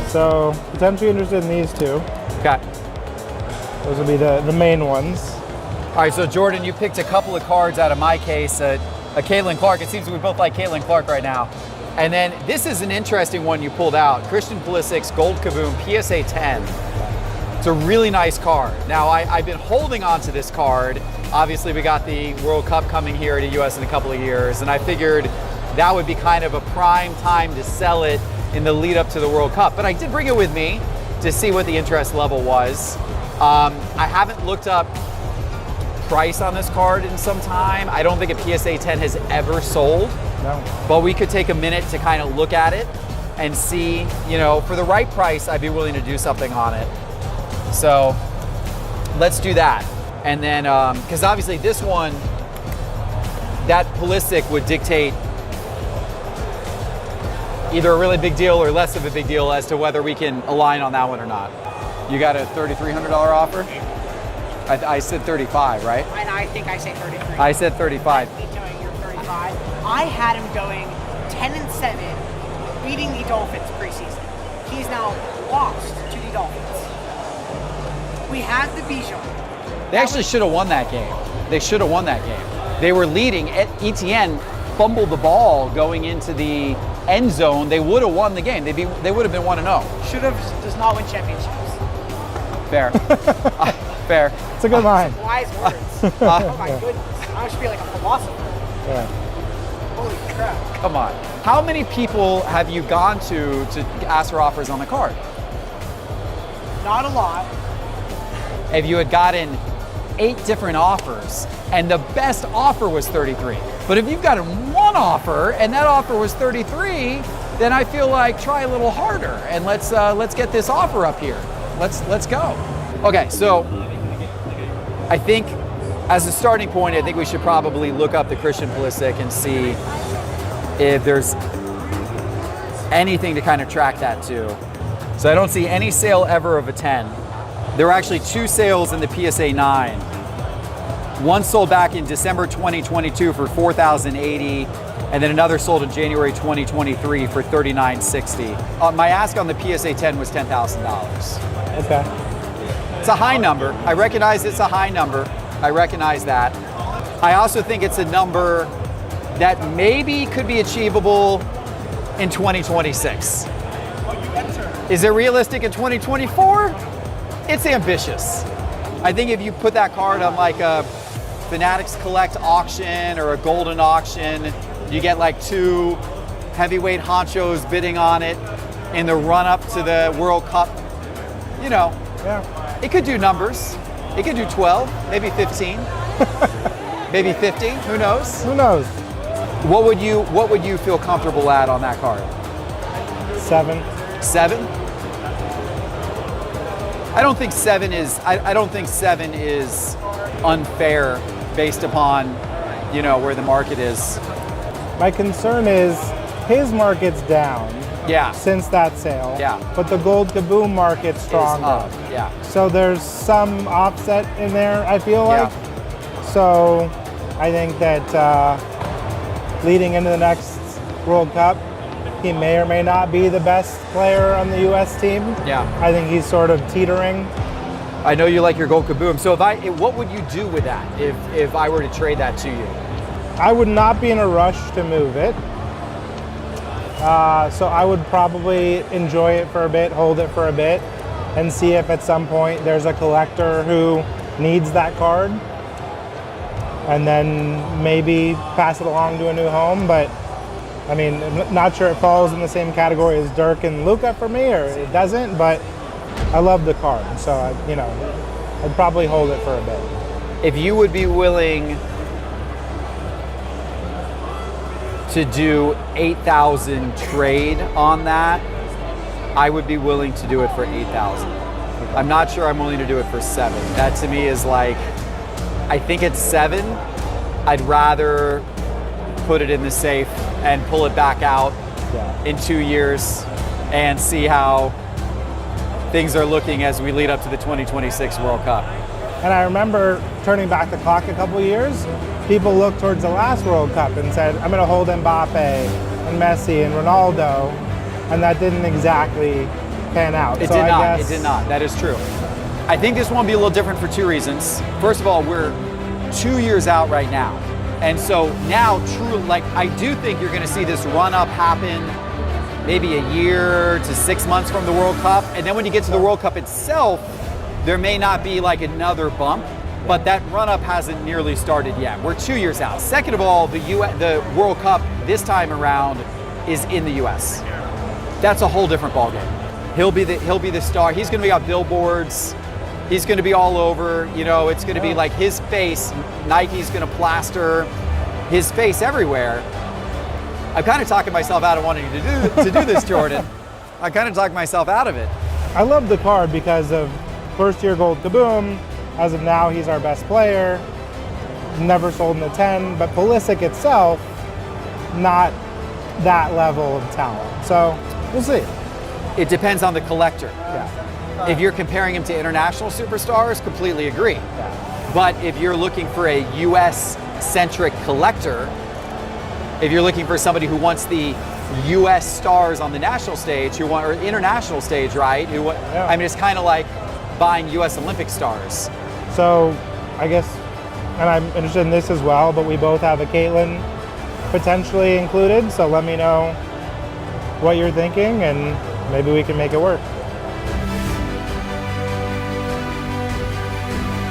So potentially interested in these two. Okay. Those will be the main ones. All right, so Jordan, you picked a couple of cards out of my case, a Caitlin Clark. It seems we both like Caitlin Clark right now. And then this is an interesting one you pulled out. Christian Pulisic's Gold Kaboom PSA 10. It's a really nice card. Now, I've been holding on to this card. Obviously, we got the World Cup coming here to US in a couple of years, and I figured that would be kind of a prime time to sell it in the lead up to the World Cup. But I did bring it with me to see what the interest level was. I haven't looked up price on this card in some time. I don't think a PSA 10 has ever sold. No. But we could take a minute to kind of look at it and see, you know, for the right price, I'd be willing to do something on it. So let's do that. And then, because obviously this one, that Pulisic would dictate either a really big deal or less of a big deal as to whether we can align on that one or not. You got a $3,300 offer? I said 35, right? And I think I say 33. I said 35. Vetoing your 35. I had him going 10-7, beating the Dolphins preseason. He's now lost to the Dolphins. We have the Bijan. They actually should have won that game. They should have won that game. They were leading. Etienne fumbled the ball going into the end zone. They would have won the game. They would have been 1-0. Should have does not win championships. Fair. Fair. It's a good line. Wise words. Oh my goodness. I should be like a philosopher. Yeah. Holy crap. Come on. How many people have you gone to ask for offers on the card? Not a lot. If you had gotten 8 different offers and the best offer was 33. But if you've gotten one offer and that offer was 33, then I feel like try a little harder and let's get this offer up here. Let's go. Okay, so I think as a starting point, I think we should probably look up the Christian Pulisic and see if there's anything to kind of track that to. So I don't see any sale ever of a 10. There were actually 2 sales in the PSA 9. One sold back in December 2022 for $4,080, and then another sold in January 2023 for $3,960. My ask on the PSA 10 was $10,000. Okay. It's a high number. I recognize it's a high number. I recognize that. I also think it's a number that maybe could be achievable in 2026. Is it realistic in 2024? It's ambitious. I think if you put that card on like a Fanatics Collect auction or a Golden auction, you get like 2 heavyweight honchos bidding on it in the run-up to the World Cup. You know, Yeah. it could do numbers. It could do 12, maybe 15, maybe 50. Who knows? Who knows? What would you feel comfortable at on that card? 7. 7? I don't think 7 is. I don't think 7 is unfair based upon, you know, where the market is. My concern is his market's down. Yeah. Since that sale. Yeah. But the Gold Kaboom market's stronger. Up. Yeah. So there's some offset in there, I feel like. Yeah. So I think that leading into the next World Cup, he may or may not be the best player on the U.S. team. Yeah. I think he's sort of teetering. I know you like your Gold Kaboom. So what would you do with that if I were to trade that to you? I would not be in a rush to move it. So I would probably enjoy it for a bit, hold it for a bit, and see if at some point there's a collector who needs that card, and then maybe pass it along to a new home. But I mean, I'm not sure it falls in the same category as Dirk and Luka for me, or it doesn't, but I love the card. So, I'd probably hold it for a bit. If you would be willing to do 8,000 trade on that, I would be willing to do it for 8,000. I'm not sure I'm willing to do it for 7. That to me is like, I think it's 7. I'd rather put it in the safe and pull it back out in 2 years and see how things are looking as we lead up to the 2026 World Cup. And I remember turning back the clock a couple years, people looked towards the last World Cup and said, I'm going to hold Mbappe and Messi and Ronaldo, and that didn't exactly pan out. It So did I not. guess- It did not. That is true. I think this one will be a little different for two reasons. First of all, we're 2 years out right now. And so now, like, I do think you're going to see this run up happen maybe a year to 6 months from the World Cup. And then when you get to the World Cup itself, there may not be like another bump, but that run up hasn't nearly started yet. We're 2 years out. Second of all, the World Cup this time around is in the US. That's a whole different ballgame. He'll be the star. He's going to be on billboards. He's going to be all over. You know, it's going to be like his face. Nike's going to plaster his face everywhere. I'm kind of talking myself out of wanting to do this, Jordan. I kind of talked myself out of it. I love the card because of first year gold Kaboom. As of now, he's our best player. Never sold in the 10, but Pulisic itself, not that level of talent. So we'll see. It depends on the collector. Yeah. If you're comparing him to international superstars, completely agree. Yeah. But if you're looking for a US-centric collector, if you're looking for somebody who wants the US stars on the national stage, or international stage, right? Yeah. I mean, it's kind of like buying US Olympic stars. So I guess, and I'm interested in this as well, but we both have a Caitlin potentially included. So let me know what you're thinking and maybe we can make it work.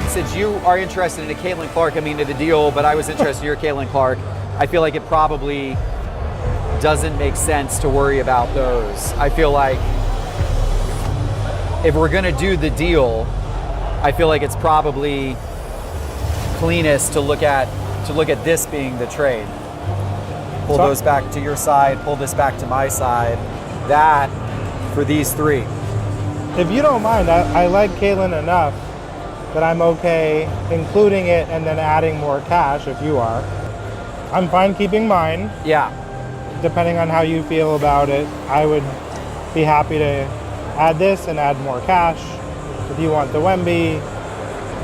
Since you are interested in a Caitlin Clark, I mean, to the deal, but I was interested in your Caitlin Clark, I feel like it probably doesn't make sense to worry about those. I feel like if we're gonna do the deal, I feel like it's probably cleanest to look at this being the trade. Pull those back to your side, pull this back to my side. That for these three. If you don't mind, I like Caitlin enough that I'm okay including it and then adding more cash if you are. I'm fine keeping mine. Yeah. Depending on how you feel about it, I would be happy to add this and add more cash. If you want the Wemby.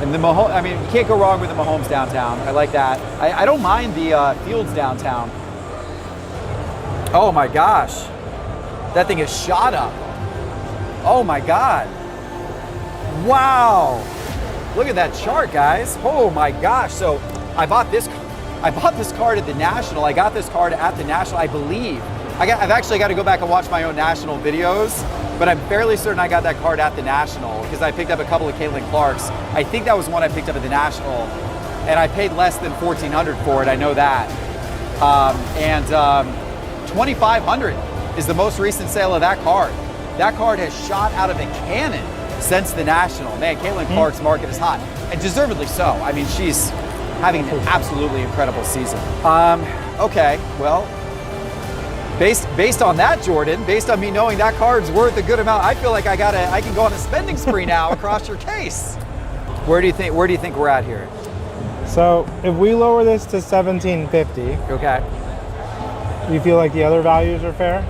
And the Mahomes, I mean, you can't go wrong with the Mahomes downtown. I like that. I don't mind the Fields downtown. Oh my gosh. That thing is shot up. Oh my God. Wow. Look at that chart, guys. Oh my gosh. So I bought this card at the National. I got this card at the National, I believe. I've actually got to go back and watch my own National videos, but I'm fairly certain I got that card at the National because I picked up a couple of Caitlin Clarks. I think that was one I picked up at the National, and I paid less than $1,400 for it. I know that. $2,500 is the most recent sale of that card. That card has shot out of a cannon since the National. Man, Caitlin Clark's market is hot, and deservedly so. I mean, she's having an absolutely incredible season. Okay, well, based on that, Jordan, based on me knowing that card's worth a good amount, I feel like I can go on a spending spree now across your case. Where do you think we're at here? So if we lower this to $1,750, Okay. do you feel like the other values are fair?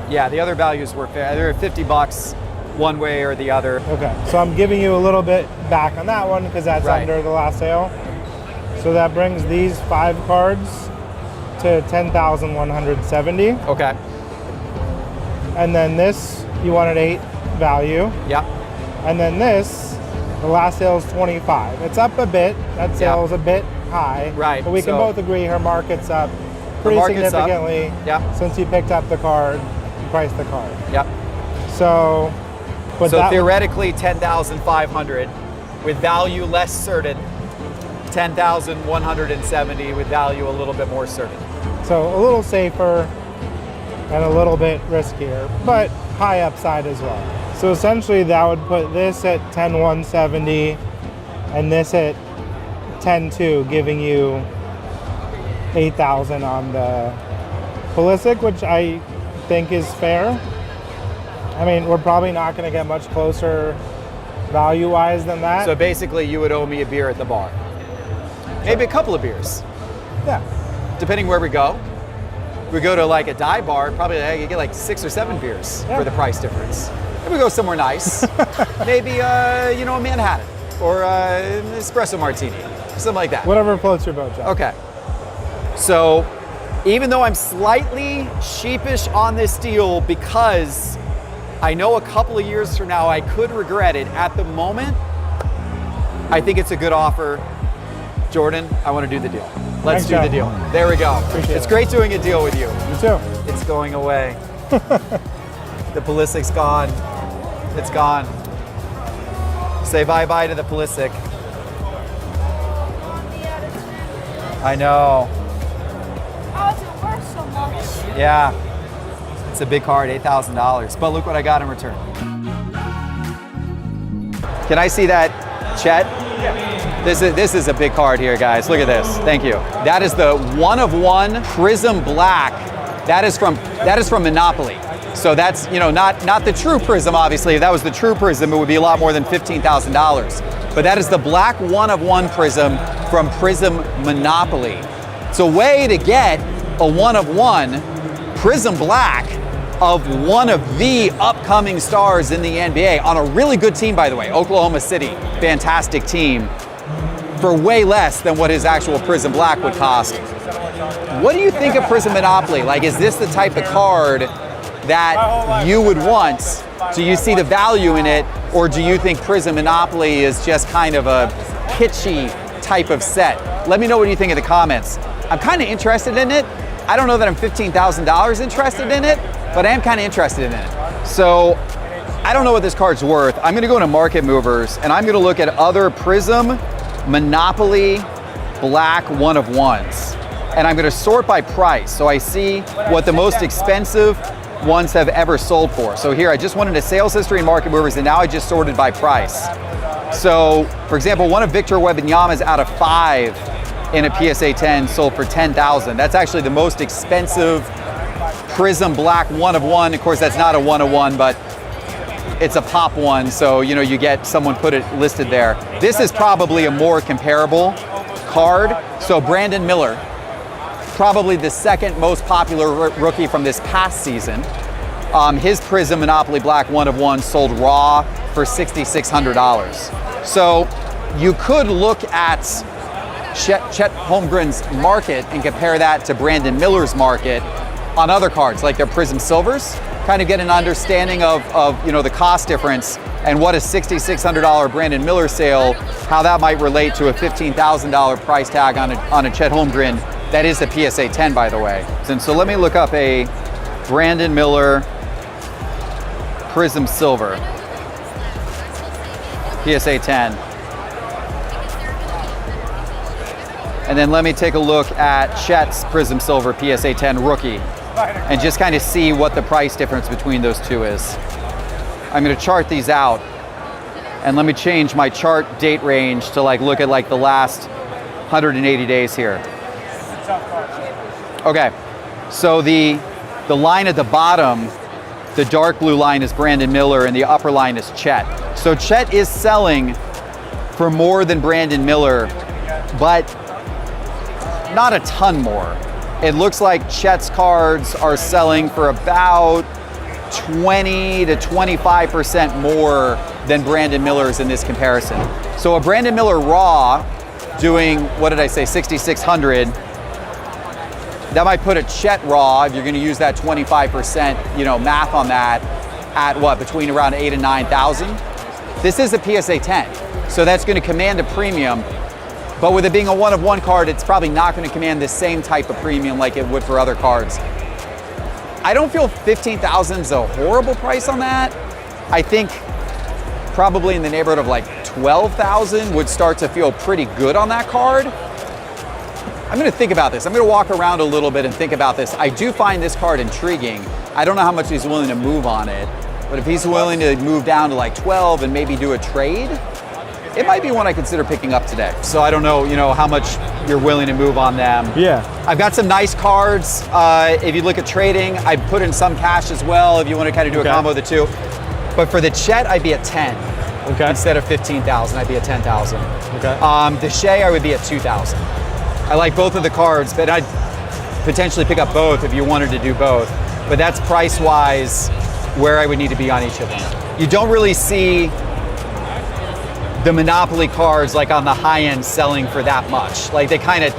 Yeah, the other values were fair. They're $50 one way or the other. Okay, so I'm giving you a little bit back on that one because that's Right. under the last sale. So that brings these 5 cards to $10,170. Okay. And then this, you wanted 8 value. Yeah. And then this, the last sale is 25. It's up a bit. That sale is a bit high. Right, But we can so- both agree her market's up pretty market's up. significantly since you picked up the card, you priced the card. Yep. So, but So that theoretically, 10,500 with value less certain. 10,170 with value a little bit more certain. So a little safer and a little bit riskier, but high upside as well. So essentially that would put this at 10,170 and this at 10,2, giving you 8,000 on the Pulisic, which I think is fair. I mean, we're probably not going to get much closer value-wise than that. So basically, you would owe me a beer at the bar. Maybe a couple of beers, yeah. depending where we go. We go to like a dive bar, probably you get like 6 or 7 beers for the price difference. If we go somewhere nice, maybe a Manhattan or an espresso martini, something like that. Whatever floats your boat, Jeff. Okay. So even though I'm slightly sheepish on this deal because I know a couple of years from now I could regret it. At the moment, I think it's a good offer. Jordan, I want to do the deal. Let's do the deal. There we go. It's great doing a deal with you. You too. It's going away. The Pulisic's gone. It's gone. Say bye-bye to the Pulisic. I know. How is it worth so much? Yeah. It's a big card, $8,000. But look what I got in return. Can I see that, Chet? This is a big card here, guys. Look at this. Thank you. That is the 1-of-1 Prism Black. That is from Monopoly. So that's, you know, not the true Prism, obviously. If that was the true Prism, it would be a lot more than $15,000. But that is the black 1-of-1 Prism from Prism Monopoly. It's a way to get a 1-of-1 Prism Black of one of the upcoming stars in the NBA on a really good team, by the way, Oklahoma City. Fantastic team. For way less than what his actual Prism Black would cost. What do you think of Prism Monopoly? Like, is this the type of card that you would want? Do you see the value in it, or do you think Prism Monopoly is just kind of a kitschy type of set? Let me know what you think in the comments. I'm kind of interested in it. I don't know that I'm $15,000 interested in it, but I am kind of interested in it. So I don't know what this card's worth. I'm gonna go into Market Movers and I'm gonna look at other Prism Monopoly black 1-of-1s. And I'm gonna sort by price. So I see what the most expensive ones have ever sold for. So here, I just went into sales history and Market Movers, and now I just sorted by price. So, for example, one of Victor Wembanyama's out of 5 in a PSA 10 sold for $10,000. That's actually the most expensive Prism Black 1-of-1. Of course, that's not a 1-of-1, but it's a pop one, so you know you get someone put it listed there. This is probably a more comparable card. So Brandon Miller, probably the second most popular rookie from this past season. His Prism Monopoly Black 1-of-1 sold raw for $6,600. So you could look at Chet Holmgren's market and compare that to Brandon Miller's market on other cards, like their Prism Silvers, kind of get an understanding of you know, the cost difference and what a $6,600 Brandon Miller sale, how that might relate to a $15,000 price tag on a Chet Holmgren. That is a PSA 10, by the way. And so let me look up a Brandon Miller Prism Silver PSA 10. And then let me take a look at Chet's Prism Silver PSA 10 rookie and just kind of see what the price difference between those two is. I'm gonna chart these out, and let me change my chart date range to like look at like the last 180 days here. Okay, so the line at the bottom, the dark blue line is Brandon Miller and the upper line is Chet. So Chet is selling for more than Brandon Miller, but not a ton more. It looks like Chet's cards are selling for about 20 to 25% more than Brandon Miller's in this comparison. So a Brandon Miller raw doing, what did I say, 6,600, that might put a Chet raw, if you're gonna use that 25%, you know, math on that, at what, between around 8,000 and 9,000? This is a PSA 10, so that's gonna command a premium. But with it being a 1-of-1 card, it's probably not going to command the same type of premium like it would for other cards. I don't feel 15,000 is a horrible price on that. I think probably in the neighborhood of like 12,000 would start to feel pretty good on that card. I'm going to think about this. I'm going to walk around a little bit and think about this. I do find this card intriguing. I don't know how much he's willing to move on it, but if he's willing to move down to like 12 and maybe do a trade, it might be one I consider picking up today. So I don't know, you know, how much you're willing to move on them. Yeah. I've got some nice cards. If you look at trading, I'd put in some cash as well if you want to kind of do a combo of the two. But for the Chet, I'd be at 10. Okay. Instead of 15,000, I'd be at 10,000. Okay. The Shea, I would be at 2,000. I like both of the cards, but I'd potentially pick up both if you wanted to do both. But that's price-wise where I would need to be on each of them. You don't really see the Monopoly cards like on the high end selling for that much. Like they kind of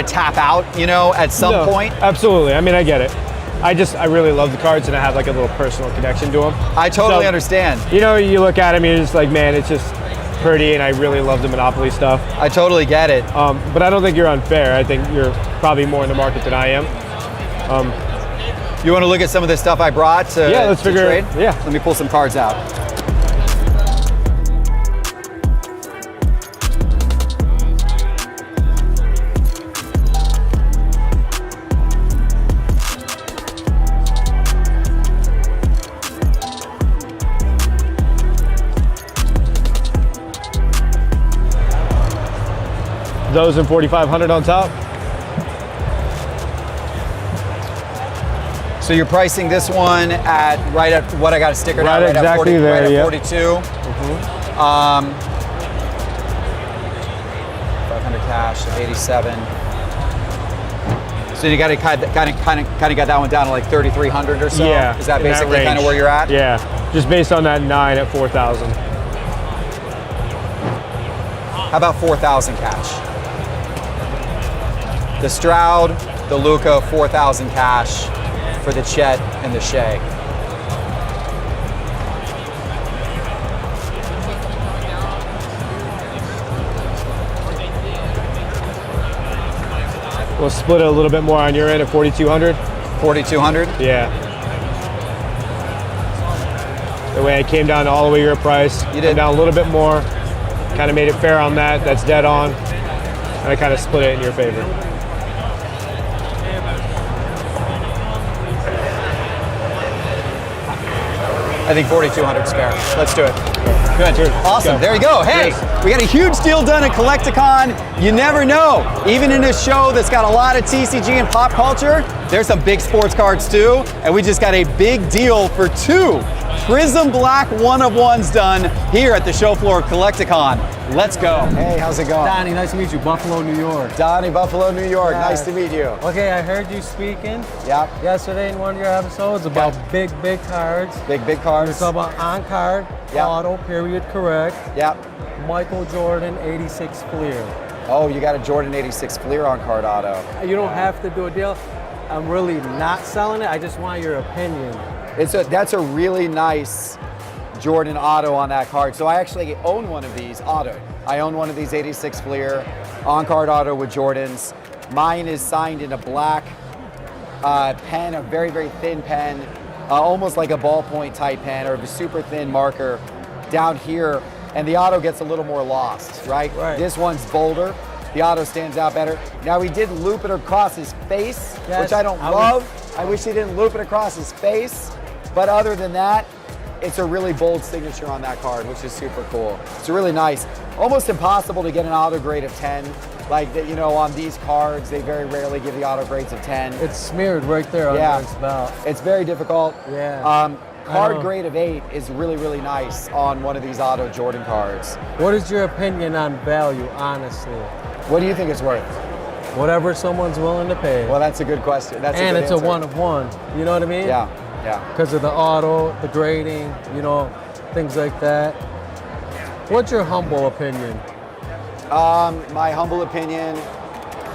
tap out, you know, at some point. Absolutely. I mean, I get it. I really love the cards, and I have like a little personal connection to them. I totally understand. You know, you look at them, you're just like, man, it's just pretty, and I really love the Monopoly stuff. I totally get it. But I don't think you're unfair. I think you're probably more in the market than I am. You want to look at some of the stuff I brought to, yeah, let's figure trade? it. Yeah. Let me pull some cards out. Those and 4,500 on top. So you're pricing this one at right at what I got a sticker now, Right exactly there, right at yeah. 42. 500 cash, 87. So you got to kind of got that one down to like 3,300 or so. Yeah. Is that in basically kind of range. where you're at? Yeah. Just based on that 9 at 4,000. How about 4,000 cash? The Stroud, the Luka, 4,000 cash for the Chet and the Shea. We'll split it a little bit more on your end at 4,200. 4,200? Yeah. The way I came down all the way your price. You did. Came down a little bit more. Kind of made it fair on that. That's dead on. And I kind of split it in your favor. I think 4,200 is fair. Let's do it. Good. Cheers. Awesome. Go. There you go. Hey, Cheers. we got a huge deal done at Collecticon. You never know. Even in a show that's got a lot of TCG and pop culture, there's some big sports cards too. And we just got a big deal for 2 Prism Black 1-of-1s done here at the show floor of Collecticon. Let's go. Hey, how's it going? Donnie, nice to meet you. Buffalo, New York. Donnie, Buffalo, New York. Yeah. Nice to meet you. Okay, I heard you speaking Yep. yesterday in one of your episodes about big cards. Big We cards. talk about on-card, Yep. auto, period, correct. Yep. Michael Jordan, 86 Fleer. Oh, you got a Jordan 86 Fleer on card auto. You don't have to do a deal. I'm really not selling it. I just want your opinion. That's a really nice Jordan auto on that card. So I actually own one of these auto. I own one of these 86 Fleer on-card auto with Jordans. Mine is signed in a black pen, a very, very thin pen, almost like a ballpoint type pen or a super thin marker down here. And the auto gets a little more lost, right? Right. This one's bolder. The auto stands out better. Now he did loop it across his face, Yes, which I don't love. I wish he didn't loop it across his face. But other than that, it's a really bold signature on that card, which is super cool. It's really nice. Almost impossible to get an auto grade of 10. Like, you know, on these cards, they very rarely give the auto grades of 10. It's smeared right there on Yeah. its spout. It's very difficult. Yeah. Card know. grade of 8 is really, really nice on one of these auto Jordan cards. What is your opinion on value, honestly? What do you think it's worth? Whatever someone's willing to pay. Well, that's a good question. That's and a good it's answer. a 1-of-1. You know what I mean? Yeah, yeah. Because of the auto, the grading, you know, things like that. What's your humble opinion? My humble opinion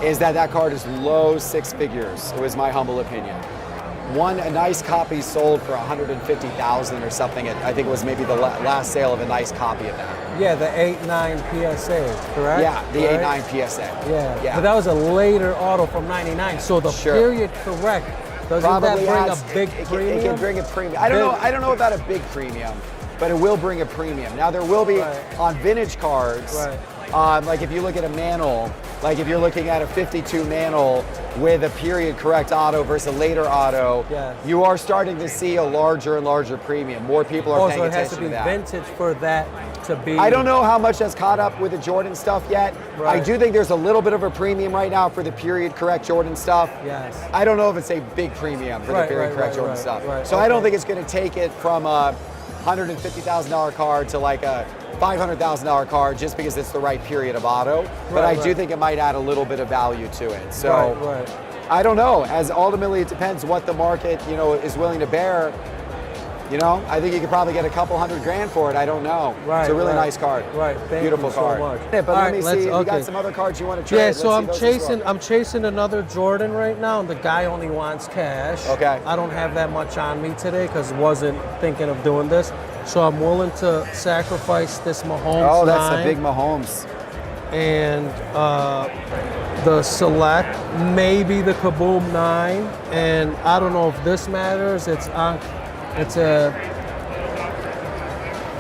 is that card is low 6 figures. It was my humble opinion. A nice copy sold for $150,000 or something. I think it was maybe the last sale of a nice copy of that. Yeah, the 8.9 PSA, correct? Yeah, the Right? 8.9 PSA. Yeah. But that was a later auto from 99. So the Sure. period correct, doesn't Probably that bring has- a big premium? It can bring a premium. I don't know about a big premium, but it will bring a premium. Now there will be Right. on vintage cards. Right. Like if you look at a Mantle, like if you're looking at a 52 Mantle with a period correct auto versus a later auto, Yes. you are starting to see a larger and larger premium. More people are paying So it has attention to be that. vintage for that to be. I don't know how much has caught up with the Jordan stuff yet. I Right. do think there's a little bit of a premium right now for the period correct Jordan stuff. Yes. I don't know if it's a big premium for the Right, period right, correct right, Jordan right, stuff. right, So I don't okay. think it's going to take it from a $150,000 card to like a $500,000 card just because it's the right period of auto. But Right, I do right. think it might add a little bit of value to it. So Right. I don't know. As ultimately it depends what the market, is willing to bear You know, I think you could probably get a couple $100,000 for it. I don't know. Right, It's a really right. nice card. Right. Thank Beautiful you so card. much. Yeah, but All let right, me let's- see. You okay. got some other cards you want to trade? Yeah, so Let's see those as well. I'm chasing another Jordan right now, and the guy only wants cash. Okay. I don't have that much on me today because wasn't thinking of doing this. So I'm willing to sacrifice this Mahomes. Oh, that's 9 the big Mahomes. and the Select, maybe the Kaboom 9, and I don't know if this matters. It's a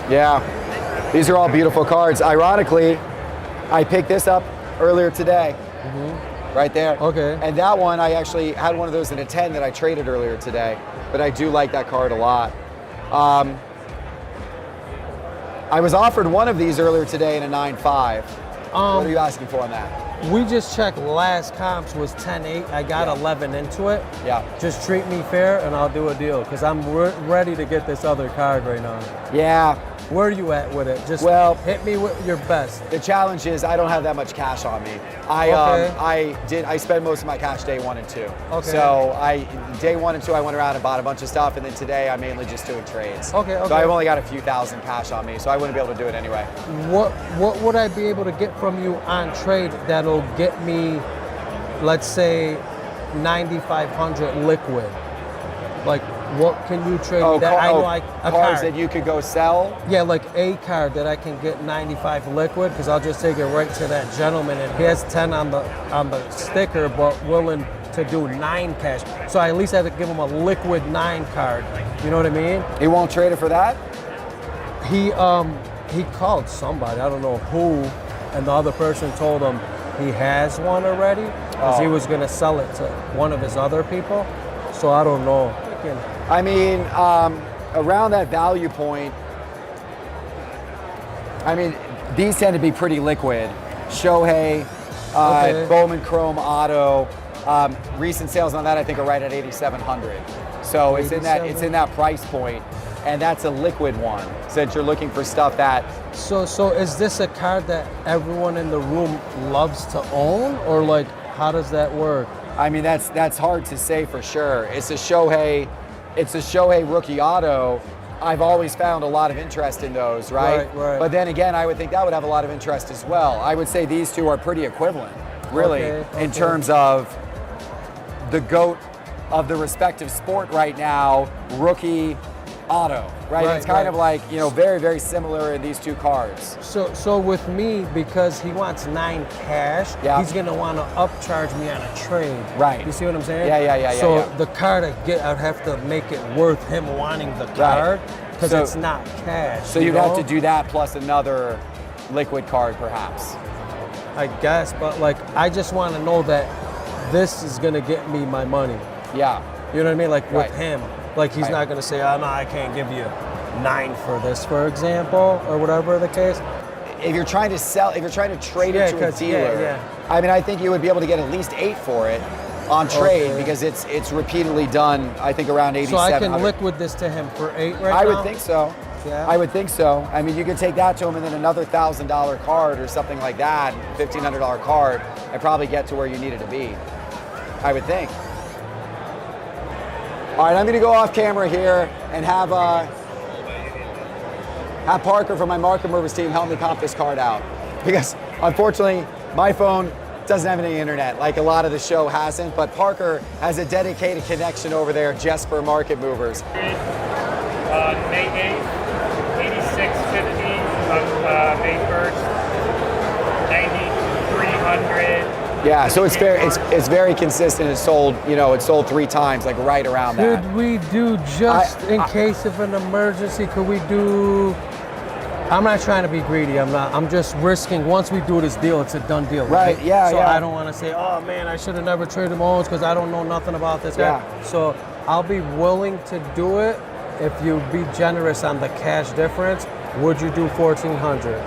Yeah, these are all beautiful cards. Ironically, I picked this up earlier today, right there. Okay. And that one, I actually had one of those in a 10 that I traded earlier today, but I do like that card a lot. I was offered one of these earlier today in a 9.5. What are you asking for on that? We just checked last comps was 10.8. I got 11 into it. Yeah. Just treat me fair and I'll do a deal because I'm ready to get this other card right now. Yeah. Where are you at with it? Just Well, hit me with your best. The challenge is I don't have that much cash on me. I spent most of my cash day 1 and 2. Okay. So day 1 and 2 I went around and bought a bunch of stuff, and then today I'm mainly just doing trades. Okay. So I've only got a few thousand cash on me, so I wouldn't be able to do it anyway. What would I be able to get from you on trade that'll get me, let's say, 9,500 liquid? Like, what can you trade me that I like a cards card? that you could go sell. Yeah, like a card that I can get 95 liquid because I'll just take it right to that gentleman and he has 10 on the sticker but willing to do 9 cash. So I at least have to give him a liquid 9 card. You know what I mean? He won't trade it for that? He called somebody, I don't know who, and the other person told him he has one already because he was gonna sell it to one of his other people. So I don't know. I mean, around that value point, I mean, these tend to be pretty liquid. Shohei, Bowman Chrome Auto, recent sales on that I think are right at 8,700. So it's in that price point, and that's a liquid one. Since you're looking for stuff that. So is this a card that everyone in the room loves to own, or like how does that work? I mean, that's hard to say for sure. It's a Shohei rookie auto. I've always found a lot of interest in those, right? Right. But then again, I would think that would have a lot of interest as well. I would say these two are pretty equivalent, really, in terms of the GOAT of the respective sport right now, rookie auto, right? It's kind of like, you know, very, very similar in these two cards. So with me, because he wants 9 cash, he's gonna want to upcharge me on a trade. Right. You see what I'm saying? Yeah. So the card I get, I'd have to make it worth him wanting the card because it's not cash. So you'd have to do that plus another liquid card, perhaps. I guess, but like, I just want to know that this is gonna get me my money. Yeah. You know what I mean? Like with him. Like he's not gonna say, oh no, I can't give you 9 for this, for example, or whatever the case. If you're trying to sell, if you're trying to trade it to a dealer, I mean, I think you would be able to get at least 8 for it on trade because it's repeatedly done. I think around 87. So I can liquid this to him for 8 right now. I would think so. Yeah. I would think so. I mean, you could take that to him and then another $1,000 card or something like that, $1,500 card, and probably get to where you needed to be. I would think. All right, I'm going to go off camera here and have Parker from my market movers team help me comp this card out. Because unfortunately, my phone doesn't have any internet, like a lot of the show hasn't, but Parker has a dedicated connection over there just for market movers. May 8th, 8650 of May 1st, 9300. Yeah, so it's very consistent. It's sold, it's sold 3 times, like right around that. Could we do just in case of an emergency? Could we do? I'm not trying to be greedy. I'm just risking. Once we do this deal, it's a done deal, right? Yeah. So I don't want to say, oh man, I should have never traded Mahomes because I don't know nothing about this guy. So I'll be willing to do it if you be generous on the cash difference. Would you do $1,400?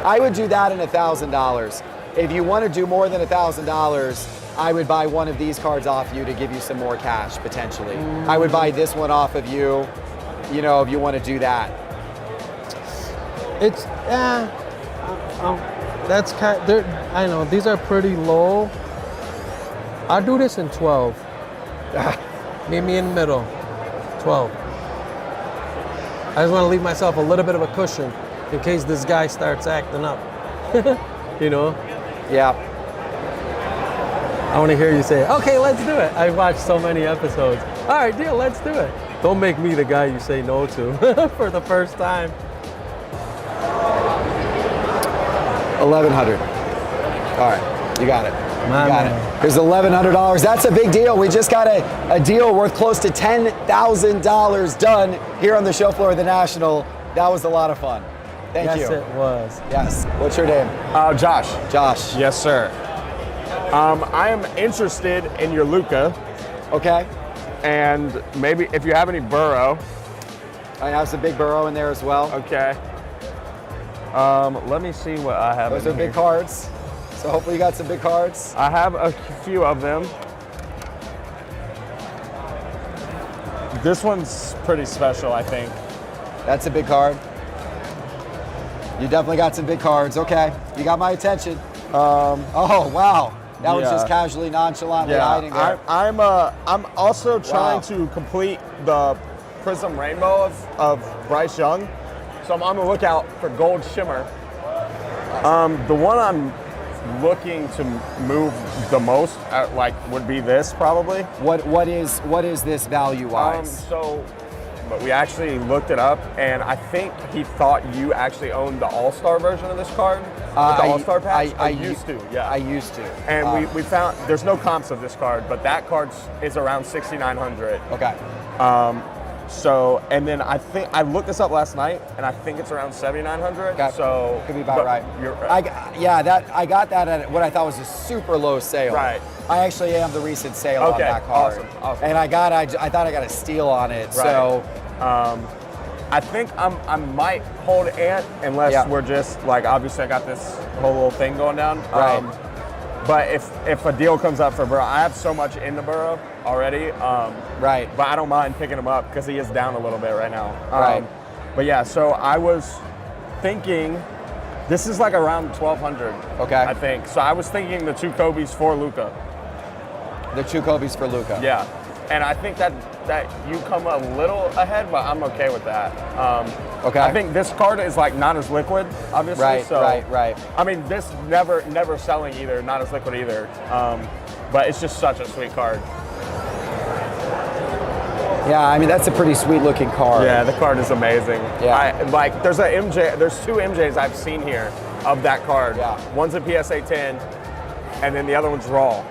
I would do that in $1,000. If you want to do more than $1,000, I would buy one of these cards off you to give you some more cash, potentially. I would buy this one off of you, if you want to do that. It's, that's I know, these are pretty low. I'll do this in 12. Meet me in the middle, 12. I just want to leave myself a little bit of a cushion in case this guy starts acting up. You know? Yeah. I want to hear you say, okay, let's do it. I watched so many episodes. All right, deal, let's do it. Don't make me the guy you say no to for the first time. 1,100. All right, you got it. You got it. Here's $1,100. That's a big deal. We just got a deal worth close to $10,000 done here on the show floor of the National. That was a lot of fun. Thank you. Yes, it was. Yes. What's your name? Josh. Josh. Yes, sir. I am interested in your Luka, Okay. and maybe if you have any Burrow. I have some big Burrow in there as well. Okay. Let me see what I have. Those in are big here. cards. So hopefully you got some big cards. I have a few of them. This one's pretty special, I think. That's a big card. You definitely got some big cards. Okay. You got my attention. Oh, wow. That was just casually, nonchalantly hiding there. I'm also trying to complete the Prism Rainbow of Bryce Young. So I'm on the lookout for Gold Shimmer. The one I'm looking to move the most would be this probably. What is this value-wise? But we actually looked it up, and I think he thought you actually owned the All-Star version of this card, with the All-Star patch. I used to, yeah. I used to. And we found there's no comps of this card, but that card is around 6,900. Okay. So, and then I think I looked this up last night, and I think it's around 7,900. Okay. So could be about right. You're I got that at what I thought was a super low sale. Right. I actually am the recent sale on that card. Awesome. And I thought I got a steal on it. Right. So I think I might hold Ant unless we're just like, obviously I got this whole little thing going down. Right. But if a deal comes up for Burrow, I have so much in the Burrow already. Right. But I don't mind picking him up because he is down a little bit right now. Right. But yeah, so I was thinking, this is like around 1,200. Okay. I think. So I was thinking the two Kobe's for Luka. The two Kobe's for Luka. Yeah. And I think that you come a little ahead, but I'm okay with that. Okay. I think this card is like not as liquid, obviously. Right, so, right. I mean, this never selling either, not as liquid either. But it's just such a sweet card. Yeah, I mean that's a pretty sweet looking card. Yeah, the card is amazing. Yeah. There's two MJs I've seen here of that card. Yeah. One's a PSA 10, and then the other one's raw.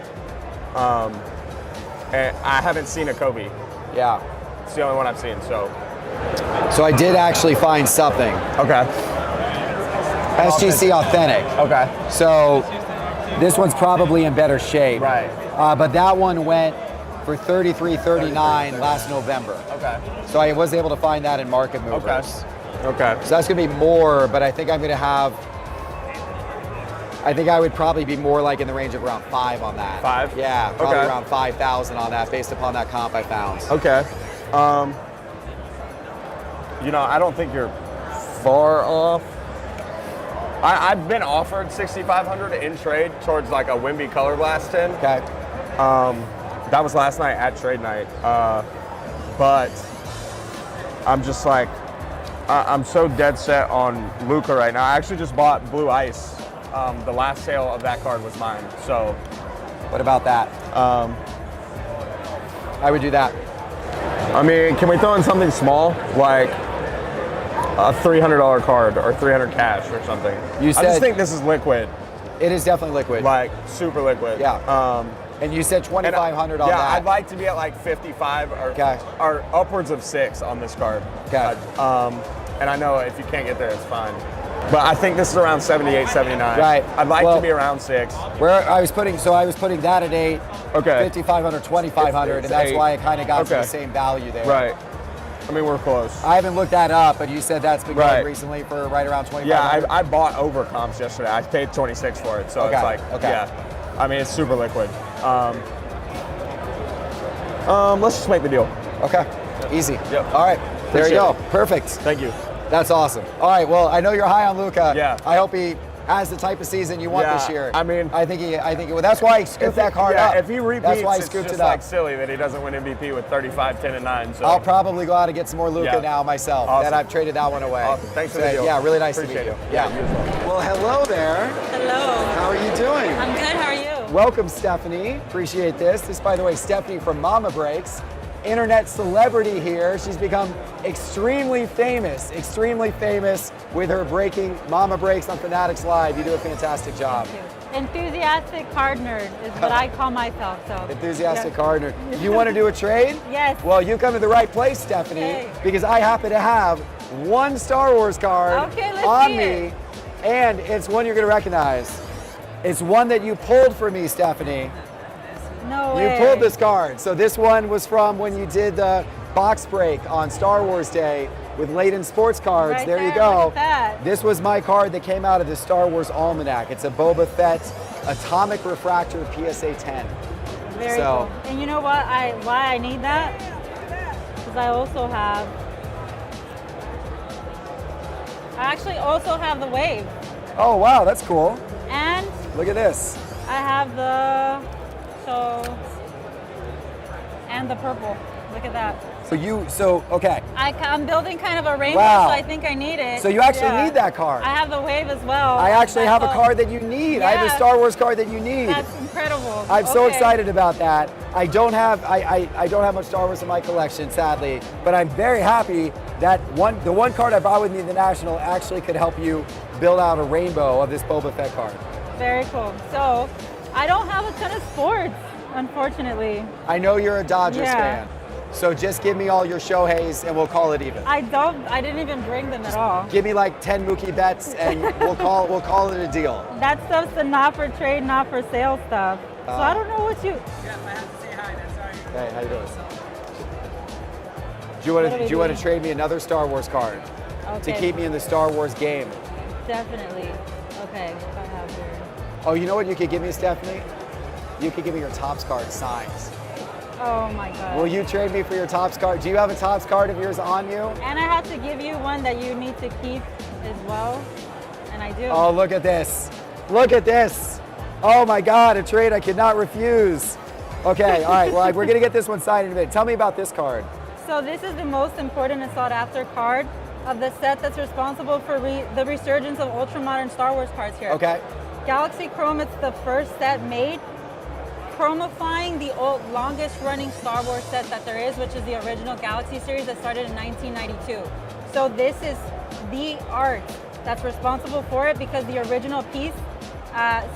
And I haven't seen a Kobe. Yeah. It's the only one I've seen, so. So I did actually find something. Okay. SGC Authentic. Okay. So this one's probably in better shape. Right. But that one went for $33.39 last November. Okay. So I was able to find that in Market Movers. Okay. So that's gonna be more, but I think I'm gonna have, I think I would probably be more like in the range of around 5 on that. 5? Yeah, probably Okay. around 5,000 on that based upon that comp I found. Okay. I don't think you're far off. I've been offered 6,500 in trade towards like a Wimby Color Blast 10. Okay. That was last night at trade night. But I'm just like, I'm so dead set on Luka right now. I actually just bought Blue Ice. The last sale of that card was mine. So, What about that? I would do that. I mean, can we throw in something small like a $300 card or 300 cash or something? You I said- just think this is liquid, It is definitely liquid. like super liquid. Yeah. And you said 2,500 on yeah, that. I'd like to be at like 55 Okay. or upwards of 6 on this card. Okay. And I know if you can't get there, it's fine. But I think this is around 78, 79. Right. I'd like Well, to be around 6. Where I was putting that at 8, Okay. 5,500, 2,500, It's and that's 8. why I kind of got to Okay. the same value there. Right. I mean, we're close. I haven't looked that up, but you said that's been going Right. recently for right around 2,500. Yeah, I bought over comps yesterday. I paid 26 for it, so Okay, it's like, okay. yeah. I mean, it's super liquid. Let's just make the deal. Okay, easy. Yep. All right, there you Appreciate go. it. Perfect. Thank you. That's awesome. All right, well, I know you're high on Luka. Yeah. I hope he has the type of season you want this Yeah, year. I mean- I think well, that's why he scooped that card yeah, up. if he repeats, that's why he it's scooped just it up. like silly that he doesn't win MVP with 35, 10, and 9. So I'll probably go out and get some more Luka Yeah. now myself. Awesome. That I've traded that one away. Awesome. Thanks for So, the deal. Yeah, really nice Appreciate to it. meet you. Yeah, you as well. Well, hello there. Hello. How are you doing? I'm good. How are you? Welcome, Stephanie. Appreciate this. This, by the way, Stephanie from Mama Breaks. Internet celebrity here. She's become extremely famous with her breaking Mama Breaks on Fanatics Live. You do a fantastic job. Thank you. Enthusiastic card nerd is what I call myself. So. Enthusiastic Yeah. card nerd. You want to do a trade? Yes. Well, you come to the right place, Stephanie, Okay. because I happen to have one Star Wars card Okay, let's on see me, it. and it's one you're going to recognize. It's one that you pulled for me, Stephanie. No way. You pulled this card. So this one was from when you did the box break on Star Wars Day with Layton Sports Cards. Right there you there, go. look at that. This was my card that came out of the Star Wars Almanac. It's a Boba Fett Atomic Refractor PSA 10. Very So- cool. And you know what? Why I need that? Because I actually also have the wave, Oh wow, that's cool. and Look at this. I have and the purple. Look at that. Okay. I'm building kind of a rainbow, Wow. so I think I need it. So you actually Yeah. need that card. I have the wave as well. I actually have a thought- card that you need. I have a Yeah. Star Wars card that you need. That's incredible. I'm so Okay. excited about that. I don't have much Star Wars in my collection, sadly, but I'm very happy that the one card I bought with me in the National actually could help you build out a rainbow of this Boba Fett card. Very cool. So I don't have a ton of sports, unfortunately. I know you're a Dodgers Yeah. fan, so just give me all your Shoheis and we'll call it even. I didn't even bring them at all. Give me like 10 Mookie Betts and we'll call it a deal. That stuff's the not for trade, not for sale stuff. So I don't know what you. Hey, how you doing? Do What you are we want to doing? trade me another Star Wars card to Okay. keep me in the Star Wars game? Definitely. Okay. What I have here. Oh, you know what you could give me, Stephanie? You could give me your Topps card signed. Oh my God. Will you trade me for your Topps card? Do you have a Topps card of yours on you? And I have to give you one that you need to keep as well. And I do. Oh, look at this. Look at this. Oh my God, a trade I cannot refuse. Okay, all right, well, we're gonna get this one signed in a minute. Tell me about this card. So this is the most important and sought after card of the set that's responsible for the resurgence of ultra modern Star Wars cards here. Okay. Galaxy Chrome, it's the first set made chromifying the longest running Star Wars set that there is, which is the original Galaxy series that started in 1992. So this is the art that's responsible for it because the original piece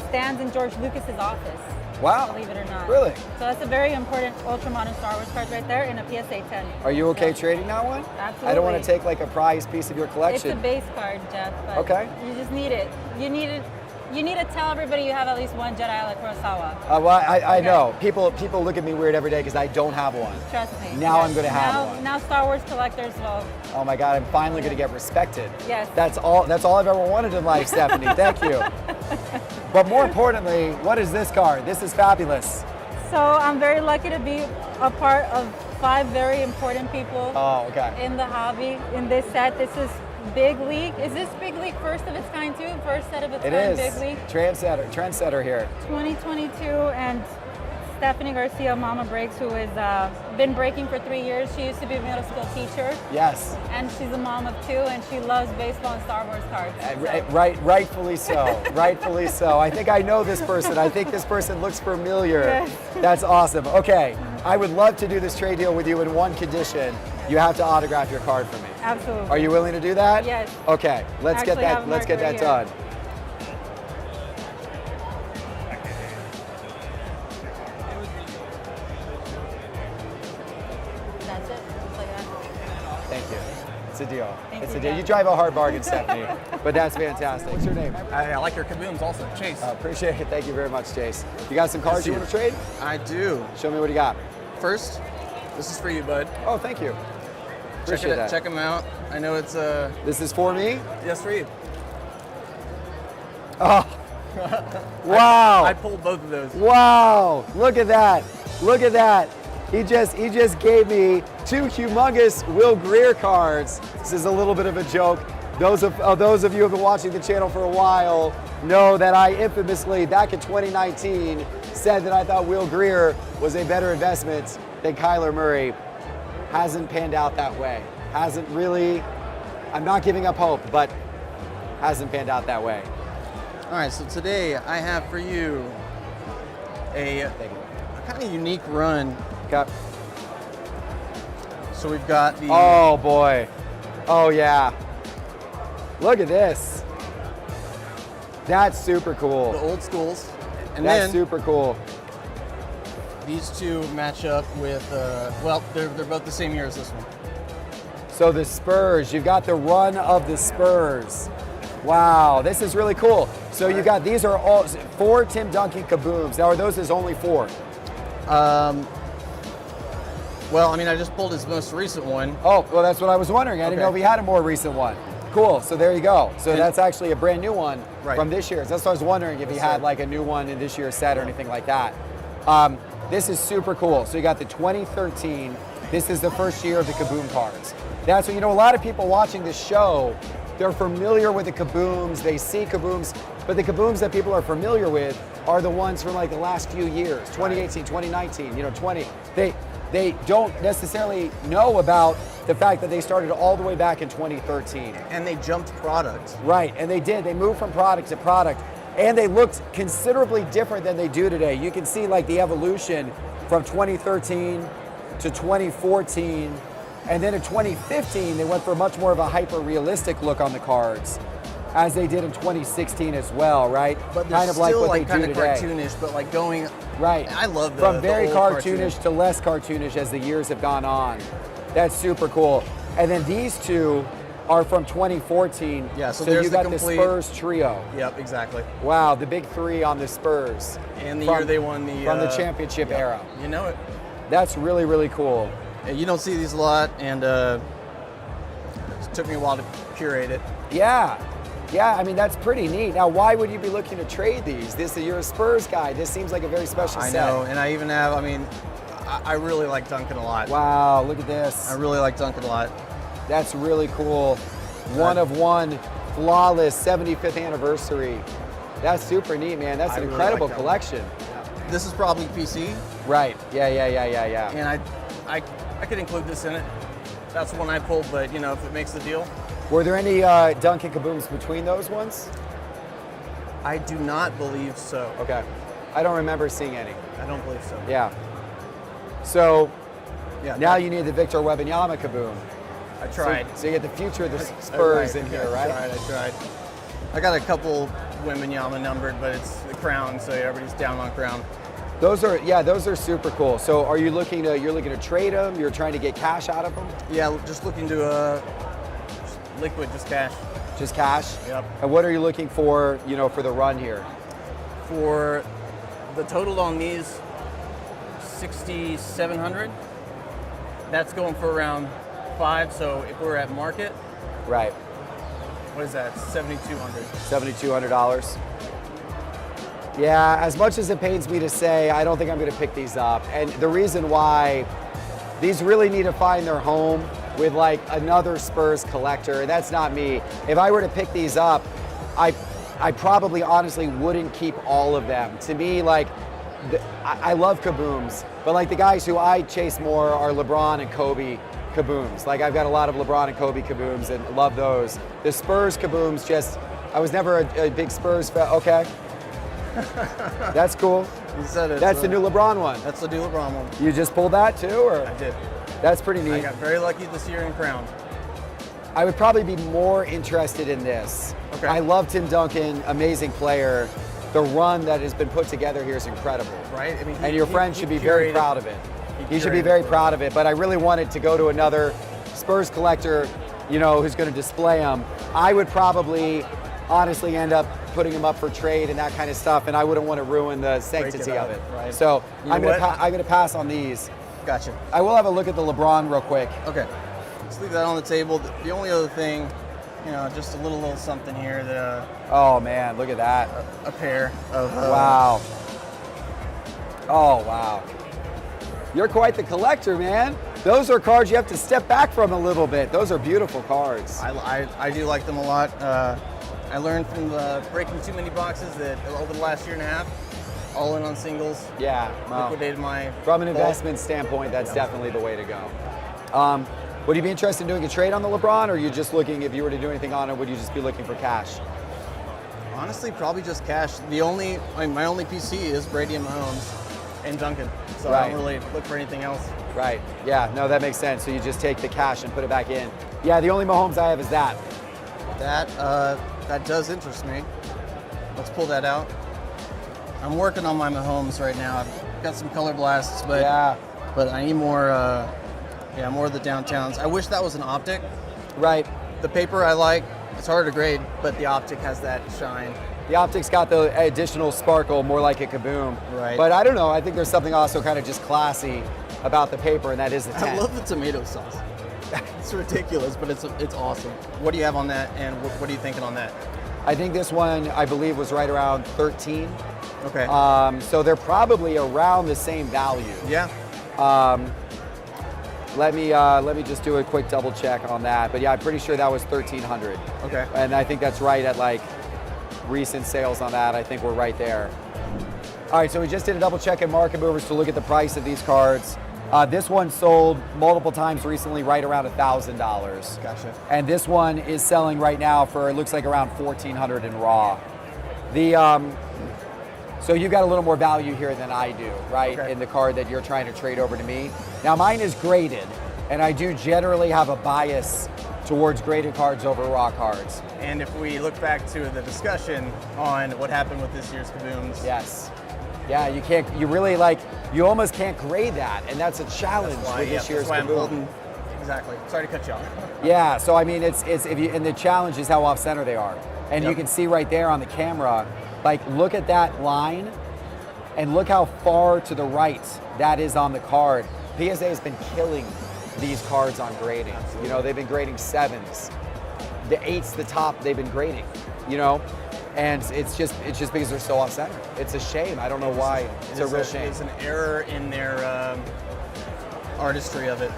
stands in George Lucas's office. Wow. Believe it or not. Really? So that's a very important ultra modern Star Wars card right there in a PSA 10. Are you okay Yeah. trading that one? Absolutely. I don't want to take like a prized piece of your It's collection. a base card, Jeff. But Okay. You just need it. You need to tell everybody you have at least one Jedi like Kurosawa. Well, I Okay. know. People look at me weird every day because I don't have one. Trust me. Now Yes. I'm gonna have one. Now Star Wars collectors will. Oh my God, I'm finally gonna get respected. Yes. That's all I've ever wanted in life, Stephanie. Thank you. But more importantly, what is this card? This is fabulous. So I'm very lucky to be a part of 5 very important people Oh, okay. in the hobby in this set. This is Big League. Is this Big League first of its kind too? First set of its It kind, is. Big League. Trendsetter here. 2022, and Stephanie Garcia, Mama Breaks, who has been breaking for 3 years. She used to be a middle school teacher, Yes. and she's a mom of 2, and she loves baseball and Star Wars cards. Rightfully so. Rightfully so. I think I know this person. I think this person looks familiar. Yes. That's awesome. Okay, I would love to do this trade deal with you in one condition. You have to autograph your card for me. Absolutely. Are you willing to do that? Yes. Okay, let's Actually, get I that. have a Let's get marker that here. done. That's it. Just like that. Thank you. It's a deal. Thank It's you, a deal. Jeff. You drive a hard bargain, Stephanie. But that's fantastic. What's your name? I like your kabooms also. Chase. Appreciate it. Thank you very much, Chase. You got some cards you want to trade? I do. Show me what you got. First, this is for you, bud. Oh, thank you. Appreciate that. Check them out. I know it's This is for me? yes for you. Oh. Wow. I pulled both of those. Wow. Look at that. Look at that. He just gave me 2 humongous Will Greer cards. This is a little bit of a joke. Those of you who have been watching the channel for a while know that I infamously, back in 2019, said that I thought Will Greer was a better investment than Kyler Murray. Hasn't panned out that way. Hasn't really, I'm not giving up hope, but hasn't panned out that way. All right, so today I have for you a kind of unique run. Okay. So we've got the Oh boy. Oh yeah. Look at this. That's super cool. the old schools, and That's then super cool. these two match up with well, they're both the same year as this one. So the Spurs, you've got the run of the Spurs. Wow, this is really cool. So you got, these are all 4 Tim Duncan Kabooms. Now are those his only 4? Well, I mean, I just pulled his most recent one. Oh, well that's what I was wondering. I didn't Okay. know if he had a more recent one. Cool, so there you go. So And- that's actually a brand new one Right. from this year. That's what I was wondering if he Yes, had sir. like a new one in this year's set or anything like that. This is super cool. So you got the 2013. This is the first year of the Kaboom cards. That's what, you know, a lot of people watching this show, they're familiar with the Kabooms, they see Kabooms, but the Kabooms that people are familiar with are the ones from like the last few years, 2018, 2019, you know, 20. They don't necessarily know about the fact that they started all the way back in 2013. And they jumped product. Right, and they did. They moved from product to product, and they looked considerably different than they do today. You can see like the evolution from 2013 to 2014, and then in 2015, they went for much more of a hyper-realistic look on the cards, as they did in 2016 as well, right? But they're kind of like still what like they kind do of today. cartoonish, but like going. Right. I love the From very old cartoonish to less cartoonish as the years have gone on. That's super cool. And then these two are from 2014. Yeah, so so there's you the got complete- the Spurs trio. Yep, exactly. Wow, the big 3 on the Spurs. And the From- year they won the from the championship yeah, era. You know it. That's really, really cool. Yeah, you don't see these a lot, and it took me a while to curate it. Yeah. Yeah, I mean, that's pretty neat. Now, why would you be looking to trade these? You're a Spurs guy. This seems like a very special I set. know, and I even have. I mean, I really like Duncan a lot. Wow, look at this. I really like Duncan a lot. That's really cool. One of one, flawless 75th anniversary. That's super neat, man. That's I an really incredible like that collection. This is probably PC, Right. Yeah. and I could include this in it. That's one I pulled, but you know, if it makes the deal. Were there any Duncan Kabooms between those ones? I do not believe so. Okay. I don't remember seeing any. I don't believe so. Yeah. So Yeah. now you need the Victor Wembanyama Kaboom. I tried. So you get the future of the Spurs in here, right? I tried. I got a couple Wembanyama numbered, but it's the Crown, so everybody's down on Crown. Those are super cool. So are you looking to trade them? You're trying to get cash out of them? Yeah, just looking to liquid, just cash. Just cash? Yep. And what are you looking for, for the run here? For the total on these, 6,700. That's going for around 5. So if we're at market, Right. what is that? 7,200. $7,200. Yeah, as much as it pains me to say, I don't think I'm going to pick these up. And the reason why, these really need to find their home with like another Spurs collector. That's not me. If I were to pick these up, I probably honestly wouldn't keep all of them. To me, like, I love Kabooms, but like the guys who I chase more are LeBron and Kobe Kabooms. Like I've got a lot of LeBron and Kobe Kabooms and love those. The Spurs Kabooms, I was never a big Spurs fan. Okay. That's cool. You said it. That's the new LeBron one. That's the new LeBron one. You just pulled that too, or? I did. That's pretty neat. I got very lucky this year in Crown. I would probably be more interested in this. Okay. I love Tim Duncan, amazing player. The run that has been put together here is incredible. Right? I mean, And your friend should be very proud of it. He should be very proud of it, but I really wanted to go to another Spurs collector, who's going to display them. I would probably honestly end up putting them up for trade and that kind of stuff, and I wouldn't want to ruin the sanctity of it. right. So You know I'm going to pass on these. Gotcha. I will have a look at the LeBron real quick. Okay. Let's leave that on the table. The only other thing, just a little something here that Oh man, look at that. a pair of Wow. Oh, wow. You're quite the collector, man. Those are cards you have to step back from a little bit. Those are beautiful cards. I do like them a lot. I learned from breaking too many boxes that over the last year and a half, all in on singles. Yeah. Well, Liquidated my. from an investment standpoint, that's definitely the way to go. Would you be interested in doing a trade on the LeBron, or are you just looking, if you were to do anything on it, would you just be looking for cash? Honestly, probably just cash. My only PC is Brady and Mahomes and Duncan, so I don't really look for anything else. Right. Yeah. No, that makes sense. So you just take the cash and put it back in. Yeah. The only Mahomes I have is that. That does interest me. Let's pull that out. I'm working on my Mahomes right now. I've got some color blasts, but I need more. More of the downtowns. I wish that was an optic. Right. The paper I like. It's harder to grade, but the optic has that shine. The optic's got the additional sparkle, more like a Kaboom. Right. But I don't know. I think there's something also kind of just classy about the paper, and that is the 10. I love the tomato sauce. It's ridiculous, but it's awesome. What do you have on that, and what are you thinking on that? I think this one, I believe, was right around 13. Okay. So they're probably around the same value. Yeah. Let me just do a quick double check on that. But yeah, I'm pretty sure that was 1,300. Okay. And I think that's right at like recent sales on that. I think we're right there. All right, so we just did a double check at Market Movers to look at the price of these cards. This one sold multiple times recently, right around $1,000. Gotcha. And this one is selling right now for, it looks like around 1,400 in raw. So you've got a little more value here than I do, right? Okay. In the card that you're trying to trade over to me. Now mine is graded, and I do generally have a bias towards graded cards over raw cards. And if we look back to the discussion on what happened with this year's Kabooms. Yes. Yeah, you almost can't grade that, and that's a challenge with this year's Kaboom. Exactly. Sorry to cut you off. Yeah, so I mean, and the challenge is how off center they are. And you can see right there on the camera, like, look at that line and look how far to the right that is on the card. PSA has been killing these cards on grading. Absolutely. You know, they've been grading 7s. The 8's the top they've been grading, you know? And it's just because they're so off center. It's a shame. I don't know why. It's a real shame. It's an error in their artistry of it.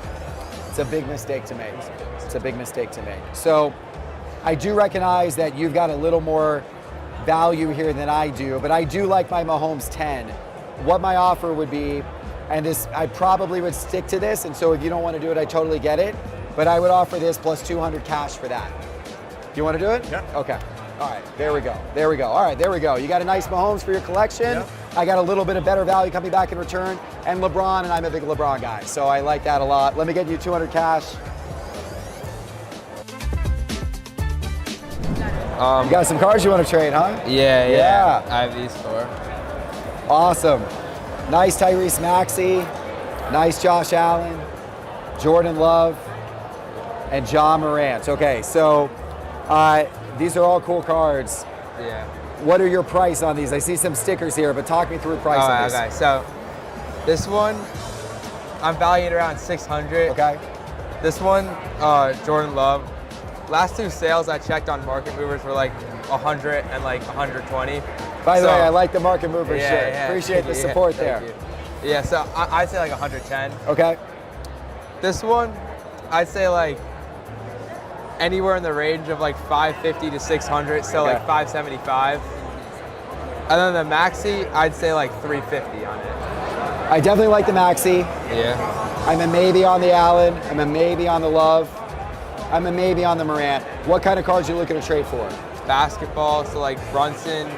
It's a big mistake to make. It's a big mistake to make. So I do recognize that you've got a little more value here than I do, but I do like my Mahomes 10. What my offer would be, and this, I probably would stick to this, and so if you don't want to do it, I totally get it, but I would offer this plus 200 cash for that. Do you want to do it? Yeah. Okay. All right, there we go. There we go. All right, there we go. You got a nice Mahomes for your collection. Yep. I got a little bit of better value coming back in return, and LeBron, and I'm a big LeBron guy, so I like that a lot. Let me get you 200 cash. You got some cards you want to trade, huh? Yeah. I have these 4. Awesome. Nice Tyrese Maxey, nice Josh Allen, Jordan Love, and John Morant. Okay, so these are all cool cards. Yeah. What are your price on these? I see some stickers here, but talk me through price on this. Okay, so this one, I'm valuing around 600. Okay. This one, Jordan Love. Last 2 sales I checked on Market Movers were like 100 and like 120. By the way, I like the Market Mover shirt. Yeah, appreciate the support there. Thank you. Yeah, so I'd say like 110. Okay. This one, I'd say like anywhere in the range of like 550 to 600, so Okay. like 575. And then the Maxi, I'd say like 350 on it. I definitely like the Maxey. Yeah. I'm a maybe on the Allen. I'm a maybe on the Love. I'm a maybe on the Morant. What kind of cards are you looking to trade for? Basketball, so like Brunson,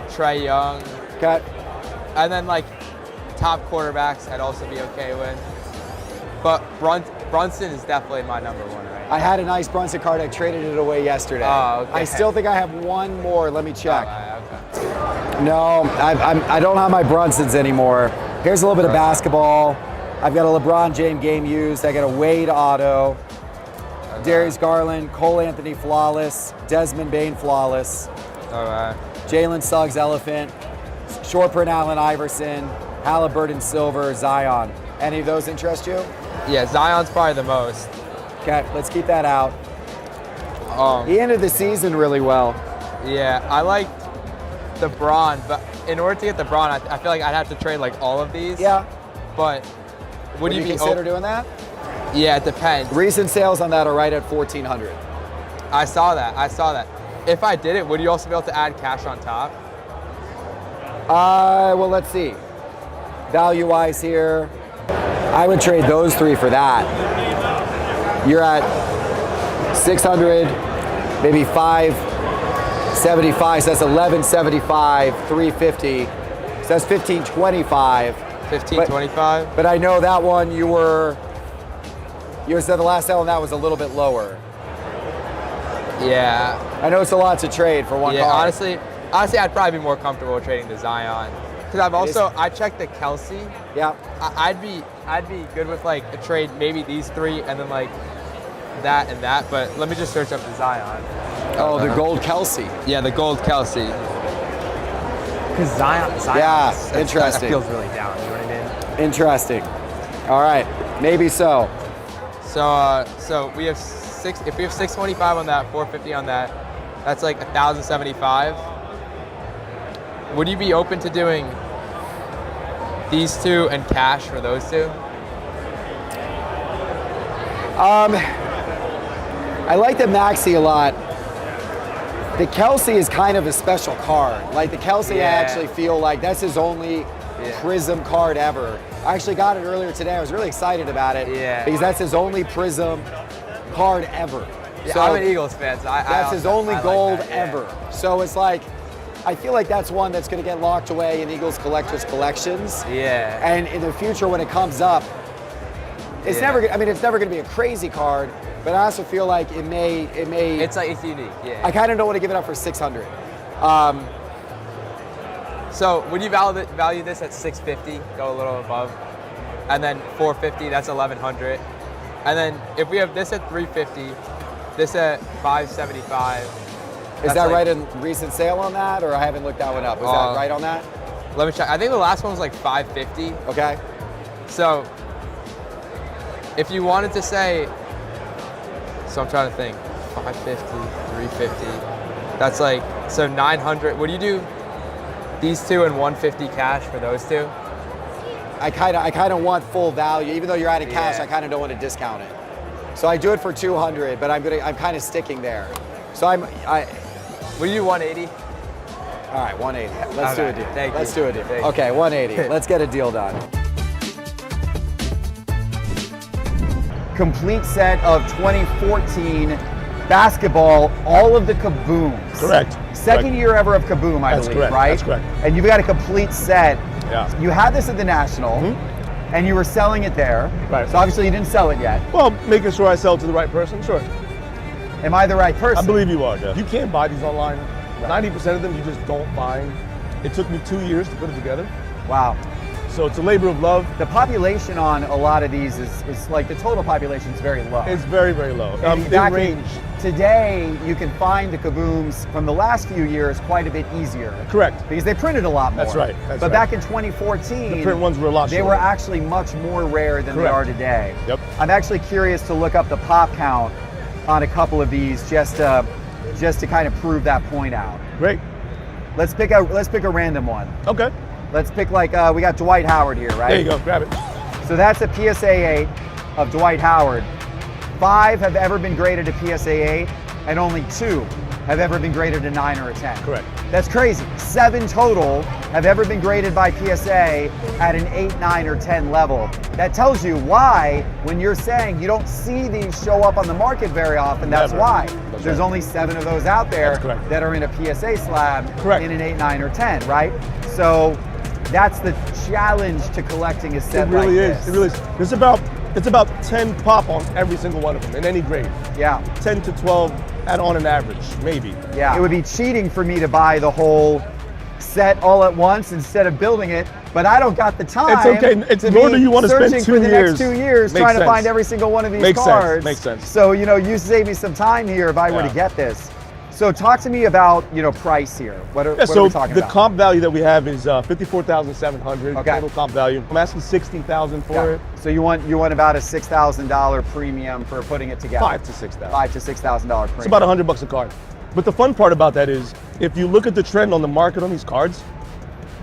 Trae Young. Okay. And then like top quarterbacks I'd also be okay with. But Brunson is definitely my number 1 right now. I had a nice Brunson card. I traded it away yesterday. Oh, okay. I still think I have one more. Let me check. Okay. No, I don't have my Brunsons anymore. Here's a little bit of basketball. I've got a LeBron James game used. I got a Wade auto. Darius Garland, Cole Anthony flawless, Desmond Bain flawless, All right. Jalen Suggs elephant, short print Allen Iverson, Halliburton silver, Zion. Any of those interest you? Yeah, Zion's probably the most. Okay, let's keep that out. He ended the season really well. Yeah, I like the Braun, but in order to get the Braun, I feel like I'd have to trade like all of these. Yeah. But Would you be consider doing that? Yeah, it depends. Recent sales on that are right at 1,400. I saw that. if I did it, would you also be able to add cash on top? Well, let's see. Value-wise here, I would trade those 3 for that. You're at 600, maybe 575, so that's 1175, 350. So that's 1525. 1525. But I know that one you said the last sale on that was a little bit lower. Yeah. I know it's a lot to trade for one Yeah, car. honestly, I'd probably be more comfortable trading the Zion. Because I checked the Kelsey. Yeah. I'd be good with like a trade, maybe these 3 and then like that and that. But let me just search up the Zion. Oh, the gold Kelsey. Yeah, the gold Kelsey. Because Zion, yeah, That interesting. feels really down. You know what I mean? Interesting. All right, maybe so. So we have if we have 625 on that, 450 on that, that's like 1,075. Would you be open to doing these 2 and cash for those 2? I like the Maxi a lot. The Kelsey is kind of a special card. Like the Kelsey, I actually feel like that's his only Prism card ever. I actually got it earlier today. I was really excited about it because that's his only Prism card ever. Yeah, so I'm an Eagles fan, so that's his only gold ever. So it's like, I feel like that's one that's going to get locked away in Eagles collectors collections. Yeah. And in the future, when it comes up, it's never. I mean, it's never going to be a crazy card. But I also feel like it may. It's unique. Yeah. I kind of don't want to give it up for 600. So would you value this at 650? Go a little above, and then 450. That's 1100. And then if we have this at 350, this at 575. Is that right in recent sale on that, or I haven't looked that one up? Is that right on that? Let me check. I think the last one was like 550. Okay. So if you wanted to say, so I'm trying to think, 550, 350. That's like, so 900. Would you do these 2 and 150 cash for those 2? I kind of want full value, even though you're out of cash. I kind of don't want to discount it. So I do it for 200, but I'm kind of sticking there. So Will you do 180? All right, 180. Let's do a deal. Let's do a deal. Thank Okay, 180. Let's get a deal done. Complete set of 2014 basketball, all of the Kabooms. Correct. Second year ever of Kaboom, I believe, correct. right? That's correct. And you've got a complete set. Yeah. You had this at the National, and you were selling it there. Right. So obviously you didn't sell it yet. Well, making sure I sell it to the right person, sure. Am I the right person? I believe you are, Jeff. You can't buy these online. 90% of them you just don't find. It took me 2 years to put it together. Wow. So it's a labor of love. The population on a lot of these is like the total population is very low. It's very, very low. They range. Today, you can find the Kabooms from the last few years quite a bit easier. Correct. Because they printed a lot more. That's right. But back in 2014, the print ones were a lot they shorter. were actually much more rare than they are today. Yep. I'm actually curious to look up the pop count on a couple of these just to kind of prove that point out. Great. Let's pick a random one. Okay. Let's pick we got Dwight Howard here, right? There you go, grab it. So that's a PSA 8 of Dwight Howard. 5 have ever been graded a PSA 8, and only 2 have ever been graded a 9 or a 10. Correct. That's crazy. 7 total have ever been graded by PSA at an 8, 9, or 10 level. That tells you why, when you're saying you don't see these show up on the market very often, that's Never. why. That's There's right. only 7 of those out there That's correct. that are in a PSA slab Correct. in an 8, 9, or 10, right? So that's the challenge to collecting a set It really like is. this. It really is. It's about 10 pop on every single one of them in any grade. Yeah. 10 to 12 on an average, maybe. Yeah. It would be cheating for me to buy the whole set all at once instead of building it, but I don't got the time. It's okay. It's to nor be do you want to spend searching 2 for the years. next 2 years Makes trying to sense. find every single one of these Makes cards. sense. Makes sense. So, you save me some time here if I were to get this. So talk to me about, price here. What are we talking about? The comp value that we have is $54,700 Okay. total comp value. I'm asking $60,000 for it. So you want about a $6,000 premium for putting it together. $5,000 to $6,000. $5,000 to $6,000 premium. It's about $100 a card. But the fun part about that is, if you look at the trend on the market on these cards,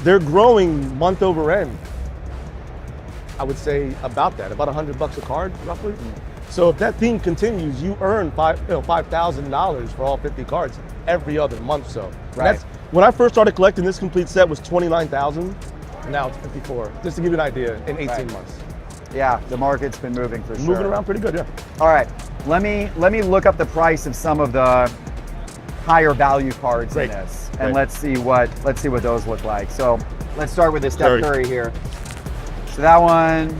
they're growing month over end. I would say about $100 a card, roughly. So if that theme continues, you earn $5,000 for all 50 cards every other month. So Right. When I first started collecting, this complete set was 29,000. Now it's 54. Just to give you an idea, in 18 Right. months. Yeah, the market's been moving for sure. Moving around pretty good, yeah. All right, let me look up the price of some of the higher value cards Great. in this, and Great. let's see what those look like. So let's start with the Steph Curry. Curry here. So that one,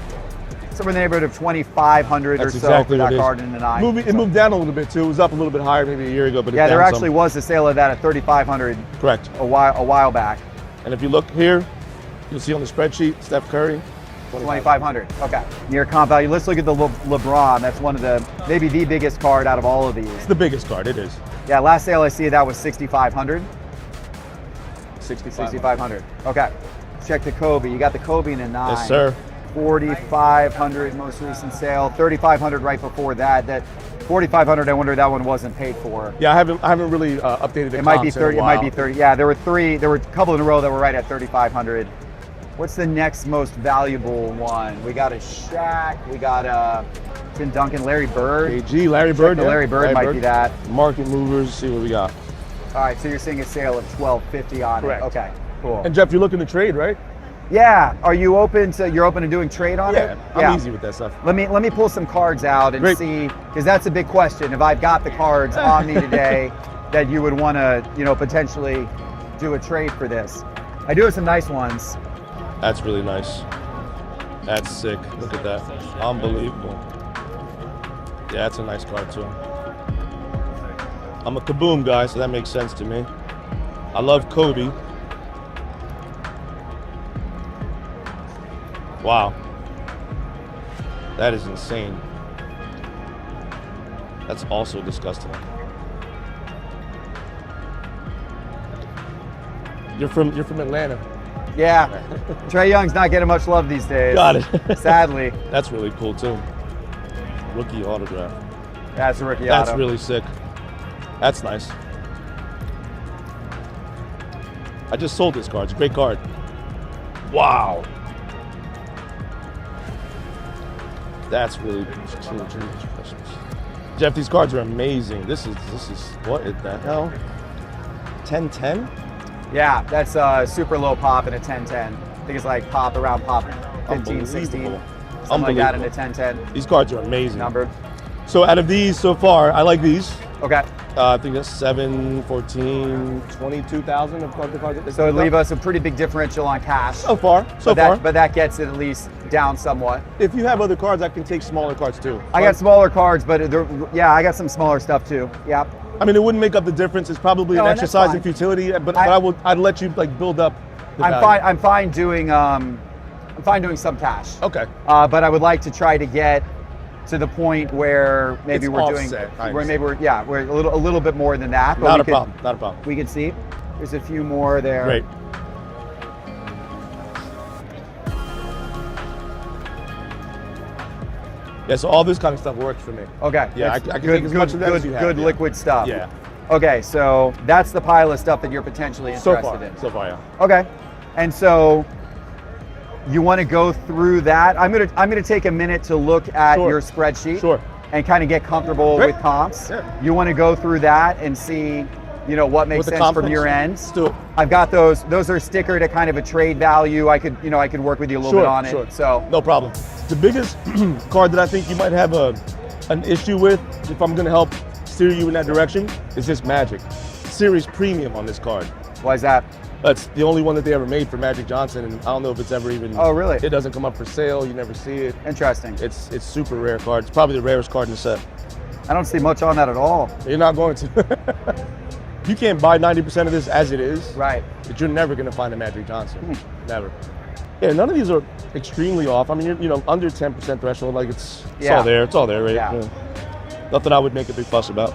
somewhere in the neighborhood of 2,500 or That's so exactly for what that it is. card in the 9. It moved down a little bit too. It was up a little bit higher maybe a year ago, but Yeah, it's there down actually some. was a sale of that at 3,500 Correct. a while back. And if you look here, you'll see on the spreadsheet, Steph Curry, 2,500. Okay. Near comp value. Let's look at the LeBron. That's one of maybe the biggest card out of all of these. It's the biggest card, it is. Yeah, last sale I see that was 6,500. 65. 6,500. Okay. Check the Kobe. You got the Kobe in a 9. Yes, sir. 4,500 most recent sale. 3,500 right before that. That 4,500. I wonder that one wasn't paid for. Yeah, I haven't really updated the It might be comps in a 30. It while. might be 30. Yeah, there were a couple in a row that were right at 3,500. What's the next most valuable one? We got a Shaq. We got a Tim Duncan, Larry Bird. AG, Larry Bird. The yeah. Larry Bird might be that. Market movers. See what we got. All right, so you're seeing a sale of 1,250 on Correct. it. Okay, cool. And Jeff, you're looking to trade, right? Yeah, are you open to doing trade on it? I'm easy with that stuff. Let me pull some cards out and Great. see, because that's a big question. If I've got the cards on me today that you would want to, potentially do a trade for this. I do have some nice ones. That's really nice. That's sick. Look at that. Unbelievable. Yeah, that's a nice card too. I'm a Kaboom guy, so that makes sense to me. I love Kobe. Wow. That is insane. That's also disgusting. You're from Atlanta. Yeah, Trae Young's not getting much love these days. Got it. Sadly. That's really cool too. Rookie autograph. That's a rookie That's auto. really sick. That's nice. I just sold this card. It's a great card. Wow. That's really Jeff, these cards are amazing. This is what is the hell? 10-10? Yeah, that's super low pop in a 10-10. I think it's like around pop 15, 16. Something like that in a 10-10. These cards are amazing. Number. So out of these so far, I like these. Okay. I think that's 7, 14, 22,000 of cards. So it'd leave us a pretty big differential on cash. So far. But that gets it at least down somewhat. If you have other cards, I can take smaller cards too. I got smaller cards, but I got some smaller stuff too. Yeah. I mean, it wouldn't make up the difference. It's probably an No, and that's exercise in fine. futility, but I'd let you like build up. The value. I'm fine doing some cash. Okay. But I would like to try to get to the point where maybe It's we're offset, I doing, where maybe we're a little bit more than that. But Not a problem. Not a problem. We can see. There's a few more there. Great. Yeah, so all this kind of stuff works for me. Okay. Yeah, I That's can take as much of that as you have. Good yeah. liquid stuff. Yeah. Okay, so that's the pile of stuff that you're potentially interested in. So far, yeah. Okay, and so you want to go through that. I'm gonna take a minute to look at your spreadsheet. Sure. And kind of get comfortable Great. with comps. Yeah. You want to go through that and see, what makes What the sense comp from looks your like. end. Let's do it. I've got those. Those are stickered at kind of a trade value. I could work with you a little bit on it. So no problem. The biggest card that I think you might have an issue with, if I'm going to help steer you in that direction, is this Magic. Series premium on this card. Why is that? That's the only one that they ever made for Magic Johnson, and I don't know if it's ever even. Oh, really? It doesn't come up for sale. You never see it. Interesting. It's super rare card. It's probably the rarest card in the set. I don't see much on that at all. You're not going to. You can't buy 90% of this as it is. Right. But you're never going to find a Magic Johnson. Never. Yeah, none of these are extremely off. I mean, you're under 10% threshold. Like it's all there. It's all there, right? Yeah. Nothing I would make a big fuss about.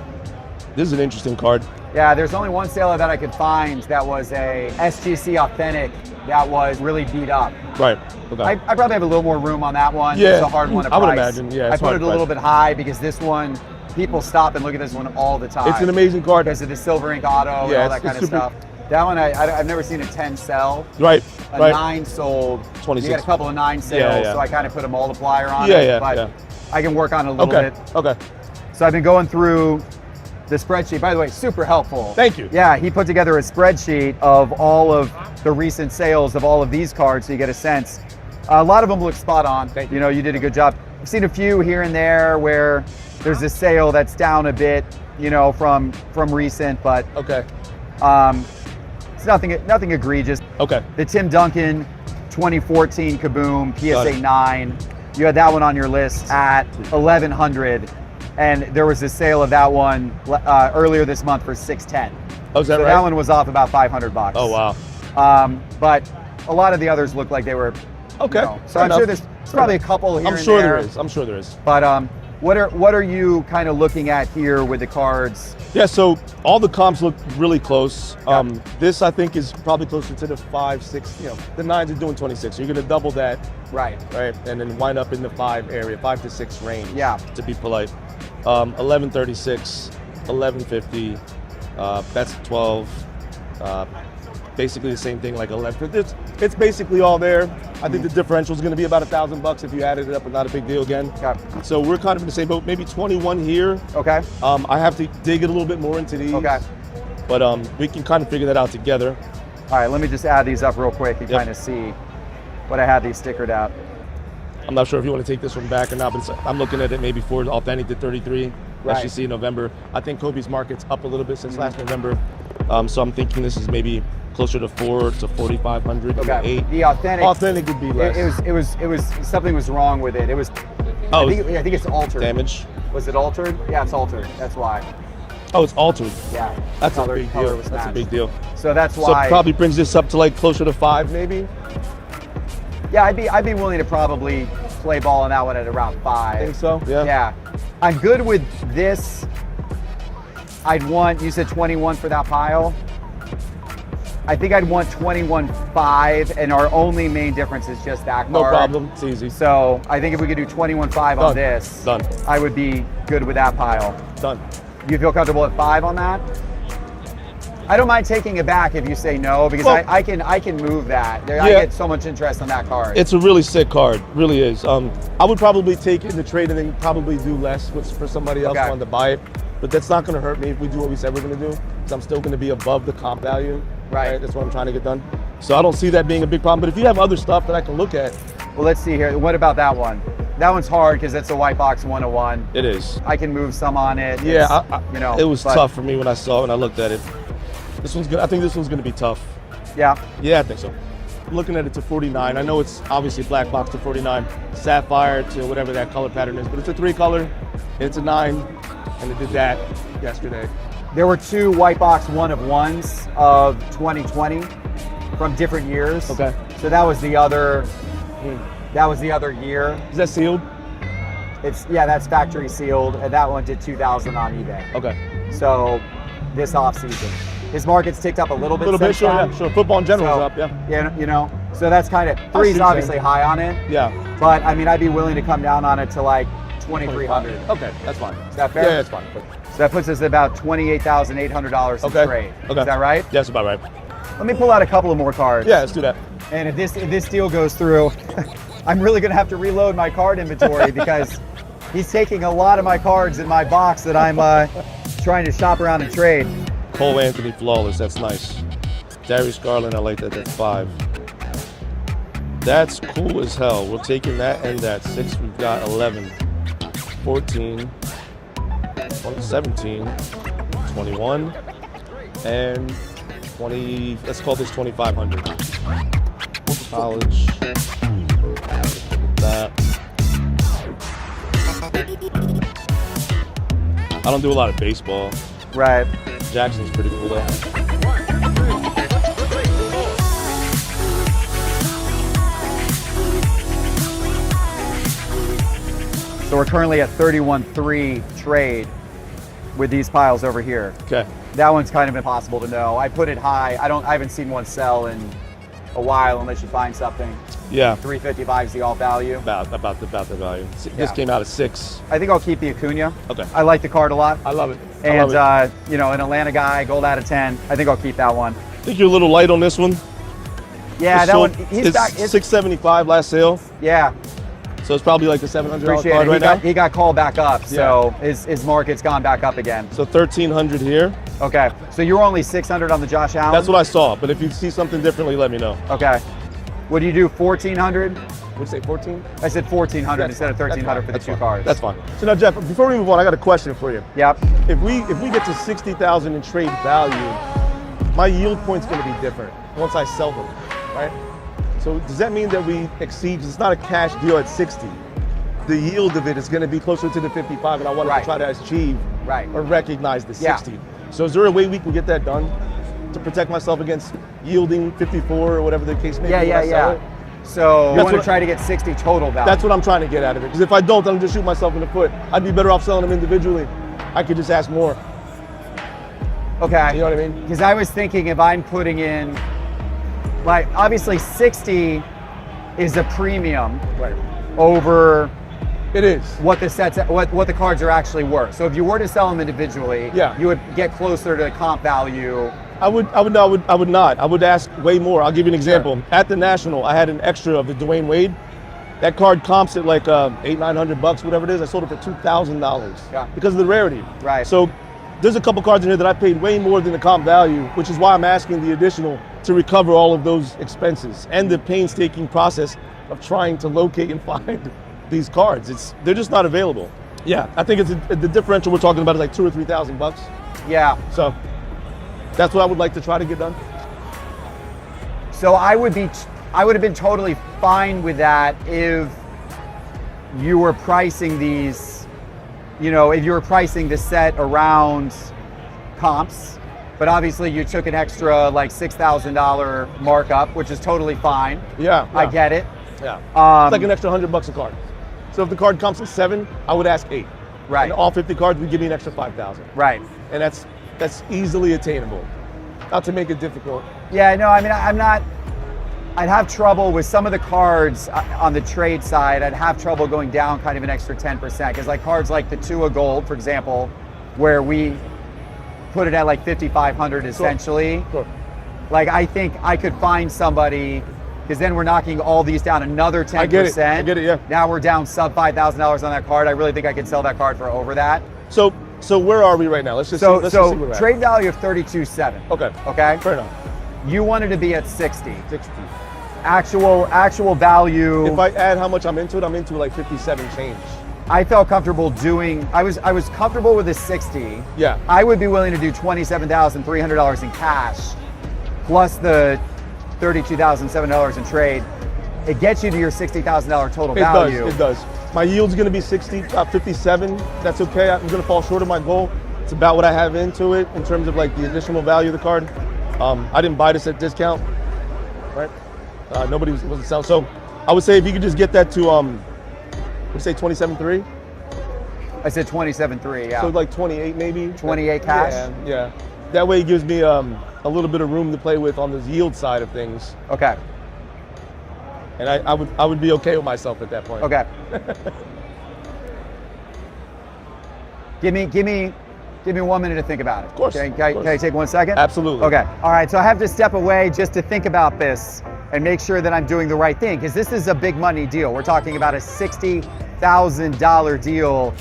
This is an interesting card. Yeah, there's only one seller that I could find that was a SGC authentic that was really beat up. Right. Okay. I probably have a little more room on that one. Yeah. It's a hard one to price. I would imagine. Yeah. I It's put hard it to a little price. bit high because this one, people stop and look at this one all the time. It's an amazing card. Because of the silver ink auto and all that kind of stuff. That one, I've never seen a 10 sell. Right. A 9 sold. 26. You got a couple of 9 sales, Yeah, yeah. so I kind of put a multiplier on Yeah, it. yeah, But yeah. I can work on it a little Okay. bit. Okay. So I've been going through the spreadsheet. By the way, super helpful. Thank you. Yeah, he put together a spreadsheet of all of the recent sales of all of these cards, so you get a sense. A lot of them look spot on. Thank you. You know, you did a good job. I've seen a few here and there where there's a sale that's down a bit, you know, from recent, but Okay. it's nothing egregious. Okay. The Tim Duncan 2014 Kaboom Got PSA it. 9. You had that one on your list at 1100, and there was a sale of that one earlier this month for 610. Oh, is that So right? that one was off about 500 bucks. Oh, wow. But a lot of the others look like they were. Okay. You know, so Fair I'm sure enough. there's probably a couple here I'm and sure there. there is. I'm sure there is. But what are you kind of looking at here with the cards? Yeah, so all the comps look really close. This I think is probably closer to the 5, 6, you know, the 9s are doing 26. So you're gonna double that, Right. right? And then wind up in the 5 area, 5 to 6 range. Yeah. To be polite. 1136, 1150, that's 12. Basically the same thing like 11. It's basically all there. I think the differential is going to be about $1,000 if you added it up, but not a big deal again. Okay. So we're kind of in the same boat. Maybe 21 here. Okay. I have to dig it a little bit more into these. Okay. But we can kind of figure that out together. All right, let me just add these up real quick and Yep. kind of see what I had these stickered out. I'm not sure if you want to take this one back or not, but I'm looking at it maybe for authentic to 33. Right. As you see in November. I think Kobe's market's up a little bit since last November. So I'm thinking this is maybe closer to 4 to 4,500, Okay. 8. The authentic. Authentic would be less. It was something was wrong with it. It was. Oh, I think it's altered. damage. Was it altered? Yeah, it's altered. That's why. Oh, it's altered. Yeah. That's Color- a big color deal. was That's a matched. big deal. So that's So why. probably brings this up to like closer to 5 maybe. Yeah, I'd be willing to probably play ball on that one at around 5. Think so? Yeah. Yeah. I'm good with this. I'd want, you said 21 for that pile. I think I'd want 21.5, and our only main difference is just that card. No problem. It's easy. So I think if we could do 21.5 on Done. this, Done. I would be good with that pile. Done. You feel comfortable at 5 on that? I don't mind taking it back if you say no, because Well- I can move that. I Yeah. get so much interest on that card. It's a really sick card, really is. I would probably take it in the trade and then probably do less for somebody else Okay. wanting to buy it. But that's not going to hurt me if we do what we said we're going to do. Because I'm still going to be above the comp value. Right. That's what I'm trying to get done. So I don't see that being a big problem. But if you have other stuff that I can look at, Well, let's see here. What about that one? That one's hard because it's a white box 101. it is. I can move some on it. Yeah, It's, you know, it was but- tough for me when I saw it and I looked at it. This one's good. I think this one's going to be tough. Yeah. Yeah, I think so. I'm looking at it to 49. I know it's obviously black box to 49, sapphire to whatever that color pattern is, but it's a 3 color. It's a 9, and it did that yesterday. There were 2 white box 1-of-1s of 2020 from different years. Okay. So that was the other. That was the other year. Is that sealed? That's factory sealed, and that one did 2,000 on eBay. Okay. So this off season, his market's ticked up a little bit. A little bit, since sure, then. yeah, sure. Football in general is So, up, yeah. Yeah, you know, so that's kind of I see 3's what you're obviously saying. high on it. Yeah. But I mean, I'd be willing to come down on it to like 2,300. Okay, that's fine. Is that fair? Yeah, that's fine. So that puts us at about $28,800 in Okay. trade. Okay. Is that right? Yeah, that's about right. Let me pull out a couple of more cards. Yeah, let's do that. And if this deal goes through, I'm really gonna have to reload my card inventory because he's taking a lot of my cards in my box that I'm trying to shop around and trade. Cole Anthony flawless, that's nice. Darius Garland, I like that, that's 5. That's cool as hell. We're taking that and that. 6, we've got 11, 14, 17, 21, and 20, let's call this 2,500. College, that. I don't do a lot of baseball. Right. Jackson's pretty cool though. So we're currently at 31.3 trade with these piles over here. Okay. That one's kind of impossible to know. I put it high. I haven't seen one sell in a while unless you find something. Yeah. 355 is the all value. About the value. This Yeah. came out at 6. I think I'll keep the Acuna. Okay. I like the card a lot. I love it. And you know, an Atlanta guy, gold out of 10. I think I'll keep that one. I think you're a little light on this one. Yeah, It's that sold- one. He's it's back. It's, 675 last sale. yeah. So it's probably like a $700 Appreciate card it. right now. He got called back up, so his market's gone back up again. So 1,300 here. Okay, so you were only 600 on the Josh Allen? That's what I saw, but if you see something differently, let me know. Okay. What do you do, 1,400? Would you say 14? I said 1,400 instead of 1,300 for the two cards. That's fine. So now, Jeff, before we move on, I got a question for you. Yep. If we get to 60,000 in trade value, my yield point's going to be different once I sell them, right? So does that mean that we exceed? It's not a cash deal at 60. The yield of it is going to be closer to the 55, and I want to try to achieve or recognize the 60. So is there a way we can get that done to protect myself against yielding 54 or whatever the case may be? Yeah. So you want to try to get 60 total value. That's what I'm trying to get out of it. Because if I don't, I'm just shoot myself in the foot. I'd be better off selling them individually. I could just ask more. Okay. You know what I mean? Because I was thinking if I'm putting in, like, obviously 60 is a premium over it is what the sets, what the cards are actually worth. So if you were to sell them individually, you would get closer to the comp value. I would not. I would ask way more. I'll give you an example. Sure. At the National, I had an extra of the Dwayne Wade. That card comps at like $800-900, whatever it is. I sold it for $2,000 because of the rarity. Right. So there's a couple cards in here that I paid way more than the comp value, which is why I'm asking the additional to recover all of those expenses and the painstaking process of trying to locate and find these cards. They're just not available. Yeah, I think the differential we're talking about is like $2,000 or $3,000. Yeah. So that's what I would like to try to get done. So I would have been totally fine with that if you were pricing these, if you were pricing the set around comps, but obviously you took an extra like $6,000 markup, which is totally fine. Yeah. I get it. Yeah. It's like an extra $100 a card. So if the card comes at 7, I would ask 8. Right. And all 50 cards would give me an extra 5,000. Right. And that's easily attainable. Not to make it difficult. Yeah, no, I mean, I'd have trouble with some of the cards on the trade side. I'd have trouble going down kind of an extra 10%. Because like cards like the Tua Gold, for example, where we put it at like 5,500 essentially. Sure. Like I think I could find somebody, because then we're knocking all these down another 10%. I get it, yeah. Now we're down sub $5,000 on that card. I really think I could sell that card for over that. So where are we right now? Let's just see where we're at. Trade value of 32.7. Okay. Fair enough. You wanted to be at 60. Actual value. If I add how much I'm into like 57 change. I felt comfortable doing, I was comfortable with the 60. Yeah. I would be willing to do $27,300 in cash plus the $32,700 in trade. It gets you to your $60,000 total value. It does. My yield's gonna be 57. That's okay. I'm gonna fall short of my goal. It's about what I have into it in terms of like the additional value of the card. I didn't buy this at discount, right? Nobody wasn't selling. So I would say if you could just get that to, would say 27.3? I said 27.3, yeah. So like 28 maybe? 28 cash? Yeah. That way it gives me a little bit of room to play with on the yield side of things. Okay. And I would be okay with myself at that point. Okay. Give me 1 minute to think about it. Of course. Okay, can I take 1 second? Absolutely. Okay. All right, so I have to step away just to think about this and make sure that I'm doing the right thing, because this is a big money deal. We're talking about a $60,000 deal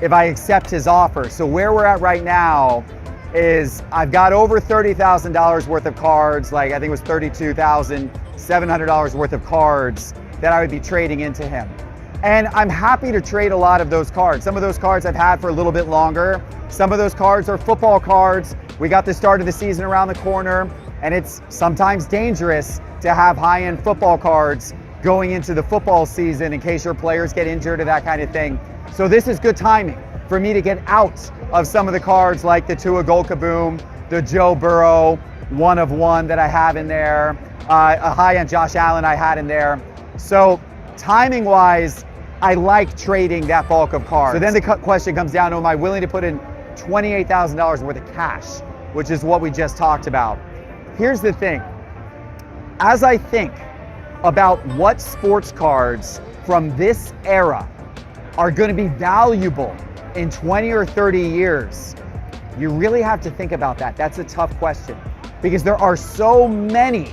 if I accept his offer. So where we're at right now is I've got over $30,000 worth of cards, like I think it was $32,700 worth of cards that I would be trading into him. And I'm happy to trade a lot of those cards. Some of those cards I've had for a little bit longer. Some of those cards are football cards. We got the start of the season around the corner, and it's sometimes dangerous to have high-end football cards going into the football season in case your players get injured or that kind of thing. So this is good timing for me to get out of some of the cards like the Tua Kaboom, the Joe Burrow 1 of 1 that I have in there, a high-end Josh Allen I had in there. So timing-wise, I like trading that bulk of cards. So then the question comes down to, am I willing to put in $28,000 worth of cash, which is what we just talked about. Here's the thing. As I think about what sports cards from this era are going to be valuable in 20 or 30 years, you really have to think about that. That's a tough question, because there are so many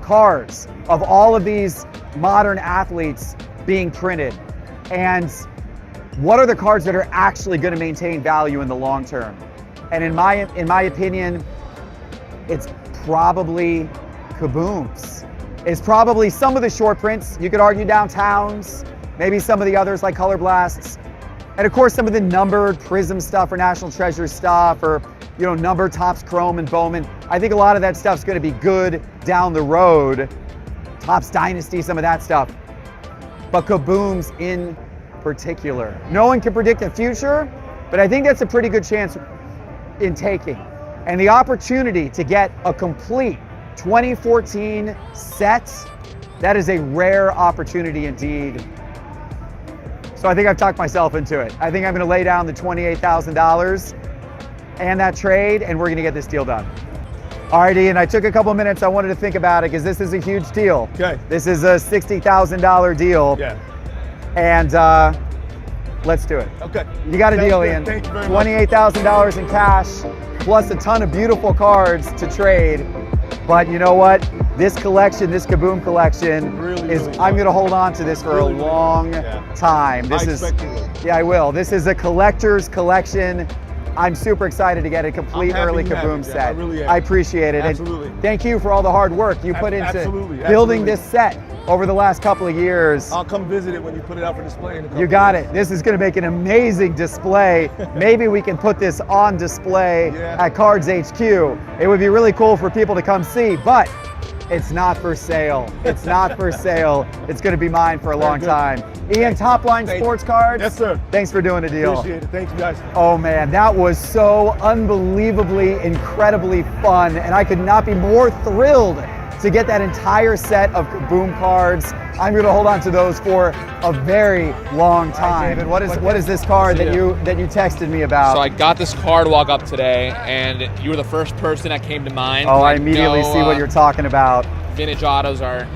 cards of all of these modern athletes being printed? And what are the cards that are actually going to maintain value in the long term? And in my opinion, it's probably Kabooms. It's probably some of the short prints. You could argue Downtowns, maybe some of the others like Color Blasts, and of course some of the numbered Prism stuff or National Treasure stuff, or numbered Topps Chrome and Bowman. I think a lot of that stuff's going to be good down the road. Topps Dynasty, some of that stuff. But Kabooms in particular, no one can predict the future, but I think that's a pretty good chance in taking. And the opportunity to get a complete 2014 set, that is a rare opportunity indeed. So I think I've talked myself into it. I think I'm going to lay down the $28,000 and that trade, and we're going to get this deal done. All right, Ian, I took a couple minutes. I wanted to think about it because this is a huge deal. Okay. This is a $60,000 deal. Yeah. And let's do it. Okay. You got a Sounds deal, good. Ian. Thank you very much. $28,000 in cash, plus a ton of beautiful cards to trade. But you know what? This collection, this Kaboom collection, I'm going to hold on to this for a long time. This is, yeah, I will. This is a collector's collection. I'm super excited to get a complete early Kaboom set. I really am. I appreciate it. Absolutely. And thank you for all the hard work you put into building this set over the last couple of years. I'll come visit it when you put it out for display. In a couple You got years. it. This is going to make an amazing display. Maybe we can put this on display at Cards HQ. It would be really cool for people to come see, but it's not for sale. It's not for sale. It's going to be mine for a long time. Ian, Top Line Sports Cards. Yes, sir. Thanks for doing the deal. Appreciate it. Thank you, guys. Oh man, that was so unbelievably, incredibly fun, and I could not be more thrilled to get that entire set of Kaboom cards. I'm going to hold on to those for a very long time. David, what is this card that you texted me about? So I got this card walk up today, and you were the first person that came to mind. Oh, I immediately see what you're talking about. Vintage autos are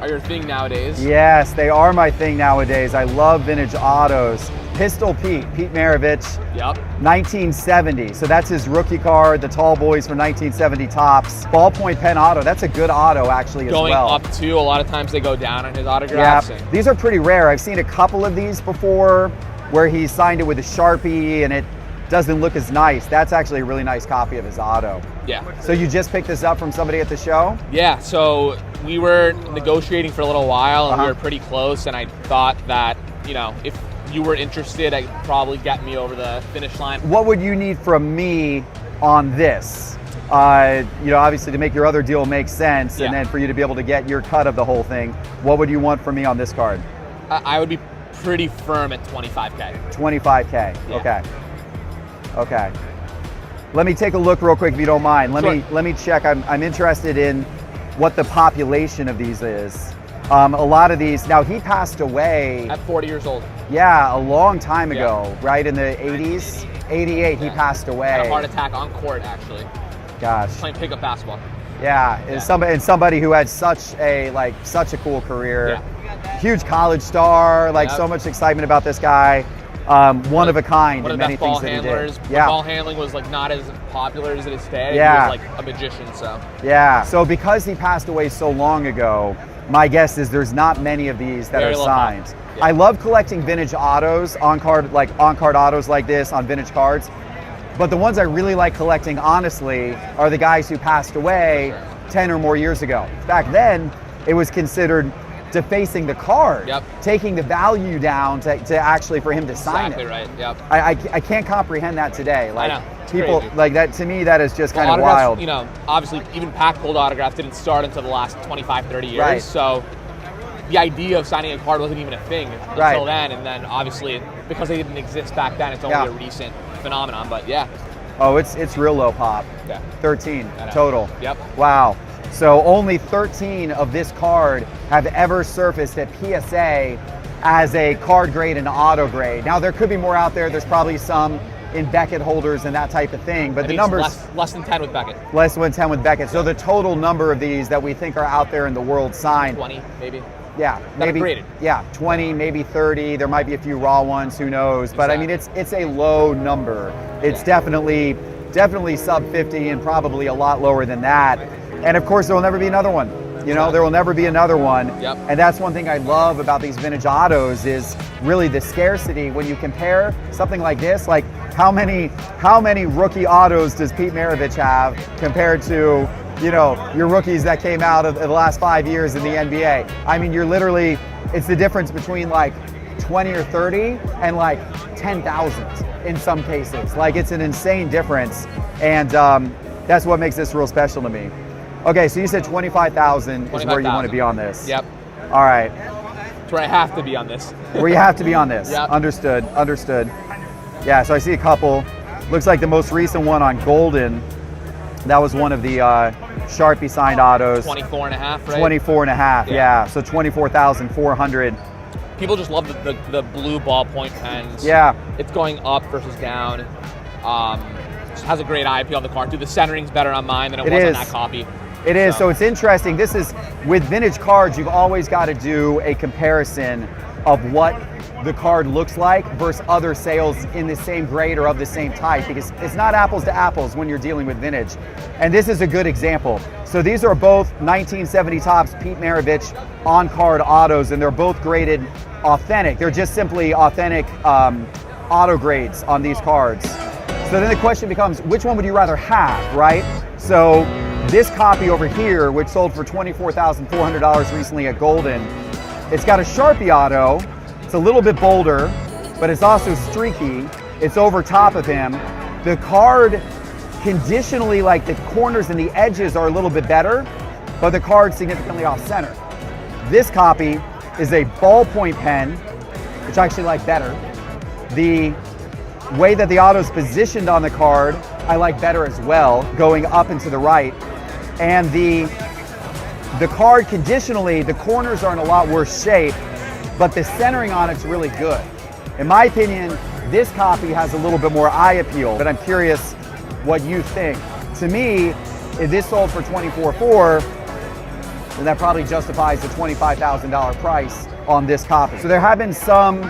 your thing nowadays. Yes, they are my thing nowadays. I love vintage autos. Pistol Pete Maravich, Yep. 1970. So that's his rookie card, the Tall Boys from 1970 Topps. Ballpoint pen auto, that's a good auto actually Going as well. up too, a lot of times they go down on his autographs. Yeah, these are pretty rare. I've seen a couple of these before where he signed it with a Sharpie and it doesn't look as nice. That's actually a really nice copy of his auto. Yeah. So you just picked this up from somebody at the show? Yeah, so we were negotiating for a little while and we were pretty close, and I thought that, if you were interested, I could probably get me over the finish line. What would you need from me on this? Obviously to make your other deal make sense, and then for you to be able to get your cut of the whole thing, what would you want from me on this card? I would be pretty firm at 25K. 25K, Yeah. Okay. Let me take a look real quick if you don't mind. Let me check. I'm interested in what the population of these is. A lot of these, now he passed away. At 40 years old. Yeah, a long time ago, right? In the 80s? 88, he passed away. Had a heart attack on court, actually. Gosh. Playing pickup basketball. Yeah, and somebody who had such a cool career. Yeah. Huge college star, so much excitement about this guy. One of a kind One in of the many best ball things that he handlers. did. When ball handling was not as popular as it is today. Yeah. He was a magician, so. Yeah, so because he passed away so long ago, my guess is there's not many of these that Very are low signed. cost. Yeah. I love collecting vintage autos, on-card autos like this on vintage cards. But the ones I really like collecting, honestly, are the guys who passed away 10 or more years ago. Back then, it was considered defacing the card, taking the value down to actually for him to sign it. Exactly right, yep. I can't comprehend that today. I know. People crazy. like that, to me, that is just kind of autographs, wild. Obviously even pack pulled autographs didn't start until the last 25, 30 years. Right. So the idea of signing a card wasn't even a thing until then. And then obviously because they didn't exist back then, it's only a recent phenomenon, but yeah. Oh, it's real low pop. Yeah. 13 total. Yep. Wow. So only 13 of this card have ever surfaced at PSA as a card grade and auto grade. Now there could be more out there. There's probably some in Beckett holders and that type of thing, but the numbers less than 10 with Beckett. Less than 10 with Beckett. So the total number of these that we think are out there in the world signed. 20 maybe. Yeah, maybe. Graded. Yeah, 20, maybe 30. There might be a few raw ones. Who knows? But I mean, it's a low number. It's definitely sub 50 and probably a lot lower than that. And of course, there will never be another one. You know, there will never be another one. Yep. And that's one thing I love about these vintage autos is really the scarcity. When you compare something like this, like how many rookie autos does Pete Maravich have compared to, you know, your rookies that came out of the last 5 years in the NBA? I mean, you're literally, it's the difference between like 20 or 30 and like 10,000 in some cases. Like, it's an insane difference. And that's what makes this real special to me. Okay, so you said 25,000 is where you want to be on this. Yep. All right. That's where I have to be on this. Where you have to be on this. Yep. Understood. Yeah, so I see a couple. Looks like the most recent one on Golden, that was one of the Sharpie signed autos. 24 and a half, right? 24 and a half, yeah. So 24,400. People just love the blue ballpoint pens. Yeah. It's going up versus down. Just has a great eye appeal on the car too. The centering's better on mine than it was on that copy. It is, so it's interesting. This is, with vintage cards, you've always got to do a comparison of what the card looks like versus other sales in the same grade or of the same type, because it's not apples to apples when you're dealing with vintage. And this is a good example. So these are both 1970 Topps Pete Maravich on-card autos, and they're both graded authentic. They're just simply authentic auto grades on these cards. So then the question becomes, which one would you rather have, right? So this copy over here, which sold for $24,400 recently at Golden, it's got a Sharpie auto. It's a little bit bolder, but it's also streaky. It's over top of him. The card conditionally, like the corners and the edges are a little bit better, but the card's significantly off center. This copy is a ballpoint pen, which I actually like better. The way that the auto's positioned on the card, I like better as well, going up and to the right. And the card conditionally, the corners are in a lot worse shape, but the centering on it's really good. In my opinion, this copy has a little bit more eye appeal, but I'm curious what you think. To me, if this sold for $24,400, then that probably justifies the $25,000 price on this copy. So there have been some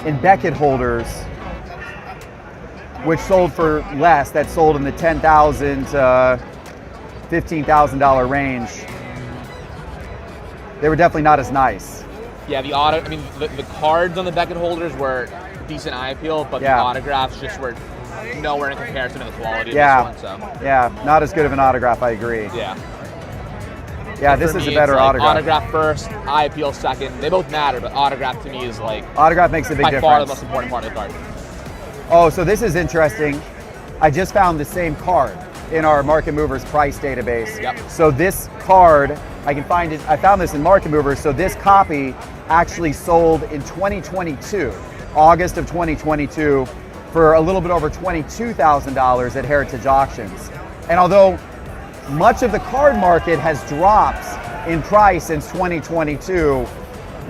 in Beckett holders which sold for less, that sold in the $10,000 to $15,000 range. They were definitely not as nice. Yeah, the auto. I mean, the cards on the Beckett holders were decent eye appeal, but the autographs just were nowhere in comparison to the quality of this one. So. Yeah, not as good of an autograph. I agree. Yeah. Yeah, this is a better autograph. Autograph first, eye appeal second. They both matter, but autograph to me is like autograph makes a big difference. By far the most important part of the card. Oh, so this is interesting. I just found the same card in our Market Movers price database. Yep. So this card, I can find it. I found this in Market Movers. So this copy actually sold in 2022, August of 2022, for a little bit over $22,000 at Heritage Auctions. And although much of the card market has dropped in price since 2022,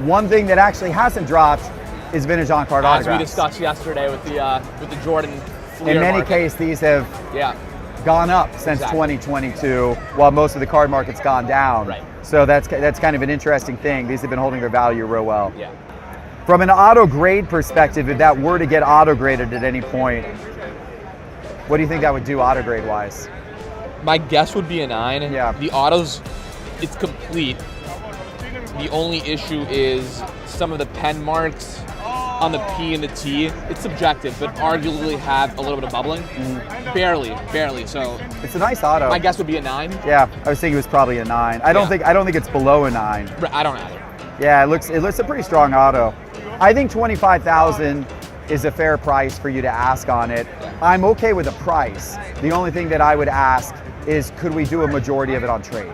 one thing that actually hasn't dropped is vintage on-card autographs. As we discussed yesterday with the Jordan Fleer in many market. cases, these have gone up since 2022, while most of the card market's gone down. Right. So that's kind of an interesting thing. These have been holding their value real well. Yeah. From an auto grade perspective, if that were to get auto graded at any point, what do you think that would do auto grade wise? My guess would be a 9. Yeah. The autos, it's complete. The only issue is some of the pen marks on the P and the T. It's subjective, but arguably have a little bit of bubbling. Barely. So it's a nice auto. My guess would be a 9. Yeah, I was thinking it was probably a 9. I don't think it's below a 9. I don't either. Yeah, it looks a pretty strong auto. I think $25,000 is a fair price for you to ask on it. I'm okay with the price. The only thing that I would ask is, could we do a majority of it on trade?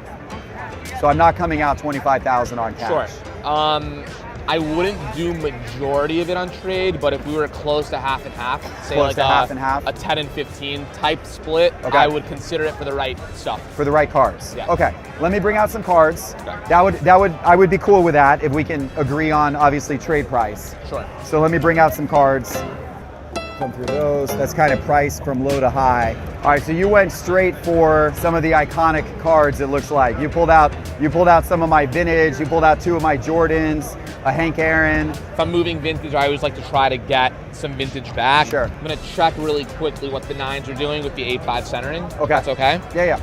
So I'm not coming out $25,000 on cash. Sure. I wouldn't do majority of it on trade, but if we were close to half and half, say close like to half and half? a 10 and 15 type split, okay. I would consider it for the right stuff. For the right cards. Yeah. Okay. Let me bring out some cards. Okay. I would be cool with that if we can agree on obviously trade price. Sure. So let me bring out some cards. Come through those. That's kind of price from low to high. All right, so you went straight for some of the iconic cards, it looks like. You pulled out some of my vintage, you pulled out 2 of my Jordans, a Hank Aaron. If I'm moving vintage, I always like to try to get some vintage back. Sure. I'm gonna check really quickly what the 9s are doing with the 8.5 centering. Okay. That's okay? Yeah.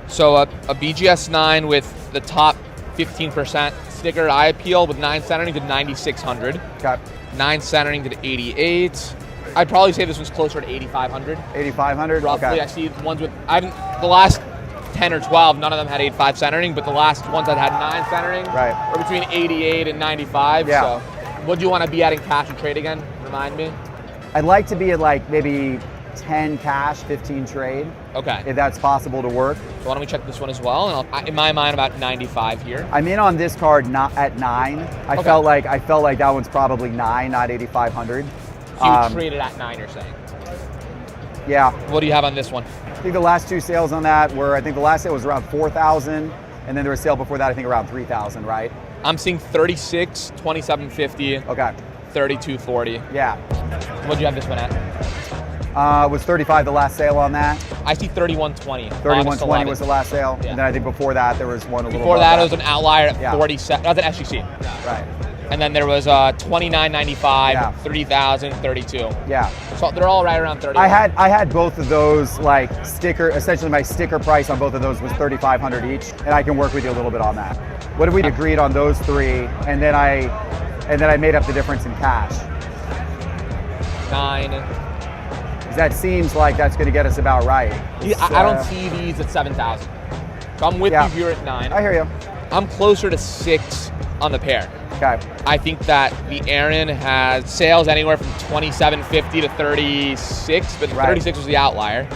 So a BGS 9 with the top 15% sticker eye appeal with 9 centering to 9,600. Okay. 9 centering to 88. I'd probably say this one's closer to 8,500. 8,500? Roughly. Okay. I see ones with, the last 10 or 12, none of them had 8.5 centering, but the last ones that had 9 centering were between 88 and 95. Yeah. So what do you want to be at in cash and trade again? Remind me. I'd like to be at like maybe 10 cash, 15 trade. Okay. If that's possible to work. So why don't we check this one as well? And in my mind, about 95 here. I'm in on this card not at 9. I felt like that one's probably 9, not 8,500. So you traded at 9, you're saying? Yeah. What do you have on this one? I think the last 2 sales on that were, I think the last sale was around 4,000, and then there was a sale before that, I think around 3,000, right? I'm seeing 36, 2750. Okay. 3240. Yeah. What'd you have this one at? Was 35 the last sale on that? I see 3120. 3120 was the last sale, Yeah. and then I think before that there was one a little Before above that, it was an outlier at Yeah. 47. That was an SGC. Right. And then there was 2995, 3000, 32. Yeah. So they're all right around 30. I had both of those like essentially my sticker price on both of those was 3,500 each, and I can work with you a little bit on that. What if we agreed on those 3, and then I made up the difference in cash? 9. That seems like that's going to get us about right. I don't see these at 7,000. So I'm with you here at 9. I hear you. I'm closer to 6 on the pair. Okay. I think that the Aaron has sales anywhere from 2750 to 36, but 36 was the outlier.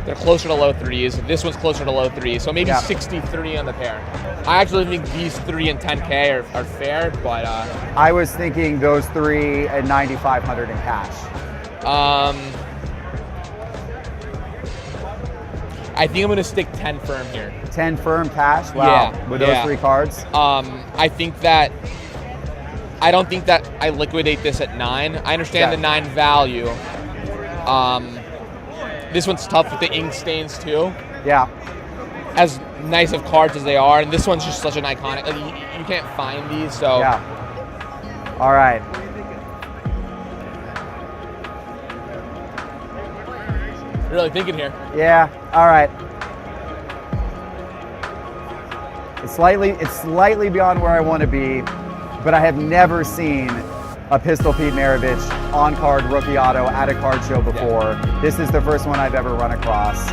They're closer to low 3s. This one's closer to low 3s, so maybe 63 on the pair. I actually think these 3 and 10K are fair, but I was thinking those 3 at 9,500 in cash. I think I'm going to stick 10 firm here. 10 firm cash? Wow. Yeah. With those 3 cards? I don't think that I liquidate this at 9. I understand the 9 value. This one's tough with the ink stains too. Yeah. As nice of cards as they are, and this one's just such an iconic. Like, you can't find these, so. Yeah. All right. Really thinking here. Yeah. All right. It's slightly beyond where I want to be, but I have never seen a Pistol Pete Maravich on-card rookie auto at a card show before. Yeah. This is the first one I've ever run across.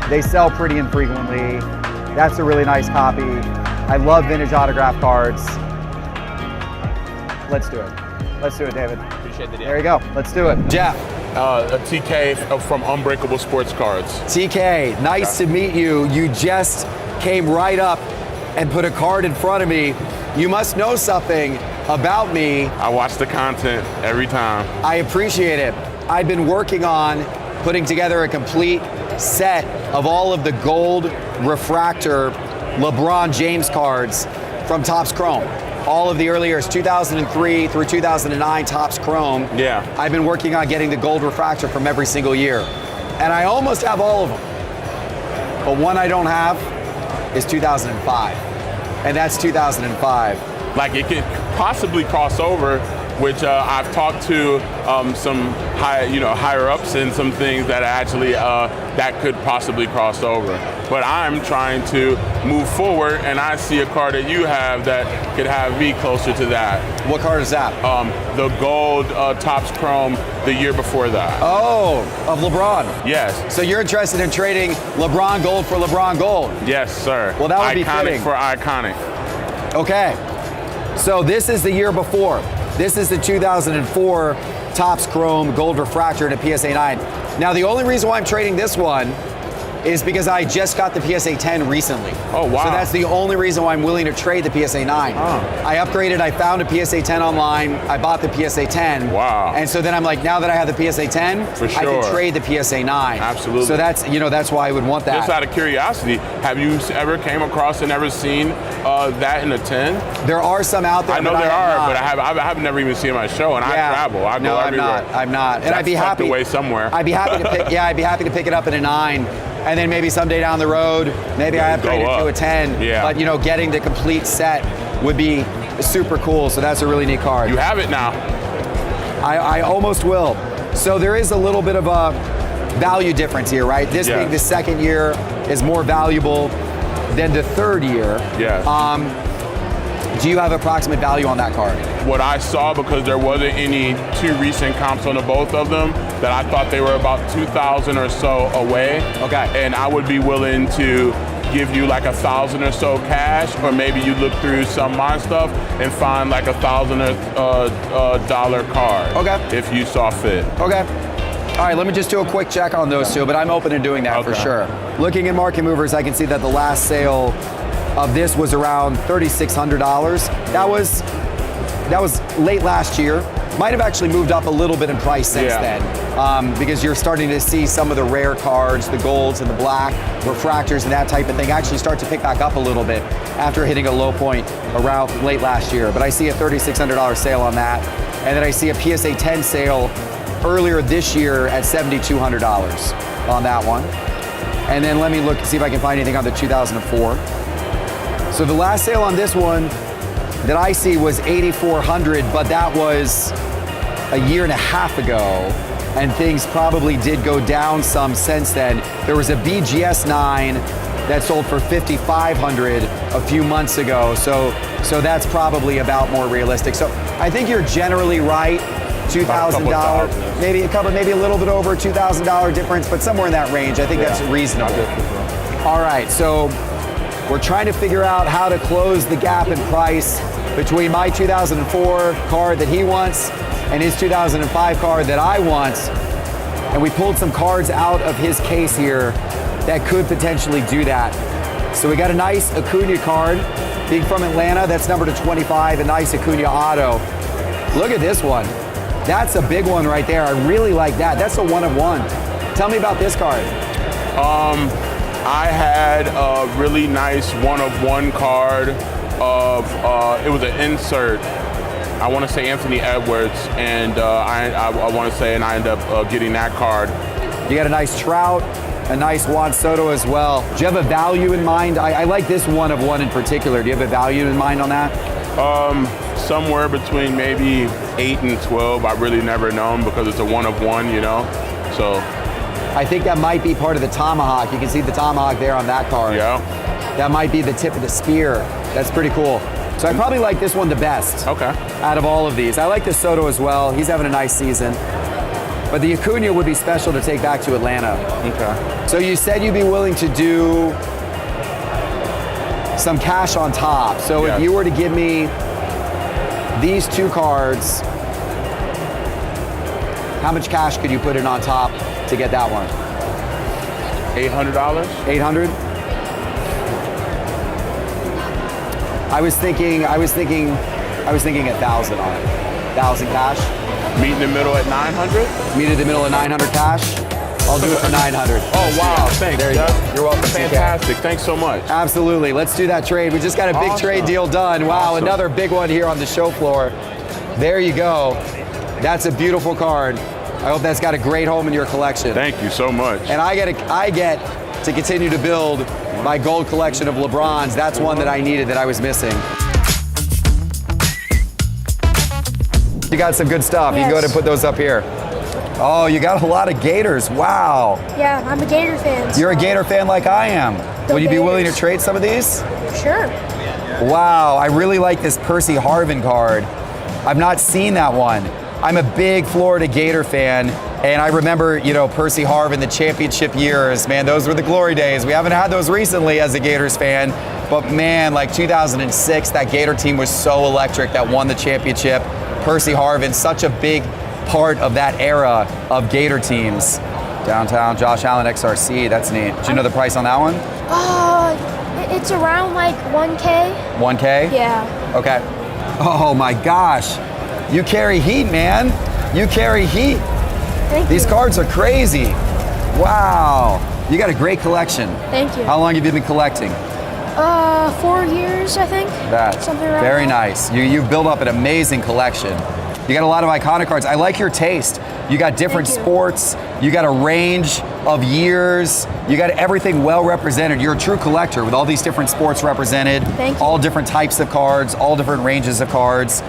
They sell pretty infrequently. That's a really nice copy. I love vintage autograph cards. Let's do it. Let's do it, David. Appreciate the deal. There you go. Let's do it. Jeff. A TK from Unbreakable Sports Cards. TK, nice to meet you. You just came right up and put a card in front of me. You must know something about me. I watch the content every time. I appreciate it. I've been working on putting together a complete set of all of the gold refractor LeBron James cards from Topps Chrome. All of the early years, 2003 through 2009 Topps Chrome. Yeah. I've been working on getting the gold refractor from every single year. And I almost have all of them. But one I don't have is 2005. And that's 2005. Like it could possibly cross over, which I've talked to some higher ups and some things that actually that could possibly cross over. But I'm trying to move forward, and I see a card that you have that could have me closer to that. What card is that? The gold Topps Chrome the year before that. Oh, of LeBron. Yes. So you're interested in trading LeBron gold for LeBron gold? Yes, sir. Well, that would be fitting. Iconic for iconic. Okay. So this is the year before. This is the 2004 Topps Chrome Gold Refractor in a PSA 9. Now, the only reason why I'm trading this one is because I just got the PSA 10 recently. Oh, wow. So that's the only reason why I'm willing to trade the PSA 9. Oh. I upgraded, I found a PSA 10 online, I bought the PSA 10. Wow. And so then I'm like, now that I have the PSA 10, For I can sure. trade the PSA 9. Absolutely. So that's why I would want that. Just out of curiosity, have you ever came across and ever seen that in a 10? There are some out there. I know but there are, not. but I have never even seen my show, and I travel. I go everywhere. I'm not. And That's I'd be tucked happy. away somewhere. I'd be happy to pick. Yeah, I'd be happy to pick it up in a 9, and then maybe someday down the road, maybe I upgrade it to a 10. Yeah. But getting the complete set would be super cool. So that's a really neat card. You have it now. I almost will. So there is a little bit of a value difference here, right? This being the second year is more valuable than the third year. Yeah. Do you have approximate value on that card? What I saw, because there wasn't any too recent comps on the both of them, that I thought they were about 2,000 or so away. Okay. And I would be willing to give you like 1,000 or so cash, or maybe you look through some of my stuff and find like $1,000 card. Okay. If you saw fit. Okay. All right, let me just do a quick check on those two, but I'm open to doing that for sure. Looking at market movers, I can see that the last sale of this was around $3,600. That was late last year. Might have actually moved up a little bit in price since then, because you're starting to see some of the rare cards, the golds and the black, refractors and that type of thing actually start to pick back up a little bit after hitting a low point around late last year. But I see a $3,600 sale on that, and then I see a PSA 10 sale earlier this year at $7,200 on that one. And then let me look and see if I can find anything on the 2004. So the last sale on this one that I see was $8,400, but that was a year and a half ago, and things probably did go down some since then. There was a BGS 9 that sold for $5,500 a few months ago, so that's probably about more realistic. So I think you're generally right. $2,000, maybe a little bit over $2,000 difference, but somewhere in that range. I think that's reasonable. All right, so we're trying to figure out how to close the gap in price between my 2004 card that he wants and his 2005 card that I want. And we pulled some cards out of his case here that could potentially do that. So we got a nice Acuna card, being from Atlanta, that's numbered to 25, a nice Acuna auto. Look at this one. That's a big one right there. I really like that. That's a 1 of 1. Tell me about this card. I had a really nice 1 of 1 card of, it was an insert. I want to say Anthony Edwards, and I want to say, and I ended up getting that card. You got a nice Trout, a nice Juan Soto as well. Do you have a value in mind? I like this 1 of 1 in particular. Do you have a value in mind on that? Somewhere between maybe 8 and 12. I really never known, because it's a 1 of 1, you know? So I think that might be part of the tomahawk. You can see the tomahawk there on that card. Yeah. That might be the tip of the spear. That's pretty cool. So I probably like this one the best. Okay. Out of all of these. I like the Soto as well. He's having a nice season. But the Acuna would be special to take back to Atlanta. Okay. So you said you'd be willing to do some cash on top. So if you were to give me these 2 cards, how much cash could you put in on top to get that one? $800. 800? I was thinking 1,000 on it. 1,000 cash. Meet in the middle at 900? Meet in the middle at 900 cash. I'll do it for 900. Oh, wow, thanks. There you go. You're welcome. Fantastic, thanks so much. Absolutely, let's do that trade. We just got a big trade deal done. Wow, another big one here on the show floor. There you go. That's a beautiful card. I hope that's got a great home in your collection. Thank you so much. And I get to continue to build my gold collection of LeBrons. That's one that I needed, that I was missing. You got some good stuff. You can go ahead and put those up here. Oh, you got a lot of Gators. Wow. Yeah, I'm a Gator fan. You're a Gator fan like I am. Would you be willing to trade some of these? Sure. Wow, I really like this Percy Harvin card. I've not seen that one. I'm a big Florida Gator fan, and I remember, Percy Harvin, the championship years. Man, those were the glory days. We haven't had those recently as a Gators fan, but man, like 2006, that Gator team was so electric that won the championship. Percy Harvin, such a big part of that era of Gator teams. Downtown, Josh Allen XRC, that's neat. Do you know the price on that one? It's around like 1K. 1K? Yeah. Okay. Oh my gosh. You carry heat, man. You carry heat. Thank These you. cards are crazy. Wow. You got a great collection. Thank you. How long have you been collecting? 4 years, I think. Something around Very that. nice. You've built up an amazing collection. You got a lot of iconic cards. I like your taste. You got different sports. You got a range of years. You got everything well represented. You're a true collector with all these different sports represented. Thank you. All different types of cards, all different ranges of cards.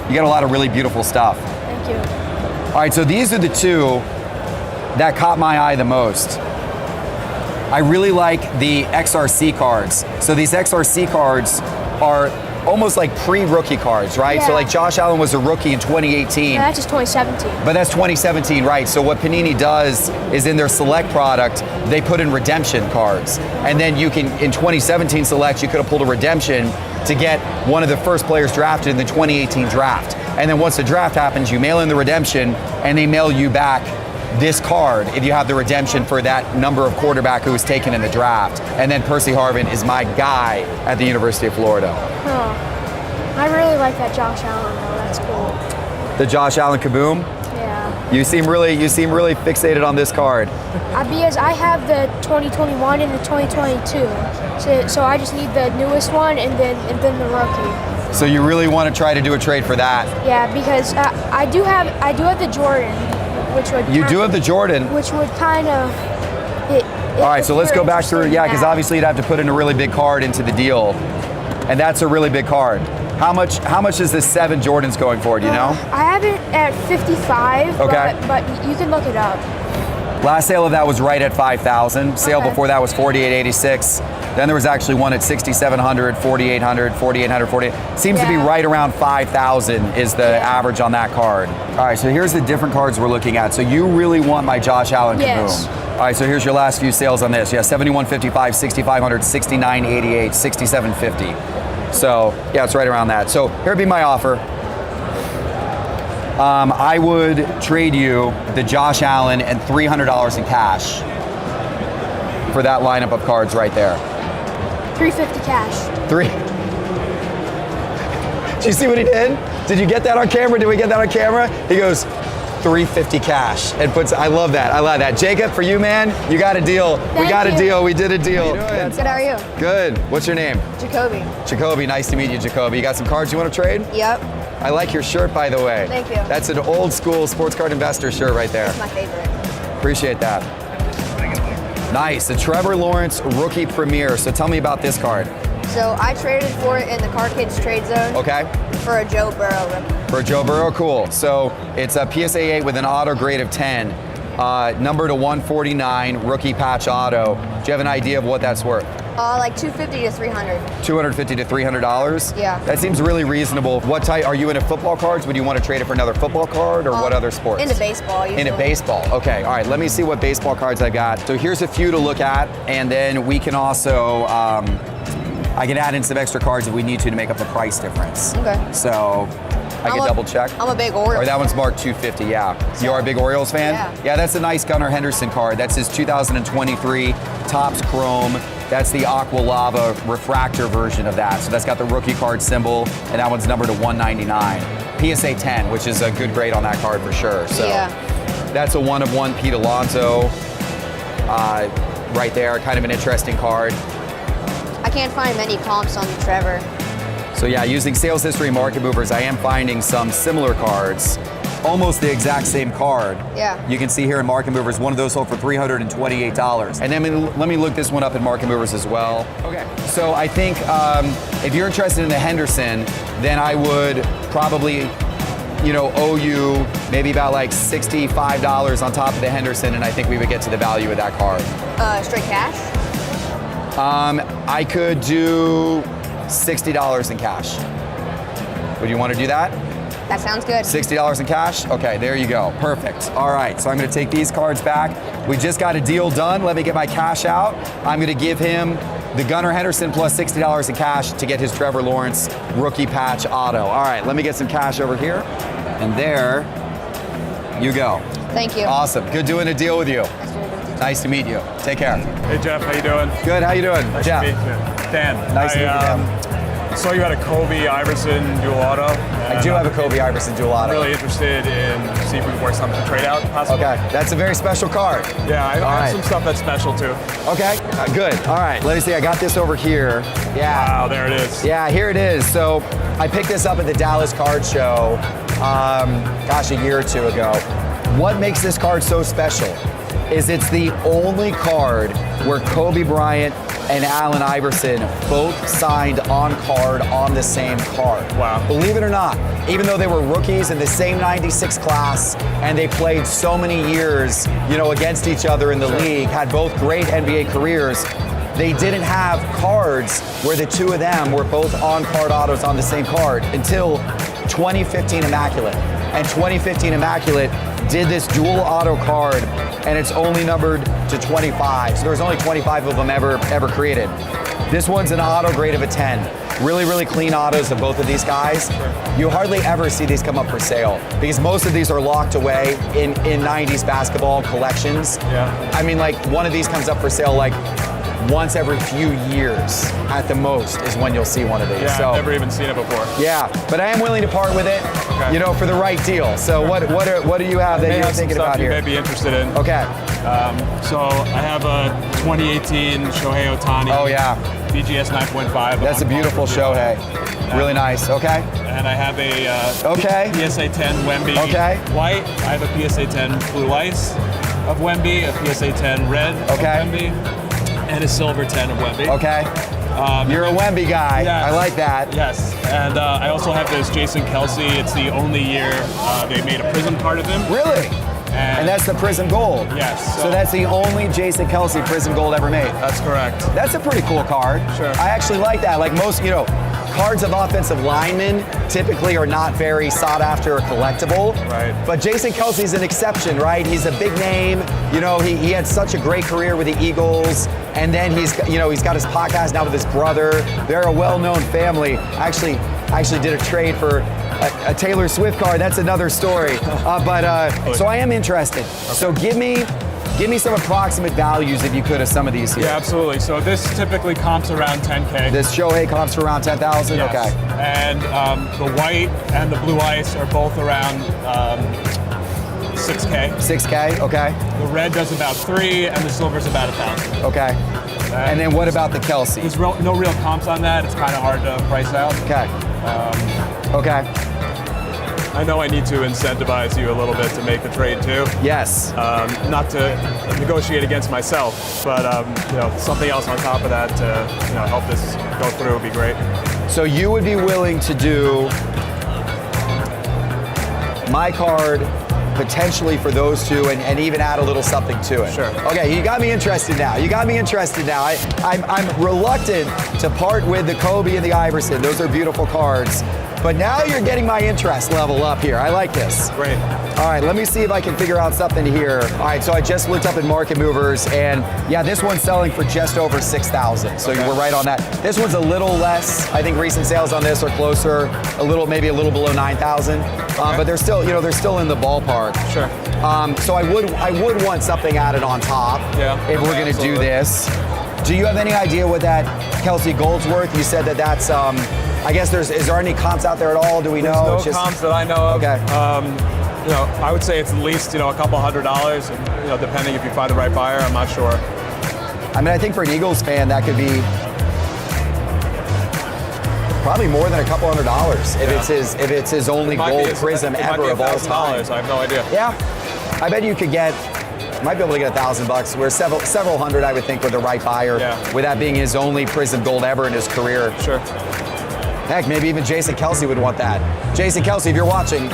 You got a lot of really beautiful stuff. Thank you. All right, so these are the 2 that caught my eye the most. I really like the XRC cards. So these XRC cards are almost like pre-rookie cards, right? Yeah. So like Josh Allen was a rookie in 2018. Yeah, that's just 2017. But that's 2017, right? So what Panini does is in their select product, they put in redemption cards. And then you can, in 2017 selects, you could have pulled a redemption to get one of the first players drafted in the 2018 draft. And then once the draft happens, you mail in the redemption and they mail you back this card if you have the redemption for that number of quarterback who was taken in the draft. And then Percy Harvin is my guy at the University of Florida. Huh. I really like that Josh Allen though. That's cool. The Josh Allen Kaboom? Yeah. You seem really fixated on this card. Because I have the 2021 and the 2022, so I just need the newest one and then the rookie. So you really want to try to do a trade for that? Yeah, because I do have the Jordan, which would You do have the Jordan. which would kind of. All right, so let's go back through. Yeah, because obviously you'd have to put in a really big card into the deal, and that's a really big card. How much is this 7 Jordans going for? Do you know? I have it at 55. Okay. But you can look it up. Last sale of that was right at 5,000. Sale Okay. before that was 48.86. Then there was actually one at 6,700, 4,800, 4,800, 48. Seems to be right around 5,000 is the average on that card. All right, so here's the different cards we're looking at. So you really want my Josh Allen Kaboom. Yes. All right, so here's your last few sales on this. Yeah, 71.55, 6,500, 69.88, 67.50. So yeah, it's right around that. So here'd be my offer. I would trade you the Josh Allen and $300 in cash for that lineup of cards right there. $350 cash. Did you see what he did? Did you get that on camera? Did we get that on camera? He goes, $350 cash and puts. I love that. Jacob, for you, man, you got a deal. We got a deal. We did a deal. Good, how are you? Good. What's your name? Jacoby. Jacoby, nice to meet you, Jacoby. You got some cards you want to trade? Yep. I like your shirt, by the way. Thank you. That's an old school sports card investor shirt right there. It's my favorite. Appreciate that. Nice, the Trevor Lawrence Rookie Premier. So tell me about this card. So I traded for it in the Card Kids trade zone. Okay. For a Joe Burrow rookie. For Joe Burrow, cool. So it's a PSA 8 with an auto grade of 10, number to 149, rookie patch auto. Do you have an idea of what that's worth? Like $250 to $300. $250 to $300? Yeah. That seems really reasonable. What type, are you into football cards? Would you want to trade it for another football card or what other sports? Into baseball, usually. Into baseball, okay. All right, let me see what baseball cards I got. So here's a few to look at, and then we can also, I can add in some extra cards if we need to make up the price difference. Okay. So I can double check. I'm a big Orioles Or that fan. one's marked 250, yeah. You are a big Orioles fan? Yeah. That's a nice Gunnar Henderson card. That's his 2023 Topps Chrome. That's the Aqua Lava refractor version of that. So that's got the rookie card symbol, and that one's numbered to 199. PSA 10, which is a good grade on that card for sure. So that's a 1/1 Pete Alonso right there. Kind of an interesting card. I can't find many comps on the Trevor. So yeah, using sales history market movers, I am finding some similar cards, almost the exact same card. Yeah. You can see here in market movers, one of those sold for $328. And then let me look this one up in market movers as well. Okay. So I think if you're interested in the Henderson, then I would probably, owe you maybe about like $65 on top of the Henderson, and I think we would get to the value of that card. Straight cash? I could do $60 in cash. Would you want to do that? That sounds good. $60 in cash? Okay, there you go. Perfect. All right, so I'm going to take these cards back. We just got a deal done. Let me get my cash out. I'm going to give him the Gunnar Henderson plus $60 in cash to get his Trevor Lawrence rookie patch auto. All right, let me get some cash over here. And there you go. Thank you. Awesome. Good doing a deal with you. Nice to meet you. Take care. Hey Jeff, how you doing? Good, how you doing? Nice Jeff. to meet you. Dan. Nice to meet you, Dan. I saw you had a Kobe Iverson dual auto. I do have a Kobe Iverson dual auto. I'm really interested in see if we can work something to trade out possibly. Okay, that's a very special card. Yeah, I have some stuff that's special too. Okay, good. All right, let me see. I got this over here. Yeah. Wow, there it is. Yeah, here it is. So I picked this up at the Dallas Card Show, a year or two ago. What makes this card so special is it's the only card where Kobe Bryant and Allen Iverson both signed on card on the same card. Wow. Believe it or not, even though they were rookies in the same 96 class and they played so many years, against each other in the league, had both great NBA careers, they didn't have cards where the two of them were both on-card autos on the same card until 2015 Immaculate. And 2015 Immaculate did this dual auto card, and it's only numbered to 25. So there's only 25 of them ever created. This one's an auto grade of a 10. Really, really clean autos of both of these guys. You hardly ever see these come up for sale because most of these are locked away in 90s basketball collections. Yeah. I mean, like one of these comes up for sale like once every few years at the most is when you'll see one of these. Yeah, so, I've never even seen it before. Yeah, but I am willing to part with it, for the right deal. So Sure. what do you have that you're thinking about here? You may be interested in. Okay. So I have a 2018 Shohei Ohtani. Oh yeah. BGS 9.5. That's a beautiful Shohei. Really nice. Okay. And I have a okay. PSA 10 Wemby okay. white. I have a PSA 10 blue ice of Wemby, a PSA 10 red okay. of Wemby, and a silver 10 of Wemby. Okay. You're a Wemby guy. Yes. I like that. Yes. And I also have this Jason Kelsey. It's the only year they made a prism card of him. Really? And that's the Prism Gold. Yes. So that's the only Jason Kelsey Prism Gold ever made. That's correct. That's a pretty cool card. Sure. I actually like that. Like most, cards of offensive linemen typically are not very sought after or collectible. Right. But Jason Kelsey's an exception, right? He's a big name. He had such a great career with the Eagles. And then he's got his podcast now with his brother. They're a well-known family. I actually did a trade for a Taylor Swift card. That's another story. So I am interested. Okay. So give me some approximate values, if you could, of some of these here. Yeah, absolutely. So this typically comps around 10K. This Shohei comps for around 10,000? Yes. Okay. And the white and the blue ice are both around 6K. 6K, okay. The red does about 3, and the silver's about 1,000. Okay. And then what about the Kelsey? There's no real comps on that. It's kind of hard to price out. Okay. Okay. I know I need to incentivize you a little bit to make the trade too. Yes. Not to negotiate against myself, but something else on top of that to help this go through would be great. So you would be willing to do my card potentially for those two and even add a little something to it. Sure. Okay, you got me interested now. I'm reluctant to part with the Kobe and the Iverson. Those are beautiful cards. But now you're getting my interest level up here. I like this. Great. All right, let me see if I can figure out something here. All right, so I just looked up in Market Movers, and yeah, this one's selling for just over 6,000. So okay. We're right on that. This one's a little less. I think recent sales on this are closer, maybe a little below 9,000. Okay. But they're still, they're still in the ballpark. Sure. So I would want something added on top. Yeah. If we're gonna do this. Do you have any idea what that Kelsey Gold's worth? You said that's. I guess is there any comps out there at all? Do we know? There's no comps that I know of. Okay. I would say it's at least a couple $100, and depending if you find the right buyer, I'm not sure. I mean, I think for an Eagles fan, that could be probably more than a couple $100 if it's his only gold prism ever of all time. I have no idea. Yeah, I bet you could might be able to get $1,000. We're several hundred, I would think, with the right buyer. Yeah. With that being his only prism gold ever in his career. Sure. Heck, maybe even Jason Kelsey would want that. Jason Kelsey, if you're watching,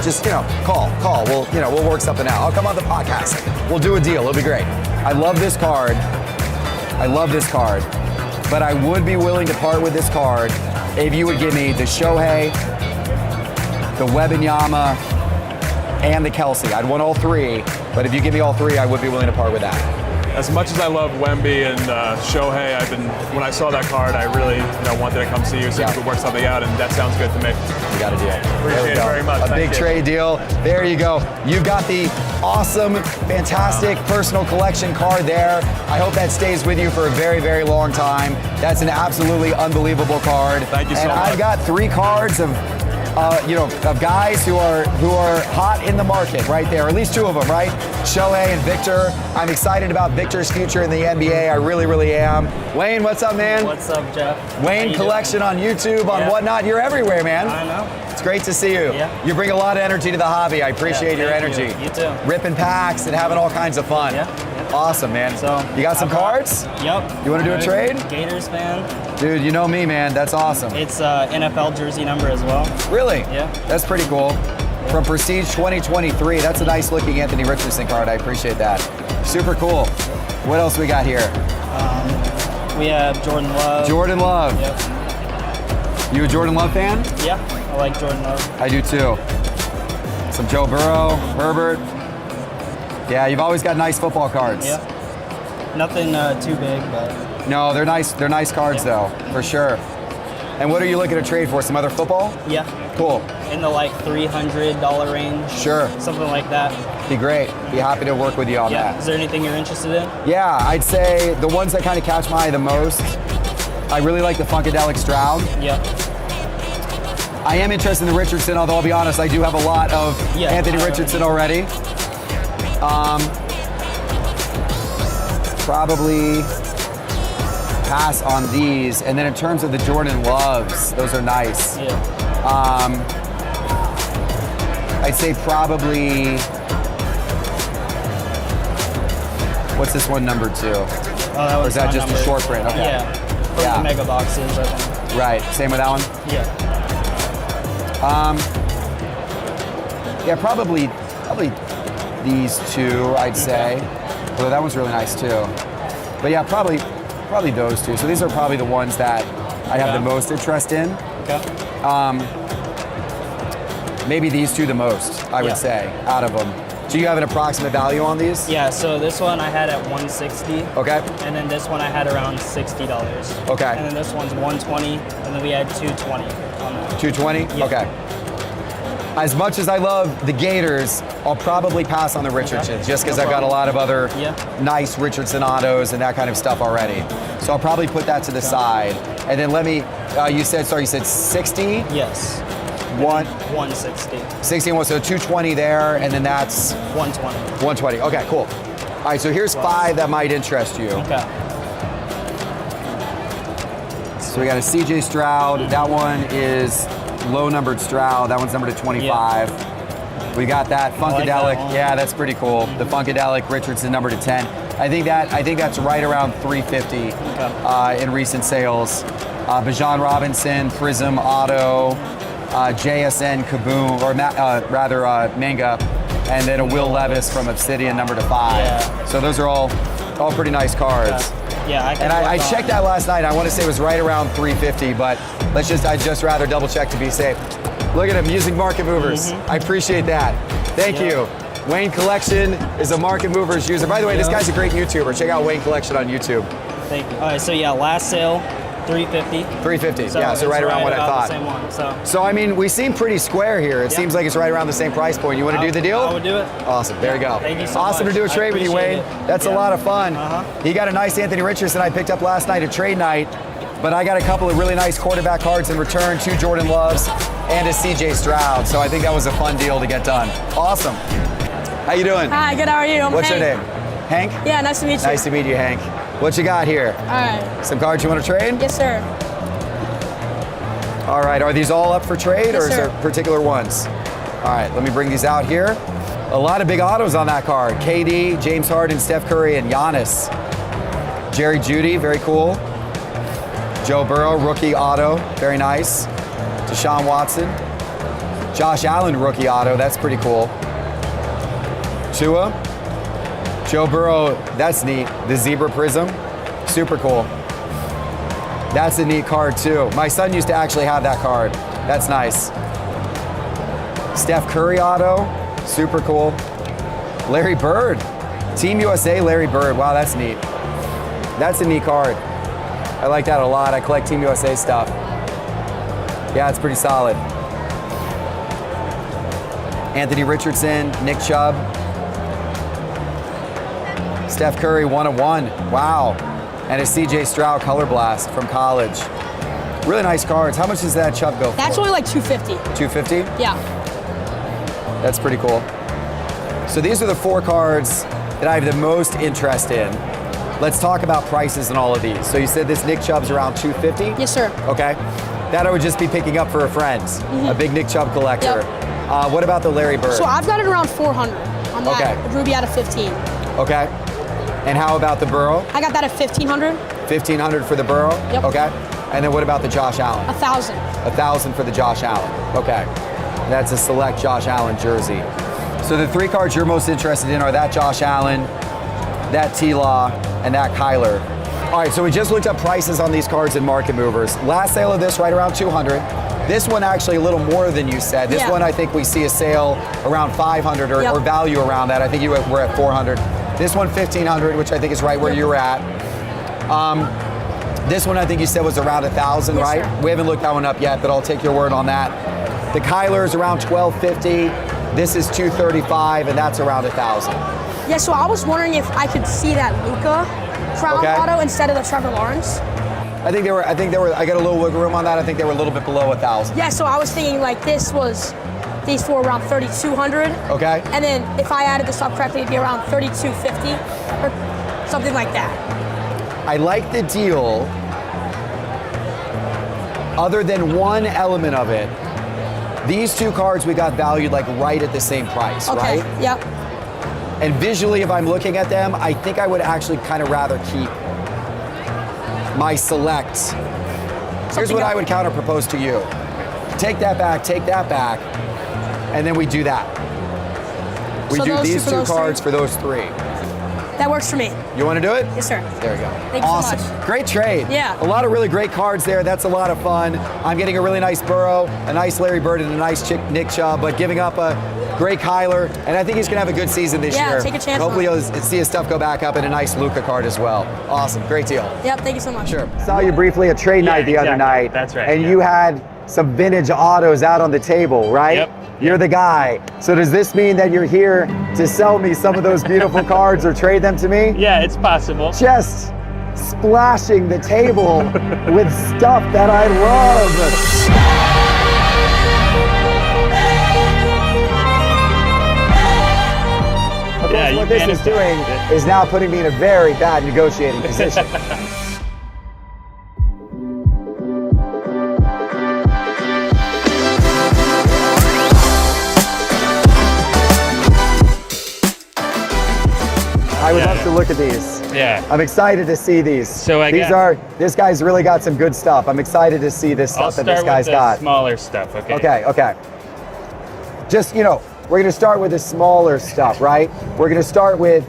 just call. We'll work something out. I'll come on the podcast. We'll do a deal. It'll be great. I love this card. But I would be willing to part with this card if you would give me the Shohei, the Wembanyama, and the Kelsey. I'd want all three, but if you give me all three, I would be willing to part with that. As much as I love Wemby and Shohei, when I saw that card, I really wanted to come see you, see if we could work something out, and that sounds good to me. We got a deal. Appreciate it very much. A big trade deal. There you go. You've got the awesome, fantastic personal collection card there. I hope that stays with you for a very, very long time. That's an absolutely unbelievable card. Thank you so much. And I've got 3 cards of guys who are hot in the market right there, or at least 2 of them, right? Shohei and Victor. I'm excited about Victor's future in the NBA. I really, really am. Wayne, what's up, man? What's up, Jeff? Wayne Collection on YouTube, on whatnot. You're everywhere, man. I know. It's great to see you. Yeah. You bring a lot of energy to the hobby. I appreciate your energy. You too. Ripping packs and having all kinds of fun. Yeah. Awesome, man. So you got some cards? Yep. You want to do a trade? Gators fan. Dude, you know me, man. That's awesome. It's NFL jersey number as well. Really? Yeah. That's pretty cool. From Prestige 2023. That's a nice looking Anthony Richardson card. I appreciate that. Super cool. What else we got here? We have Jordan Love. Jordan Love. Yep. You a Jordan Love fan? Yeah, I like Jordan Love. I do too. Some Joe Burrow, Herbert. Yeah, you've always got nice football cards. Yeah. Nothing too big, but. No, they're nice. They're nice cards though, for sure. And what are you looking to trade for? Some other football? Yeah. Cool. In the like $300 range. Sure. Something like that. Be great. Be happy to work with you on Yeah. that. Is there anything you're interested in? Yeah, I'd say the ones that kind of catch my eye the most. I really like the Funkadelic Stroud. Yeah. I am interested in the Richardson, although I'll be honest, I do have a lot of Anthony Richardson already. Probably pass on these. And then in terms of the Jordan Loves, those are nice. Yeah. I'd say probably, what's this one, number 2? Oh, that was or is that just number. a short print? Okay. Yeah. From the mega boxes, I think. Right. Same with that one? Yeah. Yeah, probably these two, I'd say. Although that one's really nice too. But yeah, probably those two. So these are probably the ones that I have the most interest in. Okay. Maybe these two the most, I would say, out of them. Do you have an approximate value on these? Yeah, so this one I had at $160. Okay. And then this one I had around $60. Okay. And then this one's $120, and then we had $220 on that. $220? Yeah. Okay. As much as I love the Gators, I'll probably pass on the Richardsons just because I've got a lot of other nice Richardson autos and that kind of stuff already. So I'll probably put that to the side. And then let me, you said 60? Yes. 160. 61, so 220 there, and then that's 120. 120. Okay, cool. All right, so here's 5 that might interest you. Okay. So we got a CJ Stroud. That one is low numbered Stroud. That one's numbered to 25. Yeah. We got that Funkadelic. Like that that's pretty cool. The Funkadelic Richardson numbered to 10. I think that's right around 350 in recent sales. Bijan Robinson, Prism Auto, JSN Kaboom, or Manga, and then a Will Levis from Obsidian number to 5. Yeah. So those are all pretty nice cards. Yeah, I checked that last night. I want to say it was right around 350, but I'd just rather double check to be safe. Look at him using market movers. I appreciate that. Thank you. Wayne Collection is a market movers user. By the way, this guy's a great YouTuber. Check out Wayne Collection on YouTube. Thank you. All right, so yeah, last sale, $350. $350. So right around what I thought. The same one. So I mean, we seem pretty square here. It seems like it's right around the same price point. You want to do the deal? I would do it. Awesome. There you go. Thank you so awesome much. to do a trade with you, Wayne. That's a lot of fun. He got a nice Anthony Richardson I picked up last night at trade night, but I got a couple of really nice quarterback cards in return, 2 Jordan Loves and a CJ Stroud. So I think that was a fun deal to get done. Awesome. How you doing? Hi, good. How are you? What's your name? Hank? Yeah, nice to meet you. Nice to meet you, Hank. What you got here? All right. Some cards you want to trade? Yes, sir. All right, are these all up for trade, Yes, or is sir. there particular ones? All right, let me bring these out here. A lot of big autos on that card. KD, James Harden, Steph Curry, and Giannis. Jerry Jeudy, very cool. Joe Burrow, rookie auto, very nice. Deshaun Watson. Josh Allen, rookie auto, that's pretty cool. Tua. Joe Burrow, that's neat. The Zebra Prism, super cool. That's a neat card too. My son used to actually have that card. That's nice. Steph Curry auto, super cool. Larry Bird, Team USA Larry Bird. Wow, that's neat. That's a neat card. I like that a lot. I collect Team USA stuff. Yeah, it's pretty solid. Anthony Richardson, Nick Chubb. Steph Curry, 1/1. Wow. And a CJ Stroud Color Blast from college. Really nice cards. How much does that Chubb go for? That's only like $250. $250? Yeah. That's pretty cool. So these are the 4 cards that I have the most interest in. Let's talk about prices and all of these. So you said this Nick Chubb's around $250? Yes, sir. Okay. That I would just be picking up for a friend, a big Nick Chubb collector. Yep. What about the Larry Bird? So I've got it around 400 on that. Okay. Ruby out of 15. Okay. And how about the Burrow? I got that at 1,500. 1,500 for the Burrow? Yep. Okay. And then what about the Josh Allen? 1,000. 1,000 for the Josh Allen. Okay. That's a select Josh Allen jersey. So the 3 cards you're most interested in are that Josh Allen, that T-Law, and that Kyler. All right, so we just looked up prices on these cards in Market Movers. Last sale of this right around 200. This one actually a little more than you said. This one I think we see a sale around 500 or value around that. I think we're at 400. This one 1,500, which I think is right where you were at. This one I think you said was around 1,000, Yes, right? sir. We haven't looked that one up yet, but I'll take your word on that. The Kyler is around 1,250. This is 235, and that's around 1,000. Yeah, so I was wondering if I could see that Luka crown auto instead of the Trevor Lawrence. I think they were. I got a little wiggle room on that. I think they were a little bit below 1,000. Yeah, so I was thinking like these four around 3,200. Okay. And then if I added this up correctly, it'd be around 3,250 or something like that. I like the deal. Other than one element of it, these 2 cards we got valued like right at the same price, Okay. right? Yep. And visually, if I'm looking at them, I think I would actually kind of rather keep my selects. Here's what I would counter propose to you. Take that back, and then we do that. We So do those these for 2 those cards three? for those 3. That works for me. You want to do it? Yes, sir. There we go. Thank you awesome. so much. Great trade. Yeah. A lot of really great cards there. That's a lot of fun. I'm getting a really nice Burrow, a nice Larry Bird, and a nice Nick Chubb, but giving up a great Kyler, and I think he's going to have a good season this year. Yeah, take a chance Hopefully on you'll see his stuff go back up and a nice Luka card as well. Awesome. Great deal. Yep, thank you so much. Sure. Saw you briefly at trade night the other night. That's right. And you had some vintage autos out on the table, right? Yep. You're the guy. So does this mean that you're here to sell me some of those beautiful cards or trade them to me? Yeah, it's possible. Just splashing the table with stuff that I love. Of course, what this is doing is now putting me in a very bad negotiating position. I would love to look at these. Yeah. I'm excited to see these. So this guy's really got some good stuff. I'm excited to see this stuff that this guy's got. Smaller stuff, okay? Okay. Just, we're going to start with the smaller stuff, right? We're going to start with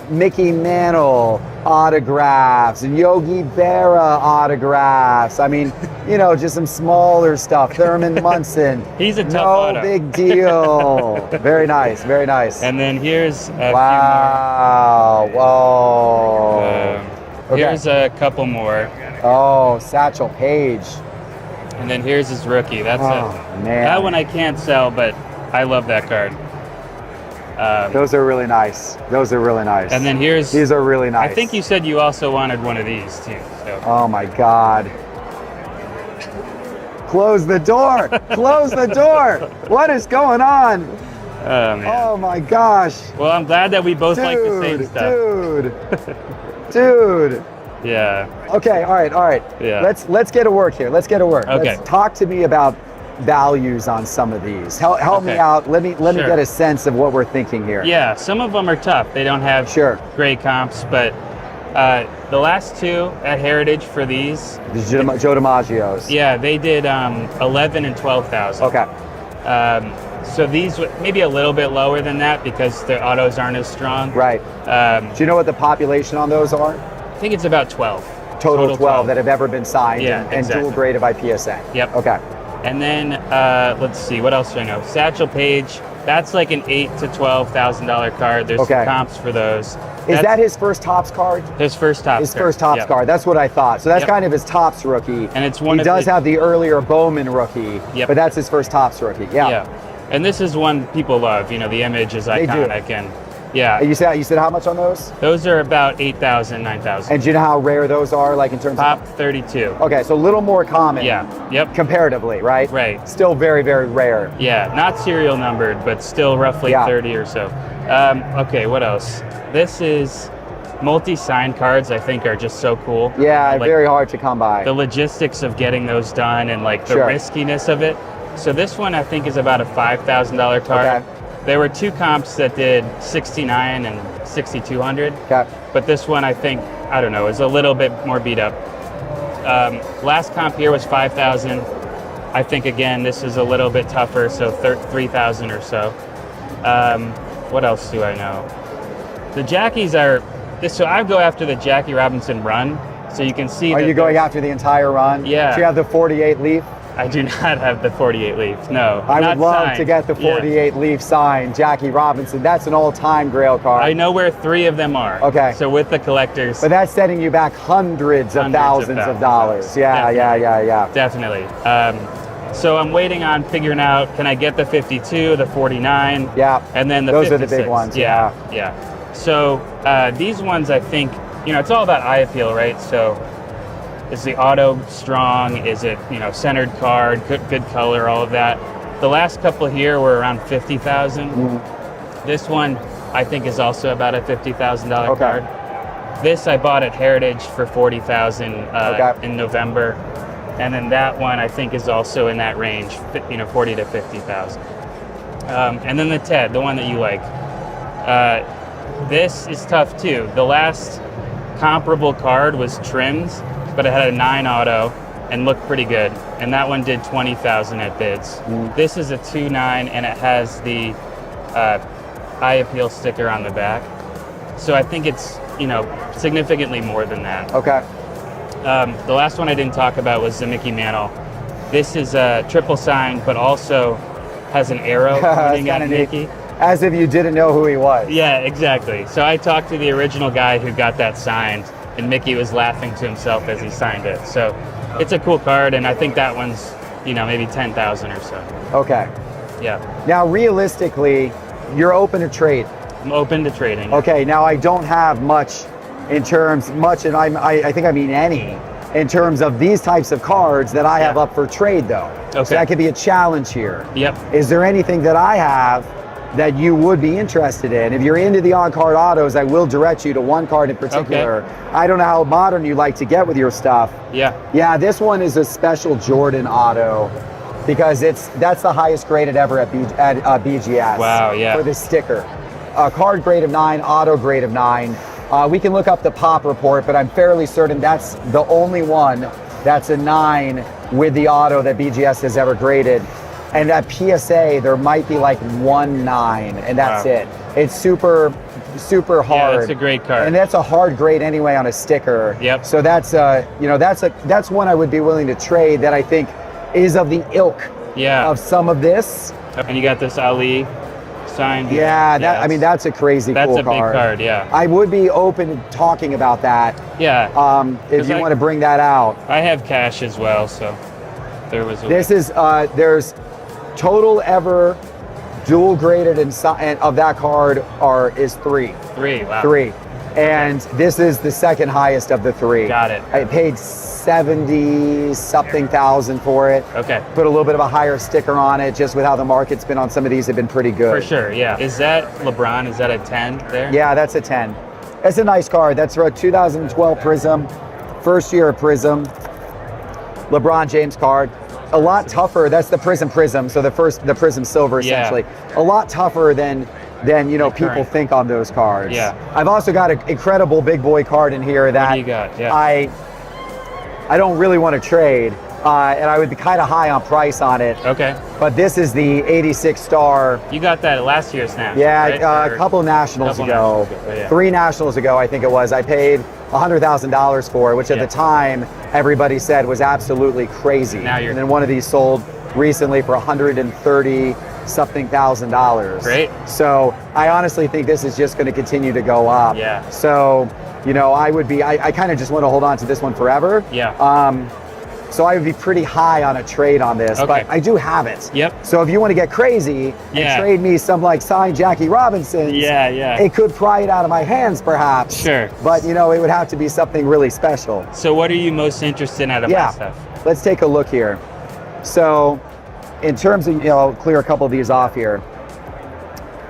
Mickey Mantle autographs and Yogi Berra autographs. I mean, just some smaller stuff. Thurman Munson. He's a tough No auto. big deal. Very nice, very nice. And then here's a Wow. Whoa. few more. Here's a couple more. Oh, Satchel Paige. And then here's his rookie. That's man. That one I can't sell, but I love that card. Those are really nice. Those are really nice. And then these are really nice. I think you said you also wanted one of these too. So. Oh my God. Close the door. Close the door. What is going on? Oh man. Oh my gosh. Well, I'm glad that we both like the same stuff. Dude. Yeah. Okay, all right. Yeah. Let's get to work here. Okay. Let's talk to me about values on some of these. Help me out. Let me get a sense of what we're thinking here. Yeah, some of them are tough. They don't have great comps, but the last 2 at Heritage for these. The Joe DiMaggio's. Yeah, they did 11 and 12,000. Okay. So these maybe a little bit lower than that because the autos aren't as strong. Right. Do you know what the population on those are? I think it's about 12. Total 12 that have ever been signed and exactly. dual graded by PSA. Yep. Okay. And then let's see, what else do I know? Satchel Paige, that's like an $8,000 to $12,000 card. There's some comps for those. Is that his first Topps card? His first Topps His first Topps card. That's what I thought. So that's kind of his Topps rookie. And it's one he does have the earlier Bowman rookie, but that's his first Topps rookie. Yeah. And this is one people love. The image is iconic. And yeah. You said how much on those? Those are about 8,000, 9,000. And do you know how rare those are, like in terms Top of? 32. Okay, so a little more common. Yeah. Yep. Comparatively, right? Right. Still very, very rare. Yeah, not serial numbered, but still roughly 30 or so. Okay, what else? This is multi-sign cards. I think are just so cool. Yeah, very hard to come by. The logistics of getting those done and like the riskiness of it. So this one I think is about a $5,000 card. There were 2 comps that did 69 and 6,200. Okay. But this one, I think, I don't know, is a little bit more beat up. Last comp here was 5,000. I think, again, this is a little bit tougher, so 3,000 or so. What else do I know? The Jackies are, so I go after the Jackie Robinson run, so you can see. Are you going after the entire run? Yeah. Do you have the 48 leaf? I do not have the 48 leaf, no. I not would love signed. to get the 48 leaf signed, Jackie Robinson. That's an all-time Grail card. I know where 3 of them are. Okay. So with the collectors. But that's setting you back hundreds of thousands of dollars. Yeah, yeah. Definitely. So I'm waiting on figuring out, can I get the 52, the 49? Yeah. And then the Those 56. are the big ones. Yeah. So these ones, I think, it's all about eye appeal, right? So is the auto strong? Is it, centered card, good color, all of that? The last couple here were around 50,000. This one, I think, is also about a $50,000 card. This I bought at Heritage for 40,000 in November. And then that one I think is also in that range, 40 to 50,000. And then the Ted, the one that you like. This is tough too. The last comparable card was Trims, but it had a 9 auto and looked pretty good. And that one did 20,000 at bids. This is a 2.9 and it has the eye appeal sticker on the back. So I think it's, significantly more than that. Okay. The last one I didn't talk about was the Mickey Mantle. This is a triple sign, but also has an arrow pointing at Mickey. As if you didn't know who he was. Yeah, exactly. So I talked to the original guy who got that signed, and Mickey was laughing to himself as he signed it. So it's a cool card, and I think that one's, maybe 10,000 or so. Okay. Yeah. Now, realistically, you're open to trade. I'm open to trading. Okay. Now, I don't have much in terms, and I think I mean any, in terms of these types of cards that I have up for trade, though. Okay. So that could be a challenge here. Yep. Is there anything that I have that you would be interested in? If you're into the on-card autos, I will direct you to one card in particular. Okay. I don't know how modern you like to get with your stuff. Yeah. Yeah, this one is a special Jordan auto because that's the highest graded ever at BGS. Wow, yeah. For this sticker. Card grade of 9, auto grade of 9. We can look up the pop report, but I'm fairly certain that's the only one that's a 9 with the auto that BGS has ever graded. And at PSA, there might be like 1 9, and that's it. It's super hard. Yeah, that's a great card. And that's a hard grade anyway on a sticker. Yep. So that's that's one I would be willing to trade that I think is of the ilk of some of this. And you got this Ali signed. Yeah, that's a crazy cool card. That's a big card, yeah. I would be open to talking about that. Yeah. If you want to bring that out. I have cash as well, so there was. There's total ever dual graded and of that card is 3. 3. Wow. 3. And this is the second highest of the 3. Got it. I paid 70-something thousand for it. Okay. Put a little bit of a higher sticker on it, just with how the market's been on some of these have been pretty good. For sure, yeah. Is that LeBron? Is that a 10 there? Yeah, that's a 10. It's a nice card. That's a 2012 Prism, first year of Prism. LeBron James card. A lot tougher. That's the Prism. So the Prism Silver, essentially. A lot tougher than people think on those cards. Yeah. I've also got an incredible big boy card in here that what do you got? Yeah. I don't really want to trade, and I would be kind of high on price on it. Okay. But this is the 86 star. You got that last year's snap. Yeah, right? A couple of nationals ago. Yeah. 3 nationals ago, I think it was. I paid $100,000 for it, which at the time everybody said was absolutely crazy. And then one of these sold recently for $130-something thousand. Great. So I honestly think this is just going to continue to go up. Yeah. So, I kind of just want to hold on to this one forever. Yeah. So I would be pretty high on a trade on this, but I do have it. Yep. So if you want to get crazy and trade me some signed Jackie Robinson, it could pry it out of my hands perhaps. Sure. But it would have to be something really special. So what are you most interested in out of my stuff? Let's take a look here. So in terms of, I'll clear a couple of these off here.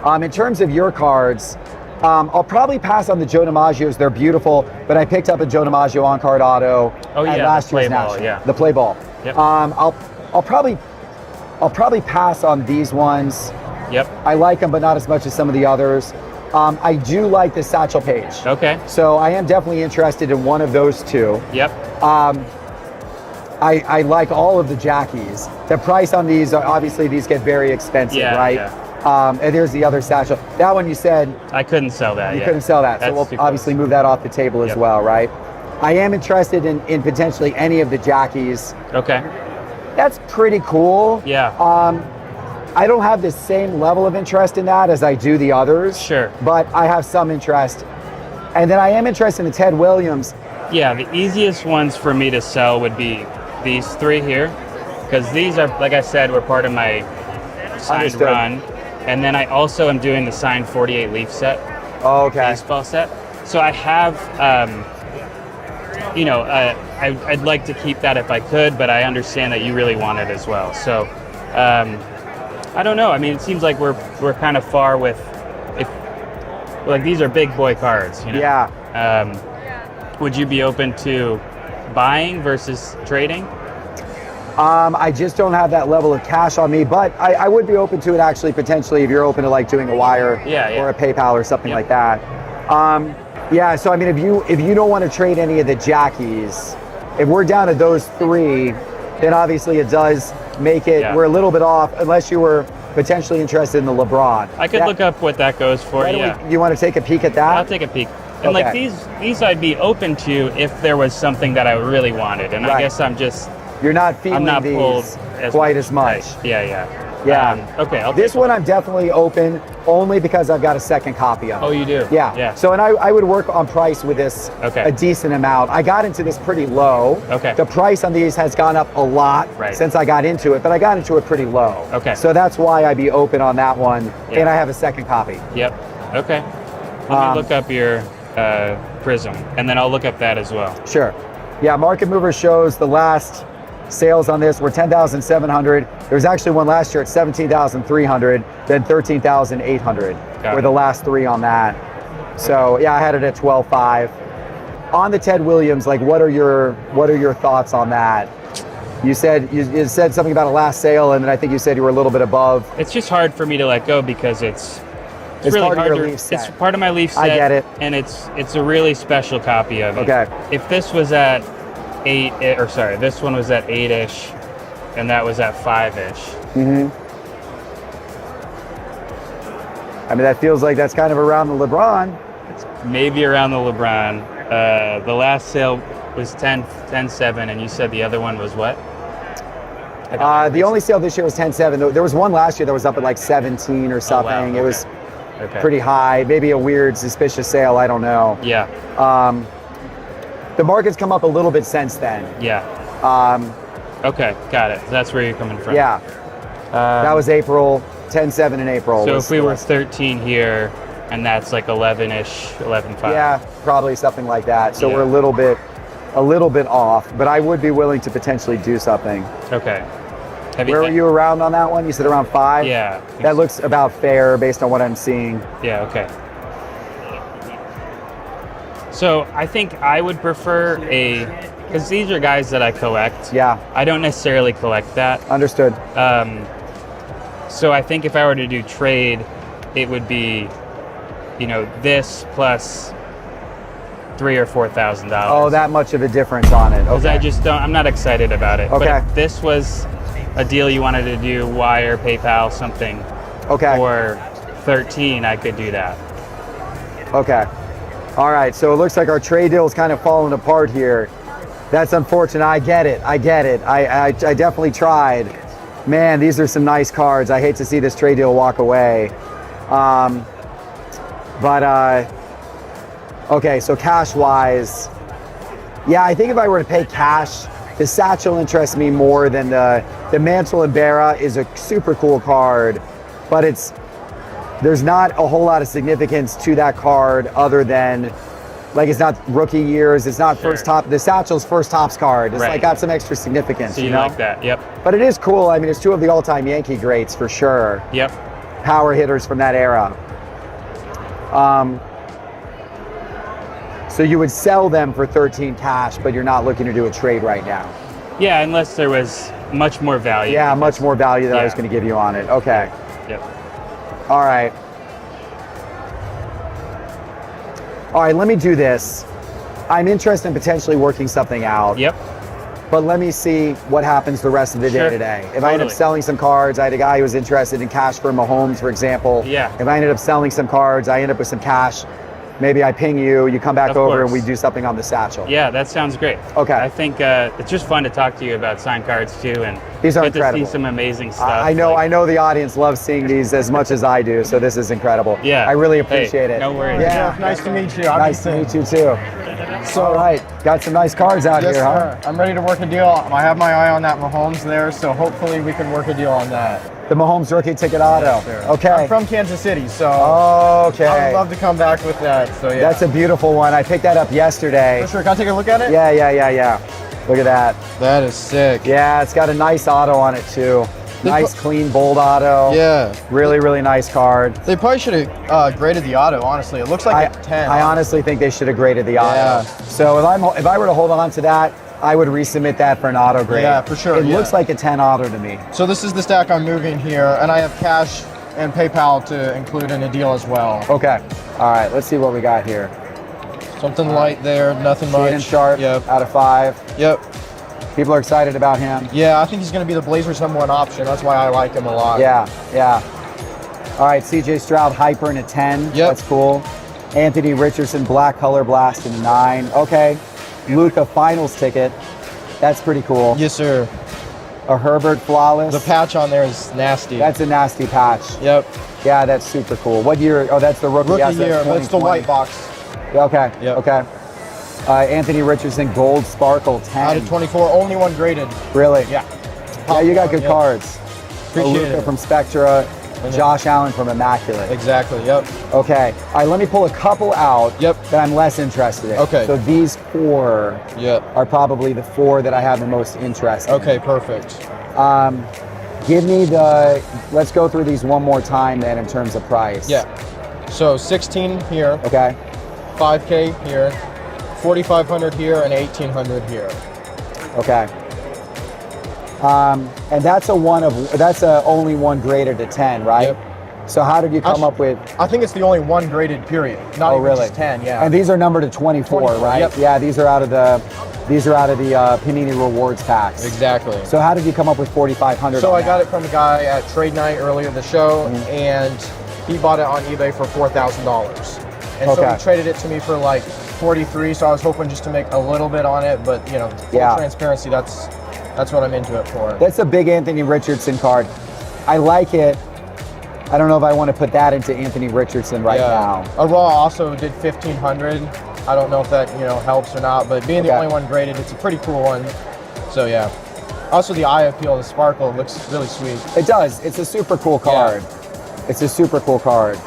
In terms of your cards, I'll probably pass on the Joe DiMaggios. They're beautiful, but I picked up a Joe DiMaggio on-card auto at last year's national. The play ball. Yep. I'll probably pass on these ones. Yep. I like them, but not as much as some of the others. I do like the Satchel Paige. Okay. So I am definitely interested in one of those two. Yep. I like all of the Jackies. The price on these, obviously these get very expensive, right? Yeah. And there's the other Satchel. That one you said I couldn't sell that. you couldn't sell that. So we'll obviously move that off the table as well, right? I am interested in potentially any of the Jackies. Okay. That's pretty cool. Yeah. I don't have the same level of interest in that as I do the others. Sure. But I have some interest. And then I am interested in the Ted Williams. Yeah, the easiest ones for me to sell would be these three here, because these are, like I said, were part of my signed Understood. run. And then I also am doing the signed 48 leaf set. Oh, okay. Baseball set. So I have, I'd like to keep that if I could, but I understand that you really want it as well. So I don't know. I mean, it seems like we're kind of far with, like these are big boy cards, you know? Yeah. Would you be open to buying versus trading? I just don't have that level of cash on me, but I would be open to it actually, potentially, if you're open to like doing a wire or a PayPal or something like that. Yeah, so I mean, if you don't want to trade any of the Jackies, if we're down to those three, then obviously it does make it, we're a little bit off, unless you were potentially interested in the LeBron. I could look up what that goes for, You want to take a peek at that? I'll take a peek. And like these I'd be open to if there was something that I really wanted. And I guess I'm just... You're not feeling these quite as much. Yeah. Okay. This one I'm definitely open, only because I've got a second copy of it. Oh, you do? Yeah. So, and I would work on price with this a decent amount. I got into this pretty low. Okay. The price on these has gone up a lot since I got into it, but I got into it pretty low. Okay. So that's why I'd be open on that one, and I have a second copy. Yep. Okay. Let me look up your prism, and then I'll look up that as well. Sure. Yeah, Market Mover shows the last sales on this were 10,700. There was actually one last year at 17,300, then 13,800 were the last three on that. So yeah, I had it at 12.5. On the Ted Williams, like what are your thoughts on that? You said you said something about a last sale, and then I think you said you were a little bit above. It's just hard for me to let go because it's really part of hard your to. leaf set. It's part of my leaf set. I get it. And it's a really special copy of it. Okay. If this was at 8, or sorry, this one was at 8-ish, and that was at 5-ish. Mm-hmm. I mean, that feels like that's kind of around the LeBron. It's maybe around the LeBron. The last sale was 10.7, and you said the other one was what? The only sale this year was 10.7. There was one last year that was up at like 17 or something. Oh, wow. It was pretty high. Maybe a weird, suspicious sale. I don't know. Yeah. The market's come up a little bit since then. Yeah. Okay, got it. That's where you're coming from. Yeah. That was April, 10.7 in April. So if we were 13 here, and that's like 11-ish, 11.5. Yeah, probably something like that. So we're a little bit off, but I would be willing to potentially do something. Okay. Where were you around on that one? You said around 5? Yeah. That looks about fair based on what I'm seeing. Yeah, okay. So I think I would prefer because these are guys that I collect. Yeah. I don't necessarily collect that. Understood. So I think if I were to do trade, it would be, this plus $3,000 or $4,000. Oh, that much of a difference on it. Because Okay. I'm not excited about it. Okay. But if this was a deal you wanted to do, wire, PayPal, something. Okay. For 13, I could do that. Okay. All right. So it looks like our trade deal is kind of falling apart here. That's unfortunate. I get it. I definitely tried. Man, these are some nice cards. I hate to see this trade deal walk away. Okay, so cash-wise, yeah, I think if I were to pay cash, the Satchel interests me more than the Mantle and Berra is a super cool card, but there's not a whole lot of significance to that card other than, like, it's not rookie years, it's not first top, the Satchel's first tops card. It's like got some extra significance, So you like that, yep. But it is cool. I mean, it's two of the all-time Yankee greats for sure. Yep. Power hitters from that era. So you would sell them for 13 cash, but you're not looking to do a trade right now. Yeah, unless there was much more value. Yeah, much more value than I was going to give you on it. Okay. Yep. All right. All right, let me do this. I'm interested in potentially working something out. Yep. But let me see what happens the rest of the day Sure. today. If I end up Totally. selling some cards, I had a guy who was interested in cash for Mahomes, for example. Yeah. If I ended up selling some cards, I end up with some cash. Maybe I ping you, you come back Of over, course. and we do something on the satchel. Yeah, that sounds great. Okay. I think it's just fun to talk to you about signed cards too, and These are get incredible. to see some amazing stuff. I know the audience loves seeing these as much as I do, so this is incredible. Yeah. I really Hey, appreciate it. no worries. Yeah. Nice to meet you. Nice to meet you too. So, all right, got some nice cards out Yes, here, huh? sir. I'm ready to work a deal. I have my eye on that Mahomes there, so hopefully we can work a deal on that. The Mahomes rookie ticket auto. Yes, sir. Okay. I'm from Kansas City, so Okay. I would love to come back with that. So yeah. That's a beautiful one. I picked that up yesterday. For sure. Can I take a look at it? Yeah. Look at that. That is sick. Yeah, it's got a nice auto on it too. Nice, clean, bold auto. Yeah. Really, really nice card. They probably should have graded the auto, honestly. It looks like a 10. I honestly think they should have graded the auto. Yeah. So if I were to hold on to that, I would resubmit that for an auto grade. Yeah, for sure, It yeah. looks like a 10 auto to me. So this is the stack I'm moving here, and I have cash and PayPal to include in a deal as well. Okay. All right, let's see what we got here. Something light there, nothing much. Shaden Sharp, Yep. out of 5. Yep. People are excited about him. Yeah, I think he's going to be the Blazers' #1 option. That's why I like him a lot. Yeah. All right, CJ Stroud, hyper in a 10. Yep. That's cool. Anthony Richardson, black color blast in a 9. Okay. Luka finals ticket. That's pretty cool. Yes, sir. A Herbert flawless. The patch on there is nasty. That's a nasty patch. Yep. Yeah, that's super cool. What year? Oh, that's the rookie. Rookie Yes, that's year, but it's the 2020. white box. Okay. Yep. Okay. Anthony Richardson, gold sparkle 10. Out of 24, only one graded. Really? Yeah. Yeah, you got good Yep. cards. Appreciate Luka it. from Spectra, Josh Allen from Immaculate. Exactly, yep. Okay. All right, let me pull a couple out Yep. that I'm less interested in. Okay. So these 4 Yep. are probably the 4 that I have the most interest in. Okay, perfect. Give me let's go through these one more time then in terms of price. Yeah. So 16 here, Okay. 5K here, 4,500 here, and 1,800 here. Okay. And that's only one graded to 10, right? Yep. So how did you come up with? I think it's the only one graded period. Not even really? just 10, yeah. And these are numbered to 24, 24, right? yep. Yeah, these are out of the Panini Rewards packs. Exactly. So how did you come up with 4,500? So I got it from a guy at trade night earlier in the show, Mm-hmm. and he bought it on eBay for $4,000. And so Okay. he traded it to me for like 43. So I was hoping just to make a little bit on it, but full Yeah. transparency, that's what I'm into it for. That's a big Anthony Richardson card. I like it. I don't know if I want to put that into Anthony Richardson right now. A raw also did 1,500. I don't know if that helps or not, but being the Okay. only one graded, it's a pretty cool one. So yeah. Also the eye appeal, the sparkle looks really sweet. It does. It's a super cool card. It's a super cool card.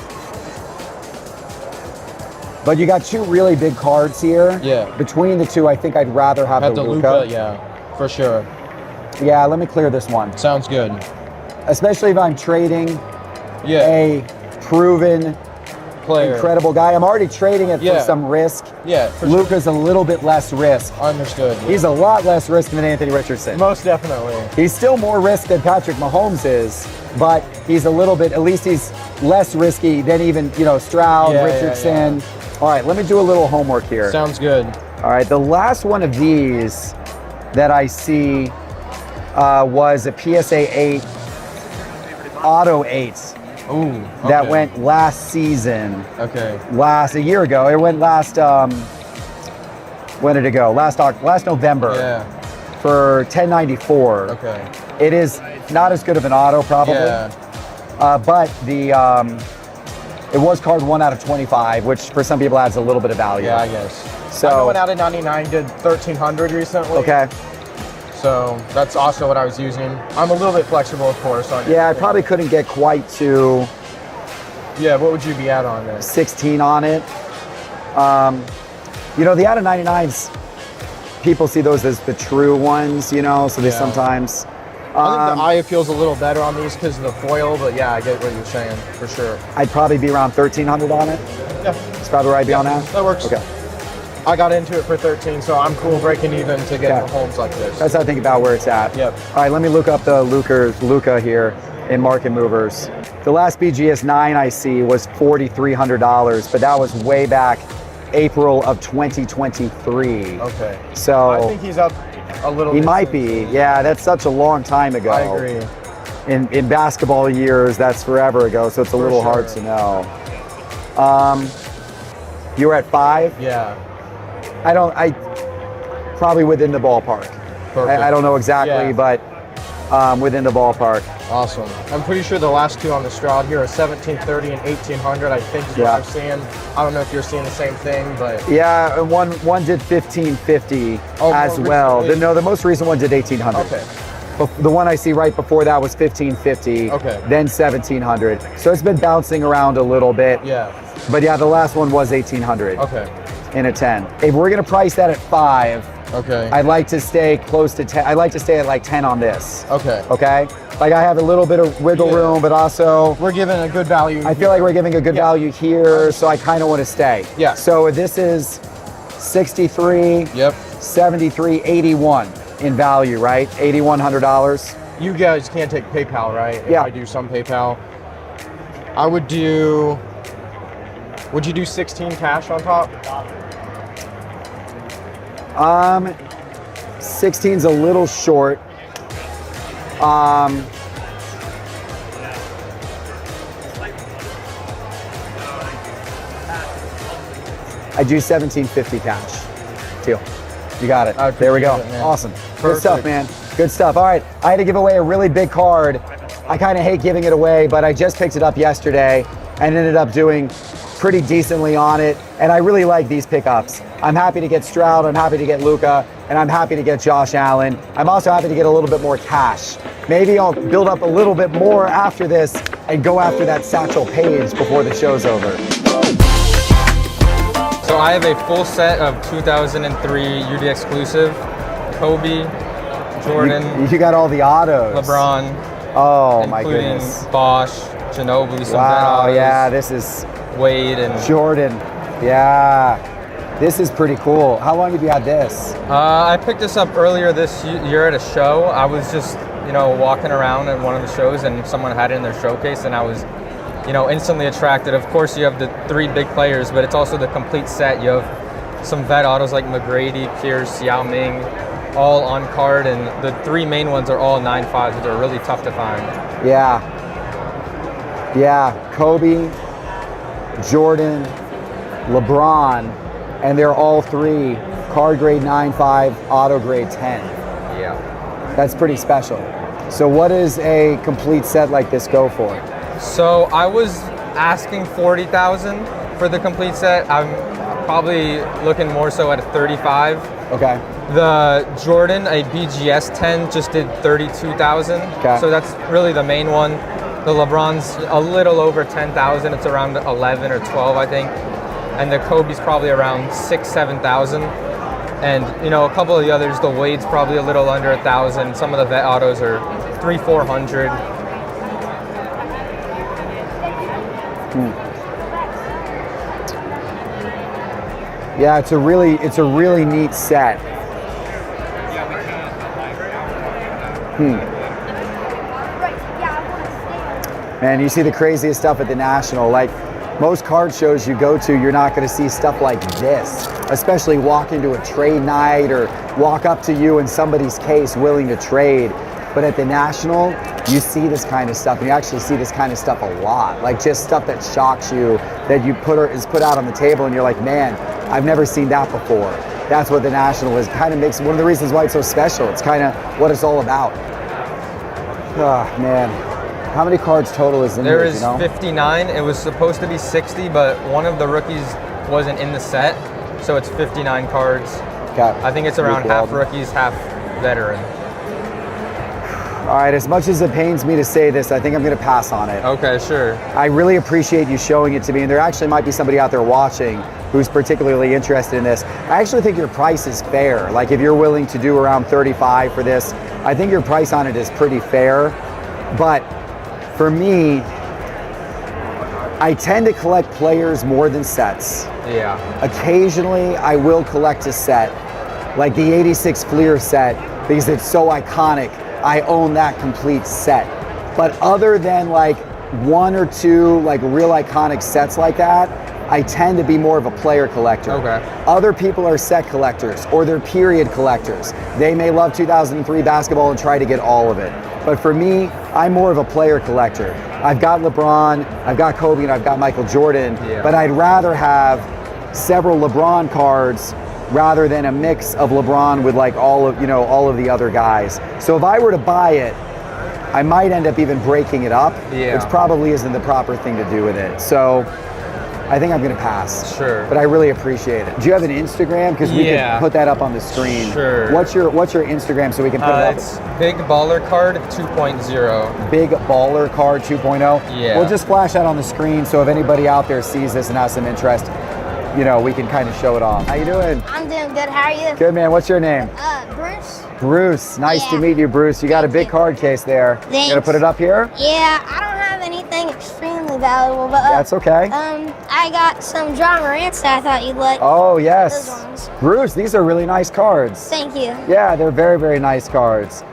But you got 2 really big cards here. Yeah. Between the 2, I think I'd rather have Had the the Luka. Luka, yeah, for sure. Yeah, let me clear this one. Sounds good. Especially if I'm trading Yeah. a proven Player. incredible guy. I'm already trading it Yeah. for some risk. Yeah, for Luka's a little bit less risk. Understood. He's a lot less risk than Anthony Richardson. Most definitely. He's still more risk than Patrick Mahomes is, but he's a little bit, at least he's less risky than even, Stroud, Yeah, Richardson. All right, let me do a little homework here. Sounds good. All right, the last one of these that I see was a PSA 8 Auto 8 Ooh. that okay. went last season. Okay. A year ago. It went last, when did it go? Last November. Yeah. For $10.94. Okay. It is not as good of an auto, probably. Yeah. But it was card 1 out of 25, which for some people adds a little bit of value. Yeah, I guess. So I went out of 99, did 1,300 recently. Okay. So that's also what I was using. I'm a little bit flexible, of course. On Yeah, I probably couldn't get quite to Yeah, what would you be at on this? 16 on it. The out of 99s, people see those as the true ones, so they Yeah. sometimes. I think the eye appeal's a little better on these because of the foil, but yeah, I get what you're saying, for sure. I'd probably be around 1,300 on it. Yeah. It's probably where I'd be on that. That works. Okay. I got into it for 13, so I'm cool breaking even to get Okay. Mahomes like this. That's how I think about where it's at. Yep. All right, let me look up the Luka here. in market movers. The last BGS 9 I see was $4,300, but that was way back April of 2023. Okay. So I think he's up a little he bit might since be. then. Yeah, that's such a long time ago. I agree. In basketball years, that's forever ago, so it's a little hard to know. You were at 5? Yeah. I probably within the ballpark. I don't know exactly, but within the ballpark. Awesome. I'm pretty sure the last two on the Stroud here are 1730 and 1800. I think is what I'm seeing. I don't know if you're seeing the same thing, but Yeah, and one did 1550 as more well. recently? The most recent one did 1800. Okay. The one I see right before that was 1550. Okay. Then 1700. So it's been bouncing around a little bit. Yeah. But yeah, the last one was 1800. Okay. In a 10. If we're gonna price that at 5, okay, I'd like to stay close to 10. I'd like to stay at like 10 on this. Okay. Okay. Like I have a little bit of wiggle room, but also we're giving a good value. I feel like we're giving a good value here, so I kind of want to stay. Yeah. So this is 63. Yep. 73, 81 in value, right? $8,100. You guys can't take PayPal, right? If Yeah. I do some PayPal. I would do. Would you do 16 cash on top? 16's a little short. I do 1750 cash. Deal. You got it. There we go. it, man. Awesome. Good Perfect. stuff, man. Good stuff. All right. I had to give away a really big card. I kind of hate giving it away, but I just picked it up yesterday and ended up doing pretty decently on it. And I really like these pickups. I'm happy to get Stroud. I'm happy to get Luka. And I'm happy to get Josh Allen. I'm also happy to get a little bit more cash. Maybe I'll build up a little bit more after this and go after that Satchel Paige before the show's over. So I have a full set of 2003 UD exclusive, Kobe, Jordan, You got all the autos. LeBron, Oh my including goodness. Bosch, Ginobili, some Wow, vet autos, yeah, this is Wade, and Jordan. Yeah, this is pretty cool. How long have you had this? I picked this up earlier this year at a show. I was just, walking around at one of the shows and someone had it in their showcase and I was, instantly attracted. Of course, you have the 3 big players, but it's also the complete set. You have some vet autos like McGrady, Pierce, Yao Ming, all on card, and the 3 main ones are all 9.5s, which are really tough to find. Yeah. Yeah, Kobe, Jordan, LeBron, and they're all 3 card grade 9.5, auto grade 10. Yeah. That's pretty special. So what does a complete set like this go for? So I was asking 40,000 for the complete set. I'm probably looking more so at a 35. Okay. The Jordan, a BGS 10, just did 32,000. Okay. So that's really the main one. The LeBron's a little over 10,000. It's around 11 or 12, I think. And the Kobe's probably around 6,000, 7,000. And a couple of the others, the Wade's probably a little under 1,000. Some of the vet autos are 300, 400. Yeah, it's a really neat set. Man, you see the craziest stuff at the National. Like most card shows you go to, you're not going to see stuff like this, especially walk into a trade night or walk up to you in somebody's case willing to trade. But at the National, you see this kind of stuff, and you actually see this kind of stuff a lot. Like just stuff that shocks you, that is put out on the table, and you're like, man, I've never seen that before. That's what the National is. Kind of makes one of the reasons why it's so special. It's kind of what it's all about. Oh man, how many cards total is in There here? is 59. It was supposed to be 60, but one of the rookies wasn't in the set, so it's 59 cards. Okay. I think it's around half rookies, half veteran. All right, as much as it pains me to say this, I think I'm going to pass on it. Okay, sure. I really appreciate you showing it to me, and there actually might be somebody out there watching who's particularly interested in this. I actually think your price is fair. Like if you're willing to do around 35 for this, I think your price on it is pretty fair. But for me, I tend to collect players more than sets. Yeah. Occasionally, I will collect a set, like the 86 Fleer set, because it's so iconic. I own that complete set. But other than like one or two like real iconic sets like that, I tend to be more of a player collector. Okay. Other people are set collectors or they're period collectors. They may love 2003 basketball and try to get all of it. But for me, I'm more of a player collector. I've got LeBron, I've got Kobe, and I've got Michael Jordan, but I'd rather have several LeBron cards rather than a mix of LeBron with like all of the other guys. So if I were to buy it, I might end up even breaking it up, which probably isn't the proper thing to do with it. So I think I'm going to pass. Sure. But I really appreciate it. Do you have an Instagram? Because we can put that up on the screen. Sure. What's your Instagram so we can put it up? It's Big Baller Card 2.0. Big Baller Card 2.0? Yeah. We'll just flash that on the screen so if anybody out there sees this and has some interest, we can kind of show it off. How you doing? I'm doing good. How are you? Good, man. What's your name? Bruce. Bruce. Nice to meet you, Bruce. You got a big card case there. Thanks. You gonna put it up here? Yeah, I don't have anything extremely valuable, but That's okay. I got some John Morant's that I thought you'd like. Oh, yes. Those ones. Bruce, these are really nice cards. Thank you. Yeah, they're very, very nice cards.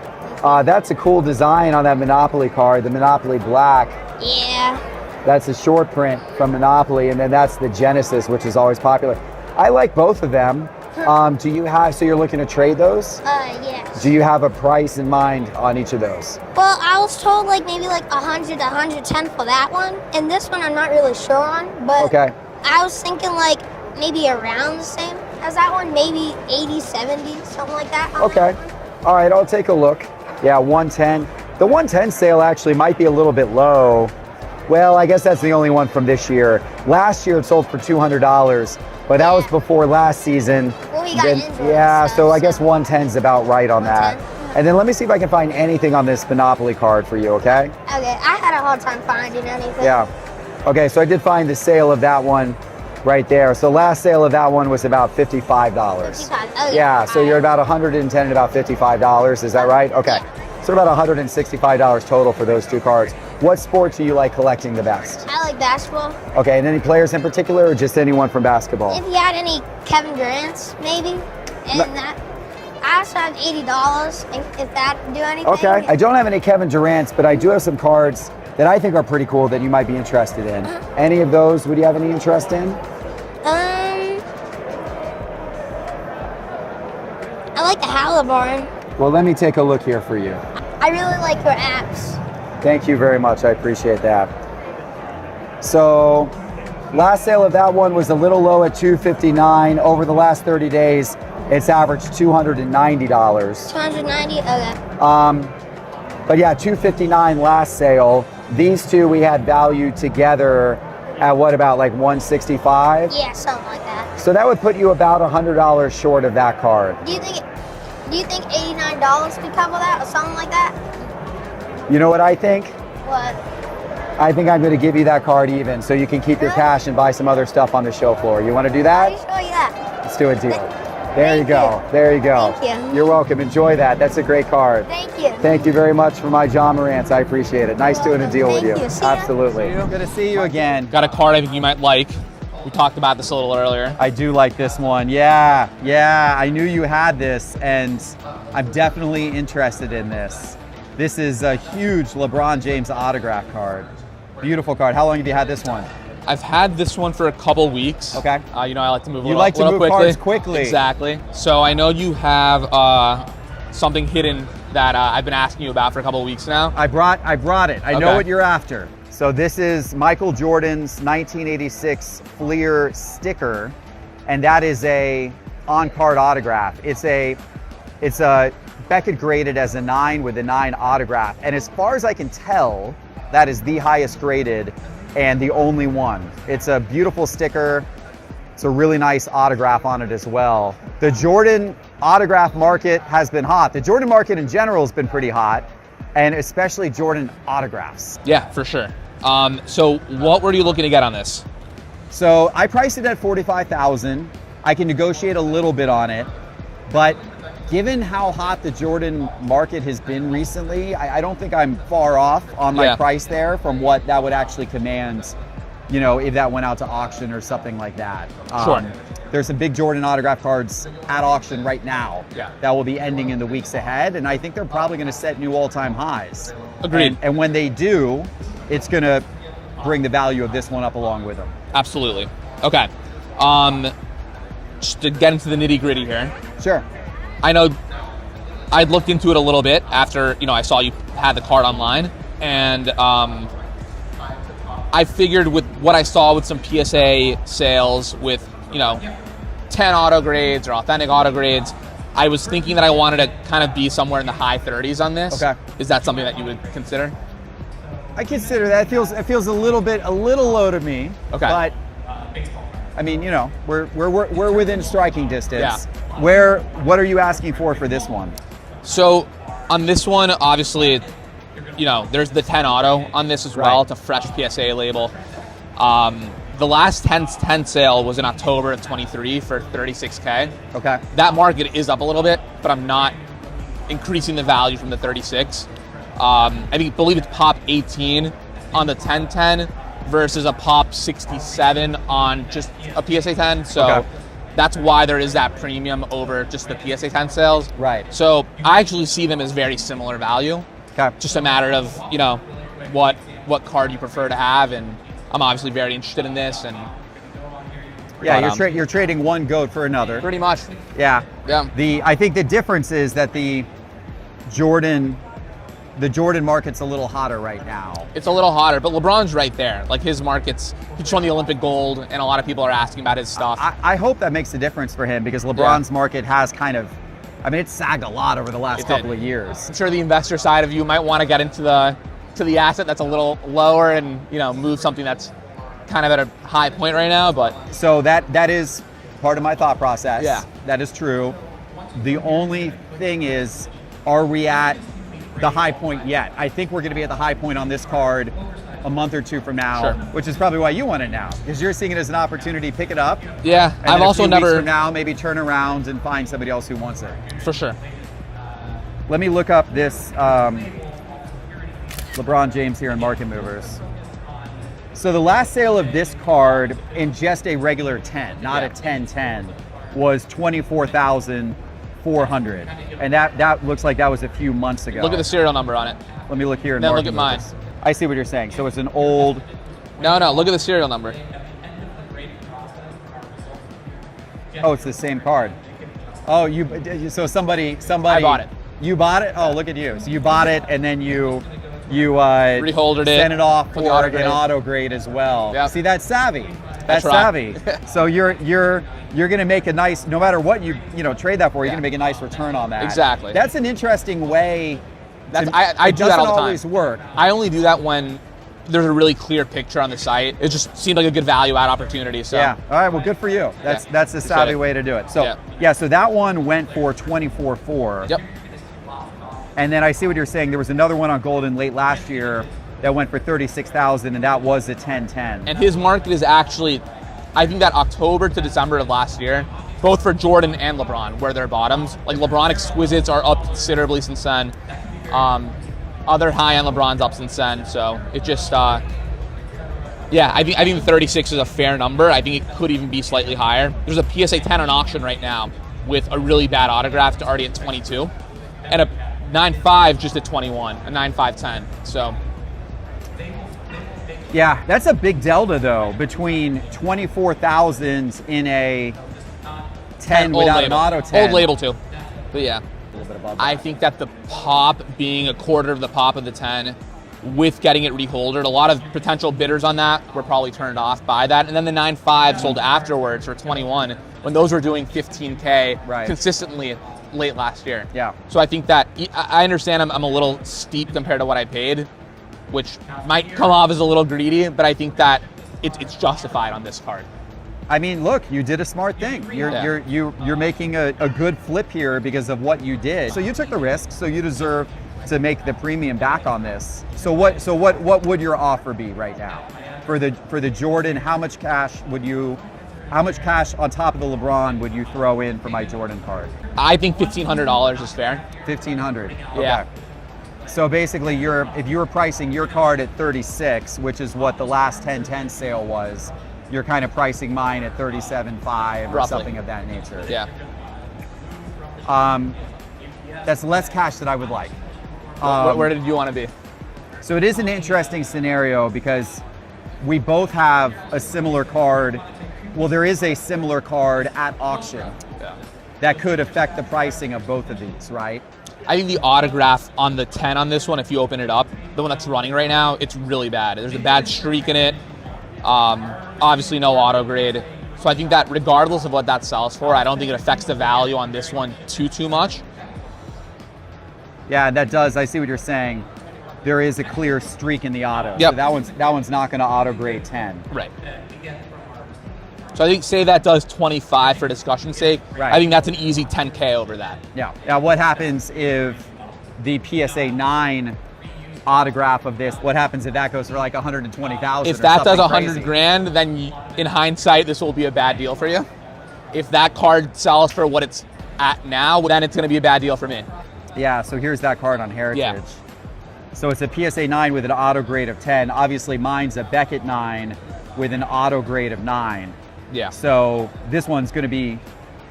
That's a cool design on that Monopoly card, the Monopoly Black. Yeah. That's a short print from Monopoly, and then that's the Genesis, which is always popular. I like both of them. So you're looking to trade those? Yes. Do you have a price in mind on each of those? Well, I was told maybe 100 to 110 for that one, and this one I'm not really sure on, but Okay. I was thinking maybe around the same as that one, maybe 80, 70, something like that. Okay. All right, I'll take a look. Yeah, 110. The 110 sale actually might be a little bit low. Well, I guess that's the only one from this year. Last year it sold for $200, but that was before last season. Well, we got injuries yeah, and so I guess 110 is about right on that. And then let me see if I can find anything on this Monopoly card for you, okay? Okay, I had a hard time finding anything. Yeah. Okay, so I did find the sale of that one right there. So last sale of that one was about $55. 55. Oh, Yeah, so you're about 110 and about $55, is that right? Okay. So about $165 total for those two cards. What sport do you like collecting the best? I like basketball. Okay, and any players in particular or just anyone from basketball? If you had any Kevin Durant's, maybe, and that. I also have $80, if that would do anything. Okay, I don't have any Kevin Durant's, but I do have some cards that I think are pretty cool that you might be interested in. Any of those, would you have any interest in? I like the Halliburton. Well, let me take a look here for you. I really like your apps. Thank you very much, I appreciate that. So, last sale of that one was a little low at $259. Over the last 30 days, it's averaged $290. $290, okay. But yeah, $259 last sale. These two we had valued together at what, about $165? Yeah, something like that. So that would put you about $100 short of that card. Do you think $89 could cover that or something like that? You know what I think? What? I think I'm going to give you that card even so you can keep your cash and buy some other stuff on the show floor. You want to do that? I'll show you that. Let's do a deal. There you go. There you go. Thank you. You're welcome. Enjoy that. That's a great card. Thank you. Thank you very much for my John Morant's. I appreciate it. Nice doing a deal with you. Thank you. See ya. Absolutely. Good to see you again. Got a card I think you might like. We talked about this a little earlier. I do like this one. Yeah. I knew you had this, and I'm definitely interested in this. This is a huge LeBron James autograph card. Beautiful card. How long have you had this one? I've had this one for a couple weeks. Okay. I like to move. You like to move cards quickly. Exactly. So I know you have something hidden that I've been asking you about for a couple of weeks now. I brought it. I know what you're after. So this is Michael Jordan's 1986 Fleer sticker, and that is a on-card autograph. It's a Beckett graded as a 9 with a 9 autograph, and as far as I can tell, that is the highest graded and the only one. It's a beautiful sticker. It's a really nice autograph on it as well. The Jordan autograph market has been hot. The Jordan market in general has been pretty hot, and especially Jordan autographs. Yeah, for sure. So what were you looking to get on this? So I priced it at $45,000. I can negotiate a little bit on it, but given how hot the Jordan market has been recently, I don't think I'm far off on my price there from what that would actually command, if that went out to auction or something like that. Sure. there's some big Jordan autograph cards at auction right now that will be ending in the weeks ahead, and I think they're probably going to set new all-time highs. Agreed. And when they do, it's going to bring the value of this one up along with them. Absolutely. Okay. Just to get into the nitty-gritty here. Sure. I know I'd looked into it a little bit after, I saw you had the card online, and I figured with what I saw with some PSA sales with, 10 auto grades or authentic auto grades, I was thinking that I wanted to kind of be somewhere in the high 30s on this. Okay. Is that something that you would consider? I consider that. It feels a little low to me. Okay. But I mean, we're within striking distance. Yeah. What are you asking for this one? So on this one, obviously, there's the 10 auto on this as well. It's a fresh PSA label. The last 10 sale was in October of 23 for $36K. Okay. That market is up a little bit, but I'm not increasing the value from the 36. I believe it's pop 18 on the 1010 versus a pop 67 on just a PSA 10. So that's why there is that premium over just the PSA 10 sales. Right. So I actually see them as very similar value. Okay. Just a matter of, what card you prefer to have, and I'm obviously very interested in this. And you're trading one GOAT for another. Pretty much. Yeah. Yeah. I think the difference is that the Jordan market's a little hotter right now. It's a little hotter, but LeBron's right there. Like his market's, he's won the Olympic gold, and a lot of people are asking about his stuff. I hope that makes a difference for him, because LeBron's market has it's sagged a lot over the last couple of years. I'm sure the investor side of you might want to get into the asset that's a little lower and move something that's kind of at a high point right now. But so that is part of my thought process. Yeah, that is true. The only thing is, are we at the high point yet? I think we're going to be at the high point on this card a month or two from now, which is probably why you want it now, because you're seeing it as an opportunity, pick it up. Yeah, and I've also never. Weeks from now, maybe turn around and find somebody else who wants it. For sure. Let me look up this LeBron James here in Market Movers. So the last sale of this card in just a regular 10, not a 1010, was $24,400, and that looks like that was a few months ago. Look at the serial number on it. Let me look here. Then look at mine. I see what you're saying. So it's an old. No, look at the serial number. Oh, it's the same card. Oh, so somebody. I bought it. You bought it? Oh, look at you. So you bought it, and then you reholdered it, sent it off for an auto grade as well. Yep. See, that's savvy. That's savvy. So you're gonna make a nice, no matter what you trade that for, you're gonna make a nice return on that. Exactly. That's an interesting way. I do that all the time. It doesn't always work. I only do that when there's a really clear picture on the site. It just seemed like a good value add opportunity. So yeah. All right. Well, good for you. That's the savvy way to do it. So so that one went for $24,400. Yep. And then I see what you're saying. There was another one on Golden late last year that went for $36,000, and that was a 1010. And his market is actually, I think that October to December of last year, both for Jordan and LeBron, were their bottoms. Like LeBron exquisites are up considerably since then. Other high-end LeBron's up since then. So it just, I think the 36 is a fair number. I think it could even be slightly higher. There's a PSA 10 on auction right now with a really bad autograph to already at 22, and a 9.5 just at 21, a 9.510. So. Yeah, that's a big delta though between 24,000 in a 10 without an auto 10. Old label too, but yeah. I think that the pop being a quarter of the pop of the 10, with getting it reholdered, a lot of potential bidders on that were probably turned off by that. And then the 9.5 sold afterwards for 21 when those were doing 15K consistently late last year. Yeah. So I think that I understand I'm a little steep compared to what I paid, which might come off as a little greedy, but I think that it's justified on this card. I mean, look, you did a smart thing. You're making a good flip here because of what you did. So you took the risk, so you deserve to make the premium back on this. So what would your offer be right now for the Jordan? How much cash on top of the LeBron would you throw in for my Jordan card? I think $1,500 is fair. $1,500. Yeah. Okay. So basically, if you were pricing your card at 36, which is what the last 1010 sale was, you're kind of pricing mine at 37.5 or Roughly. something of that nature. Yeah. That's less cash that I would like. Where did you want to be? So it is an interesting scenario because we both have a similar card. Well, there is a similar card at auction that could affect the pricing of both of these, right? I think the autograph on the 10 on this one, if you open it up, the one that's running right now, it's really bad. There's a bad streak in it. Obviously no auto grade. So I think that regardless of what that sells for, I don't think it affects the value on this one too much. Yeah, that does. I see what you're saying. There is a clear streak in the auto. Yep. So that one's not going to auto grade 10. Right. So I think say that does 25 for discussion's sake. Right. I think that's an easy 10K over that. Yeah. Now, what happens if the PSA 9 autograph of this? What happens if that goes for like 120,000? If that does 100 grand, then in hindsight, this will be a bad deal for you. If that card sells for what it's at now, then it's going to be a bad deal for me. Yeah. So here's that card on Heritage. Yeah. So it's a PSA 9 with an auto grade of 10. Obviously, mine's a Beckett 9 with an auto grade of 9. Yeah. So this one's going to be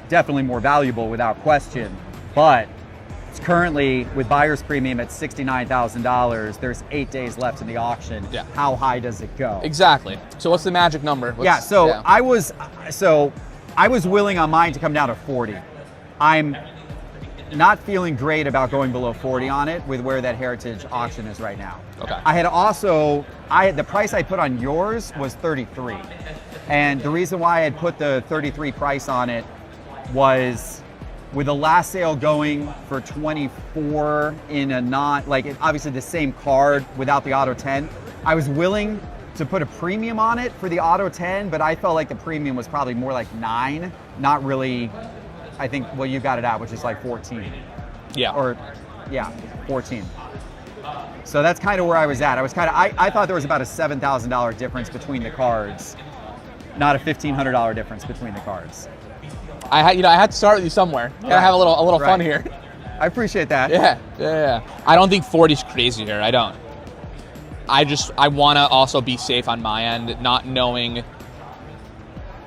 definitely more valuable without question. But it's currently with buyer's premium at $69,000. There's 8 days left in the auction. Yeah. How high does it go? Exactly. So what's the magic number? I was willing on mine to come down to 40. I'm not feeling great about going below 40 on it with where that Heritage auction is right now. Okay. I had also, the price I put on yours was 33. And the reason why I had put the 33 price on it was with the last sale going for 24 in a obviously the same card without the auto 10, I was willing to put a premium on it for the auto 10, but I felt like the premium was probably more like 9, not really. I think, well, you got it out, which is like 14. Yeah. 14. So that's kind of where I was at. I thought there was about a $7,000 difference between the cards, not a $1,500 difference between the cards. I had to start with you somewhere. Gotta have a little fun here. I appreciate that. Yeah. I don't think 40's crazy here. I don't. I want to also be safe on my end, not knowing,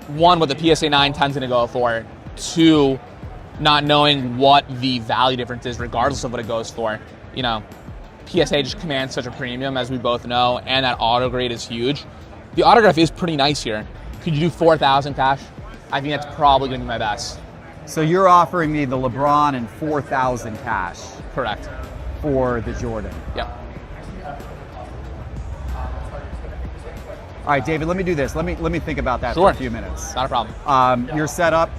one, what the PSA 9 10's gonna go for. 2, not knowing what the value difference is regardless of what it goes for. You know, PSA just commands such a premium, as we both know, and that auto grade is huge. The autograph is pretty nice here. Could you do 4,000 cash? I think that's probably going to be my best. So you're offering me the LeBron and 4,000 cash. Correct. For the Jordan. Yep. All right, David, let me do this. Let me think about that for a few minutes. Not a problem. You're set up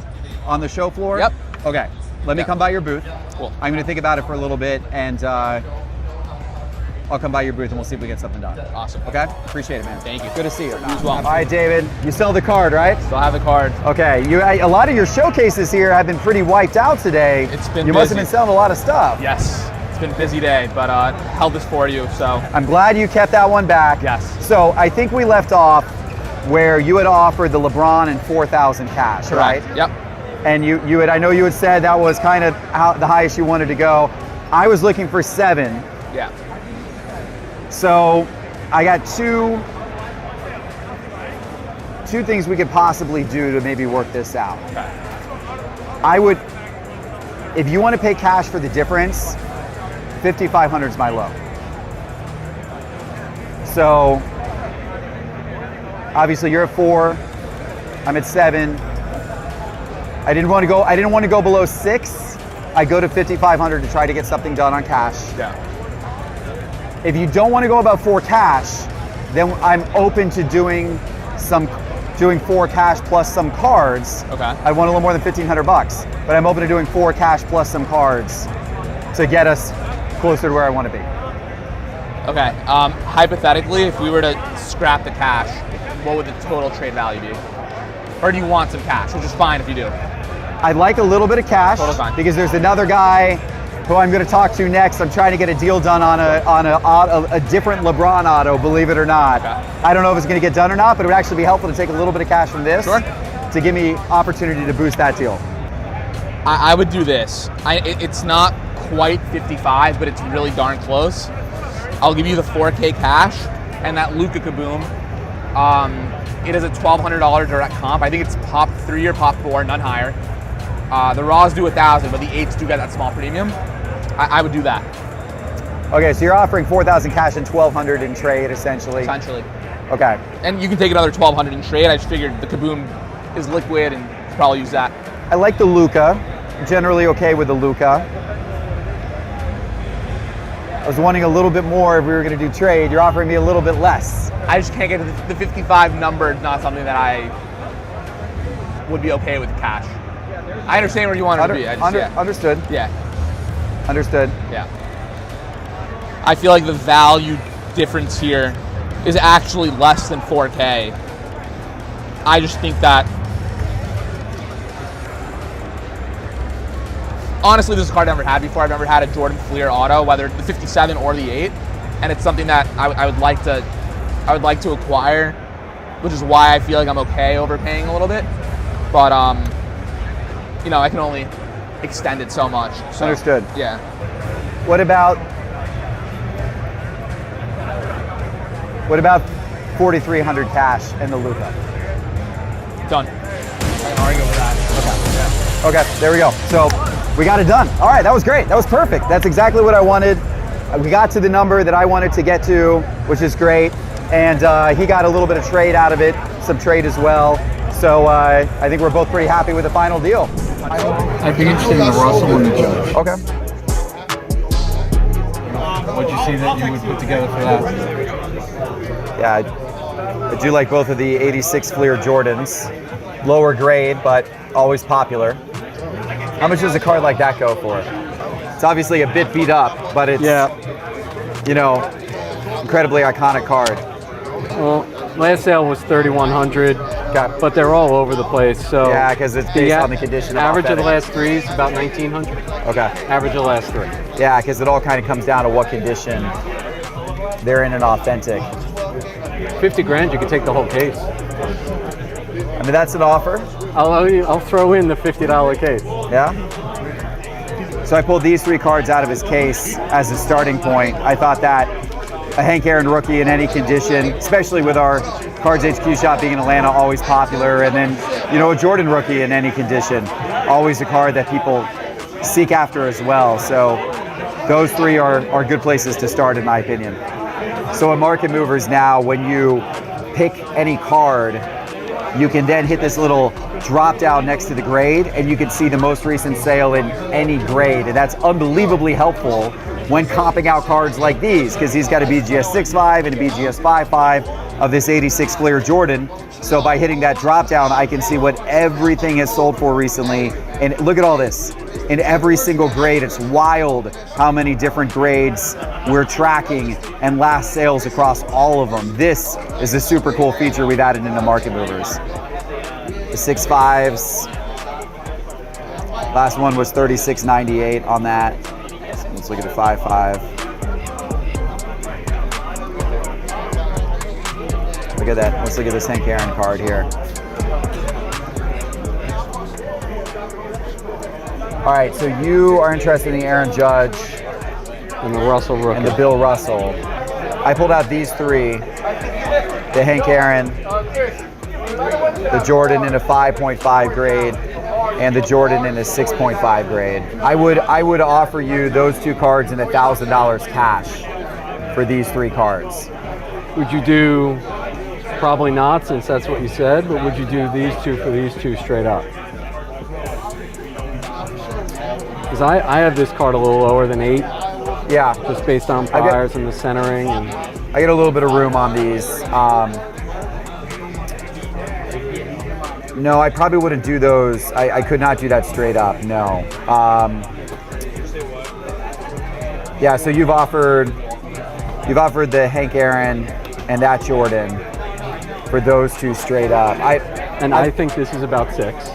on the show floor? Yep. Okay. Let me come by your booth. Cool. I'm going to think about it for a little bit, and I'll come by your booth and we'll see if we get something done. Awesome. Okay? Appreciate it, man. Thank you. Good to see you. You as well. All right, David. You sell the card, right? Still have the card. Okay. A lot of your showcases here have been pretty wiped out today. It's been You must have been selling a lot of stuff. Yes. It's been a busy day, but held this for you, so. I'm glad you kept that one back. Yes. So I think we left off where you had offered the LeBron and 4,000 cash, Correct. right? Yep. And I know you had said that was kind of the highest you wanted to go. I was looking for 7. Yeah. So I got two things we could possibly do to maybe work this out. Okay. If you want to pay cash for the difference, 5,500 is my low. So obviously you're at 4, I'm at 7. I didn't want to go below 6. I go to 5,500 to try to get something done on cash. Yeah. If you don't want to go above 4 cash, then I'm open to doing 4 cash plus some cards. Okay. I want a little more than $1,500, but I'm open to doing 4 cash plus some cards to get us closer to where I want to be. Okay. Hypothetically, if we were to scrap the cash, what would the total trade value be? Or do you want some cash, which is fine if you do? I'd like a little bit of cash because there's another guy who I'm going to talk to next. I'm trying to get a deal done on a different LeBron auto, believe it or not. Okay. I don't know if it's going to get done or not, but it would actually be helpful to take a little bit of cash from this to give me opportunity to boost that deal. I would do this. It's not quite 55, but it's really darn close. I'll give you the 4K cash and that Luka Kaboom. it is a $1,200 direct comp. I think it's pop 3 or pop 4, none higher. The raws do 1,000, but the 8s do get that small premium. I would do that. Okay, so you're offering 4,000 cash and 1,200 in trade, essentially. Essentially. Okay. And you can take another 1,200 in trade. I just figured the Kaboom is liquid and probably use that. I like the Luka. Generally okay with the Luka. I was wanting a little bit more if we were going to do trade. You're offering me a little bit less. I just can't get to the 55 number. It's not something that I would be okay with cash. I understand where you want it to be. Understood. Yeah. Understood. Yeah. I feel like the value difference here is actually less than 4K. I just think that, honestly, this is a card I've never had before. I've never had a Jordan Fleer auto, whether it's the 57 or the 8, and it's something that I would like to acquire, which is why I feel like I'm okay overpaying a little bit. But you know, I can only extend it so much. So, Understood. Yeah. What about 4,300 cash and the Luka? Done. I can argue with that. Okay. Okay, there we go. So we got it done. All right, that was great. That was perfect. That's exactly what I wanted. We got to the number that I wanted to get to, which is great. And he got a little bit of trade out of it, some trade as well. So I think we're both pretty happy with the final deal. I'd be interested in the Russell and the Judge. Okay. What'd you see that you would put together for that? Yeah, I do like both of the 86 Fleer Jordans. Lower grade, but always popular. How much does a card like that go for? It's obviously a bit beat up, but it's, you know, incredibly iconic card. Well, last sale was $3,100, but they're all over the place. So yeah, because it's based on the condition. Average of the last 3 is about $1,900. Okay. Average of the last 3. Yeah, because it all kind of comes down to what condition they're in an authentic. 50 grand, you could take the whole case. I mean, that's an offer. I'll throw in the $50 case. Yeah. So I pulled these 3 cards out of his case as a starting point. I thought that a Hank Aaron rookie in any condition, especially with our Cards HQ shop being in Atlanta, always popular. And then, you know, a Jordan rookie in any condition, always a card that people seek after as well. So those 3 are good places to start, in my opinion. So in Market Movers now, when you pick any card, you can then hit this little drop down next to the grade, and you can see the most recent sale in any grade. And that's unbelievably helpful when comping out cards like these, because he's got a BGS 6.5 and a BGS 5.5 of this 86 Fleer Jordan. So by hitting that drop down, I can see what everything has sold for recently. And look at all this. In every single grade, it's wild how many different grades we're tracking and last sales across all of them. This is a super cool feature we've added into Market Movers. The 6.5s, last one was $36.98 on that. Let's look at the 5.5. Look at that. Let's look at this Hank Aaron card here. All right, so you are interested in the Aaron Judge and the Russell rookie and the Bill Russell. I pulled out these 3: the Hank Aaron, the Jordan in a 5.5 grade, and the Jordan in a 6.5 grade. I would offer you those 2 cards and $1,000 cash for these 3 cards. Would you do, probably not since that's what you said, but would you do these 2 for these 2 straight up? Because I have this card a little lower than 8. Yeah. Just based on priors and the centering. And I get a little bit of room on these. No, I probably wouldn't do those. I could not do that straight up, no. Yeah, so you've offered the Hank Aaron and that Jordan for those 2 straight up. I think this is about 6.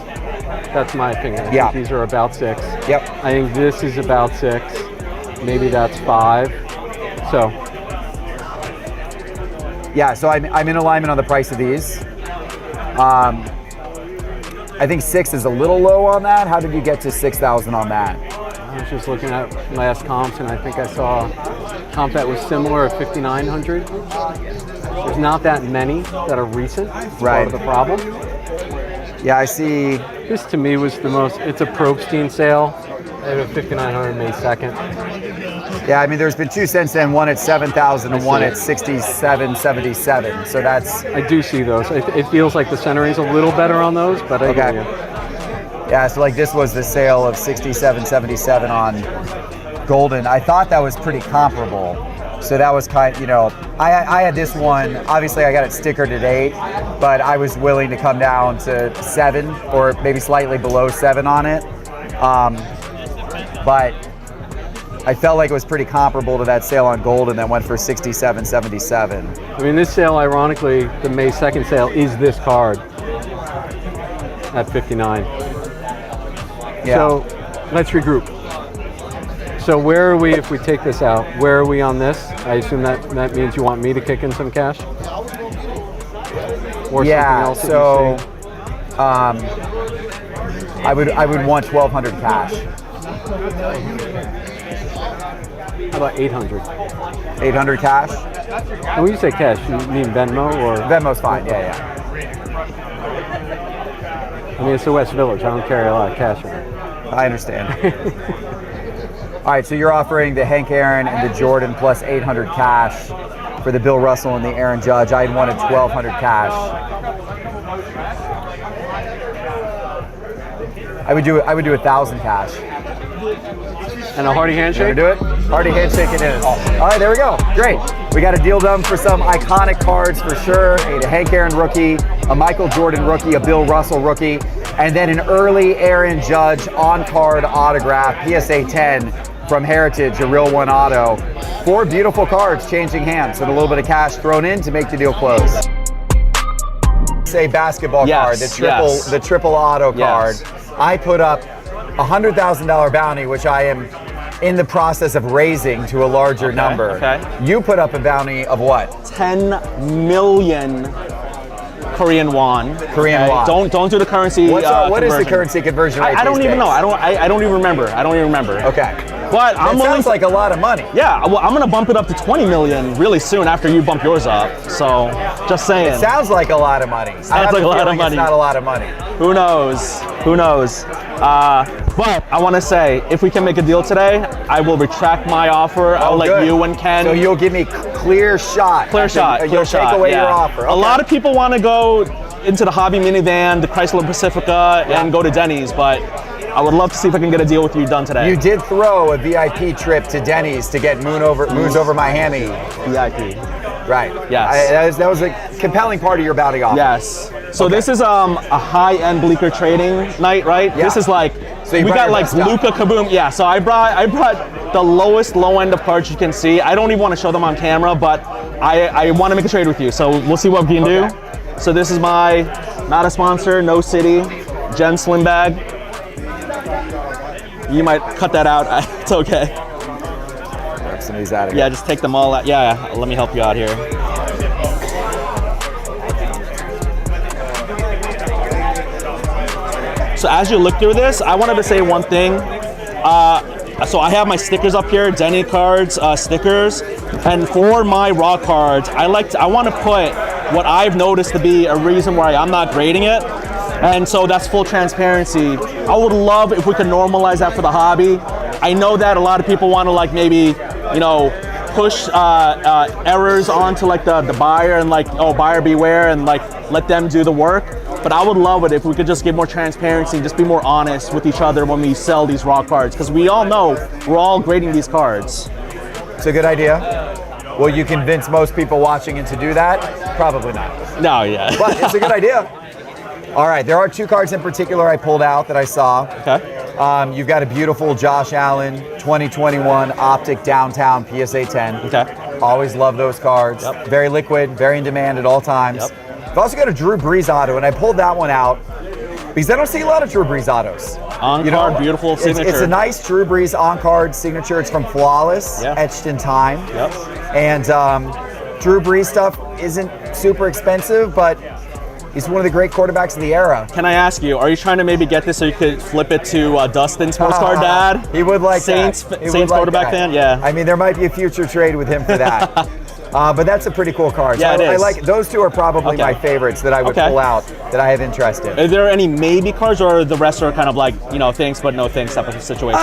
That's my opinion. I think these are about 6. Yep. I think this is about 6. Maybe that's 5. So. Yeah, so I'm in alignment on the price of these. I think 6 is a little low on that. How did you get to 6,000 on that? I was just looking at last comps, and I think I saw a comp that was similar at 5,900. There's not that many that are recent. That's part of the problem. Yeah, I see. This to me was the most, it's a Probstein sale. I have a 5,900 May 2nd. Yeah, I mean, there's been two since then, one at 7,000 and one at 67.77. So that's... I do see those. It feels like the centering's a little better on those, but I get you. Yeah, so like this was the sale of 67.77 on Golden. I thought that was pretty comparable. So that was kind of, you know, I had this one, obviously I got it stickered at 8, but I was willing to come down to 7 or maybe slightly below 7 on it. But I felt like it was pretty comparable to that sale on Golden that went for 67.77. I mean, this sale, ironically, the May 2nd sale is this card at 59. Yeah. So let's regroup. So where are we if we take this out? Where are we on this? I assume that means you want me to kick in some cash? Or yeah, something else so I would want 1,200 cash. How about 800? 800 cash? And when you say cash, you mean Venmo or? Venmo's fine, yeah. I mean, it's the West Village. I don't carry a lot of cash around. I understand. All right, so you're offering the Hank Aaron and the Jordan plus 800 cash for the Bill Russell and the Aaron Judge. I wanted 1,200 cash. I would do 1,000 cash. And a hearty handshake? You wanna do it? Hearty handshake it is. All right, there we go. Great. We got a deal done for some iconic cards for sure. A Hank Aaron rookie, a Michael Jordan rookie, a Bill Russell rookie, and then an early Aaron Judge on-card autograph, PSA 10 from Heritage, a real one auto. 4 beautiful cards changing hands and a little bit of cash thrown in to make the deal close. Say basketball card, the triple auto card. I put up a $100,000 bounty, which I am in the process of raising to a larger number. Okay. You put up a bounty of what? 10 million Korean won. Korean won. Don't do the currency. What is the currency conversion rate? I don't even know. I don't even remember. Okay. But that sounds like a lot of money. Yeah. Well, I'm gonna bump it up to 20 million really soon after you bump yours up. So, just saying. It sounds like a lot of money. Sounds like a lot of money. It's not a lot of money. Who knows? Who knows? But I want to say, if we can make a deal today, I will retract my offer. I'll let you and Ken. So you'll give me clear shot. Clear shot. You'll take away your offer. A lot of people want to go into the hobby minivan, the Chrysler Pacifica, and go to Denny's, but I would love to see if I can get a deal with you done today. You did throw a VIP trip to Denny's to get Moose over Miami. VIP. Right. Yes. That was a compelling part of your bounty offer. Yes. So this is a high-end bleaker trading night, right? Yeah. This is like, so we got like Luka Kaboom. Yeah, so I brought the lowest low end of cards you can see. I don't even want to show them on camera, but I want to make a trade with you. So we'll see what we can do. So this is my, not a sponsor, no city, Gen Slim bag. You might cut that out, it's okay. Grab some of these out of here. Yeah, just take them all out. Yeah, let me help you out here. So as you look through this, I wanted to say one thing. So I have my stickers up here, Denny cards, stickers, and for my raw cards, I want to put what I've noticed to be a reason why I'm not grading it, and so that's full transparency. I would love if we could normalize that for the hobby. I know that a lot of people want to like maybe, push errors onto like the buyer and like, oh, buyer beware, and like let them do the work. But I would love it if we could just give more transparency, just be more honest with each other when we sell these raw cards, because we all know we're all grading these cards. It's a good idea. Will you convince most people watching to do that? Probably not. No, yeah. But it's a good idea. All right, there are 2 cards in particular I pulled out that I saw. Okay. You've got a beautiful Josh Allen 2021 Optic Downtown PSA 10. Okay. Always love those cards. Yep. Very liquid, very in demand at all times. Yep. I've also got a Drew Brees auto, and I pulled that one out because I don't see a lot of Drew Brees autos. On-card, beautiful signature. It's a nice Drew Brees on-card signature. It's from Flawless, etched in time. Yep. And Drew Brees stuff isn't super expensive, but he's one of the great quarterbacks of the era. Can I ask you, are you trying to maybe get this so you could flip it to Dustin's postcard dad? He would like Saints that. Saints quarterback fan? Yeah. I mean, there might be a future trade with him for that. But that's a pretty cool card. Yeah, so it I is. like those two are probably my favorites that I would pull out that I have interest in. Are there any maybe cards, or the rest are kind of like, thanks but no thanks type of situation?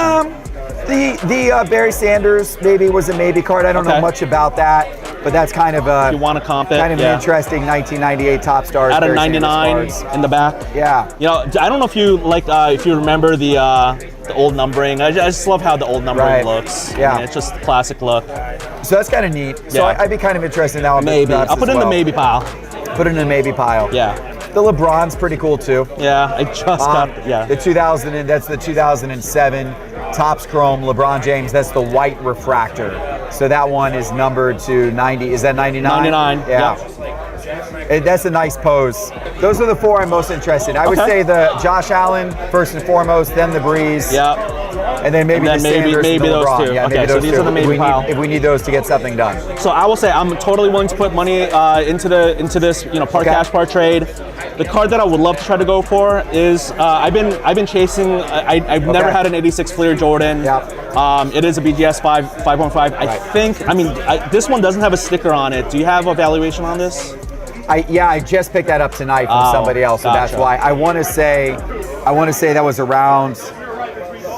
The Barry Sanders maybe was a maybe card. I don't know much about that, but that's kind of a, if you want to comp it, kind of an interesting 1998 Top Stars. Out of Barry 99 Sanders in the back. Yeah. I don't know if you if you remember the old numbering. I just love how the old numbering looks. Yeah. I mean, it's just a classic look. So that's kind of neat. So I'd be kind of interested in that one. Maybe. I'll put it in the maybe pile. Put it in the maybe pile. Yeah. The LeBron's pretty cool too. Yeah, I just got the 2000 that's the 2007 Topps Chrome LeBron James. That's the white refractor. So that one is numbered to 90. Is that 99? 99. Yeah. That's a nice pose. Those are the four I'm most interested in. I would say the Josh Allen first and foremost, then the Breeze. Yep. And then maybe the Sanders and the those LeBron. two. Yeah, Okay, maybe so those these two. are the maybe pile. If we need those to get something done. So I will say I'm totally willing to put money into this part cash, part trade. The card that I would love to try to go for is I've been chasing. I've never had an '86 Fleer Jordan. It is a BGS 5.5. I think. I mean, this one doesn't have a sticker on it. Do you have a valuation on this? I just picked that up tonight from somebody else, so that's why I want to say that was around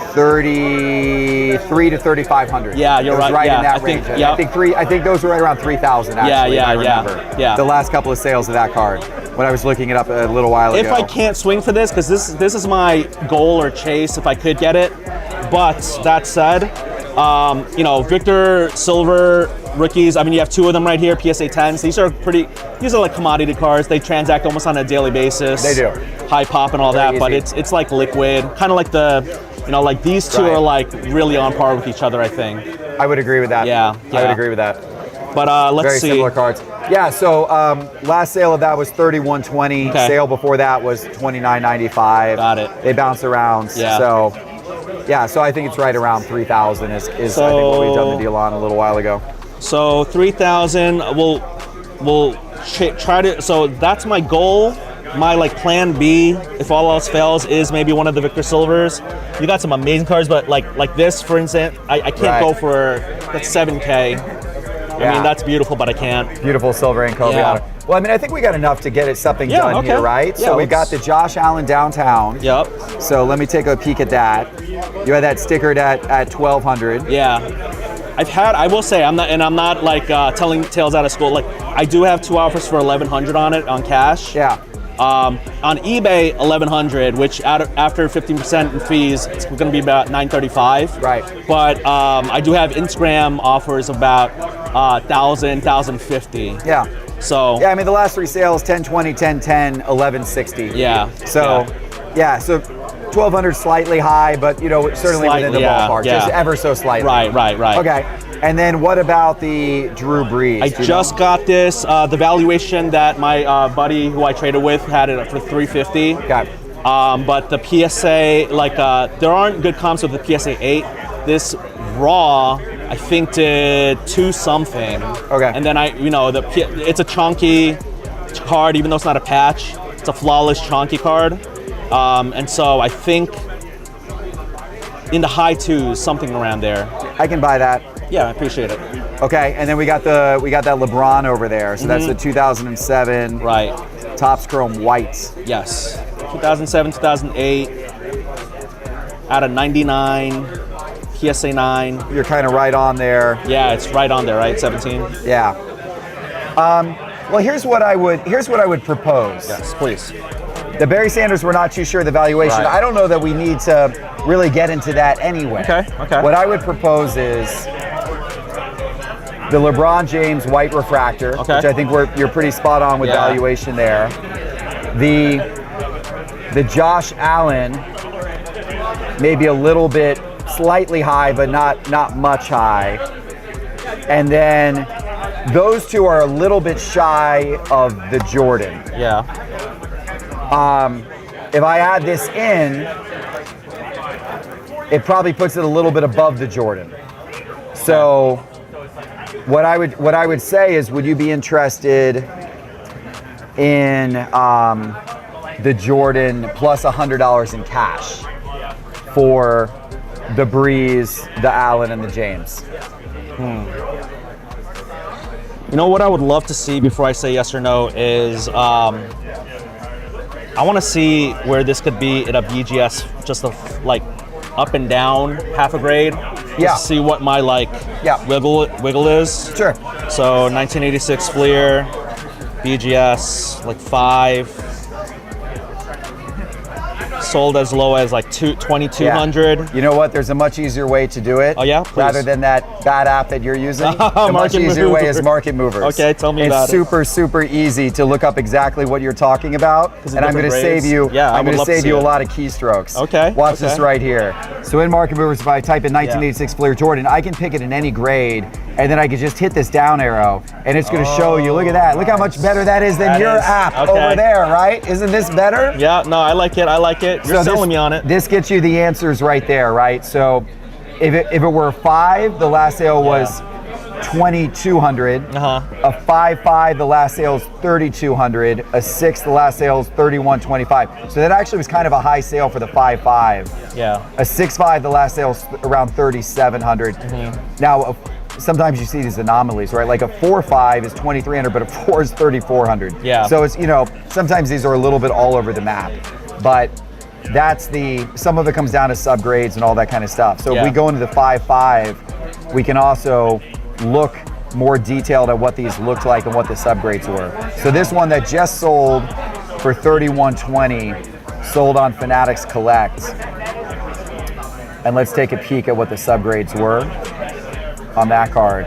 33 to 3,500. Yeah, you're right. Right Yeah, in that I think, range. yep. I think those were right around 3,000. Actually, if I remember. Yeah. The last couple of sales of that card when I was looking it up a little while ago. If I can't swing for this, because this is my goal or chase if I could get it. But that said, Victor Silver rookies. I mean, you have two of them right here, PSA 10s. These are like commodity cards. They transact almost on a daily basis. They do. High pop and all Very that, but easy. it's like liquid. Kind of like like these two are like really on par with each other, I think. I would agree with that. Yeah. I would agree with that. But let's Very see. similar cards. Yeah, so last sale of that was $31.20. Okay. Sale before that was $29.95. Got it. They bounce around. Yeah. So I think it's right around 3,000 is I think what we've done the deal on a little while ago. So 3,000. We'll try to. So that's my goal. My plan B, if all else fails, is maybe one of the Victor Silvers. You got some amazing cards, but like this, for instance, I can't go for that's $7K. I mean, that's beautiful, but I can't. Beautiful silver and Kobe Yeah. auto. Well, I mean, I think we got enough to get it something done okay. here, right? Yeah, so we've got the Josh Allen downtown. Yep. So let me take a peek at that. You had that stickered at 1,200. Yeah. I will say, I'm not like telling tales out of school. Like, I do have two offers for 1,100 on it on cash. Yeah. On eBay, 1,100, which after 15% in fees, it's going to be about $935. Right. But I do have Instagram offers about $1,000, $1,050. Yeah. So. Yeah, I mean, the last three sales, 1020, 1010, 1160. Yeah. So, so 1,200 slightly high, but certainly within the ballpark, just ever so slightly. Right. Okay. And then what about the Drew Brees? I just got this. The valuation that my buddy who I traded with had it for $350. Okay. But the PSA, there aren't good comps with the PSA 8. This raw, I think, did 2 something. Okay. And then it's a chunky card, even though it's not a patch. It's a flawless chunky card. And so I think in the high 2s, something around there. I can buy that. Yeah, I appreciate it. Okay, and then we got that LeBron over there. So that's the 2007 Topps Chrome Whites. Yes. 2007, 2008. Out of 99. PSA 9. You're kind of right on there. Yeah, it's right on there, right? 17. Yeah. Well, here's what I would propose. Yes, please. The Barry Sanders, we're not too sure the valuation. Right. I don't know that we need to really get into that anyway. Okay. What I would propose is the LeBron James white refractor, which I think you're pretty spot on with valuation there. The Josh Allen, maybe a little bit slightly high, but not much high. And then those two are a little bit shy of the Jordan. Yeah. If I add this in, it probably puts it a little bit above the Jordan. So what I would say is, would you be interested in the Jordan plus $100 in cash for the Breeze, the Allen, and the James? You know what I would love to see before I say yes or no is I want to see where this could be in a BGS, just like up and down half a grade. Yeah. To see what my wiggle is. Sure. So 1986 Fleer, BGS like 5. Sold as low as like 2,200. Yeah. You know what? There's a much easier way to do it. Oh yeah, please. Rather than that bad app that you're using. The much easier way is Market Movers. Okay, tell me about it. It's super easy to look up exactly what you're talking about, and I'm going to save you. Yeah, I'm going to save you a lot of keystrokes. Okay. Watch this right here. So in Market Movers, if I type in 1986 Fleer Jordan, I can pick it in any grade, and then I can just hit this down arrow, and it's going to show you. Look at that. Look how much better that is than your app over there, right? Isn't this better? Yeah. No, I like it. You're selling me on it. This gets you the answers right there, right? So if it were 5, the last sale was 2,200. A 5.5, the last sale is 3,200. A 6, the last sale is 3,125. So that actually was kind of a high sale for the 5.5. Yeah. A 6.5, the last sale is around 3,700. Now, sometimes you see these anomalies, right? Like a 4.5 is 2,300, but a 4 is 3,400. Yeah. So it's, sometimes these are a little bit all over the map, but that's some of it comes down to subgrades and all that kind of stuff. So if we go into the 5.5, we can also look more detailed at what these looked like and what the subgrades were. So this one that just sold for 3,120 sold on Fanatics Collect. And let's take a peek at what the subgrades were on that card.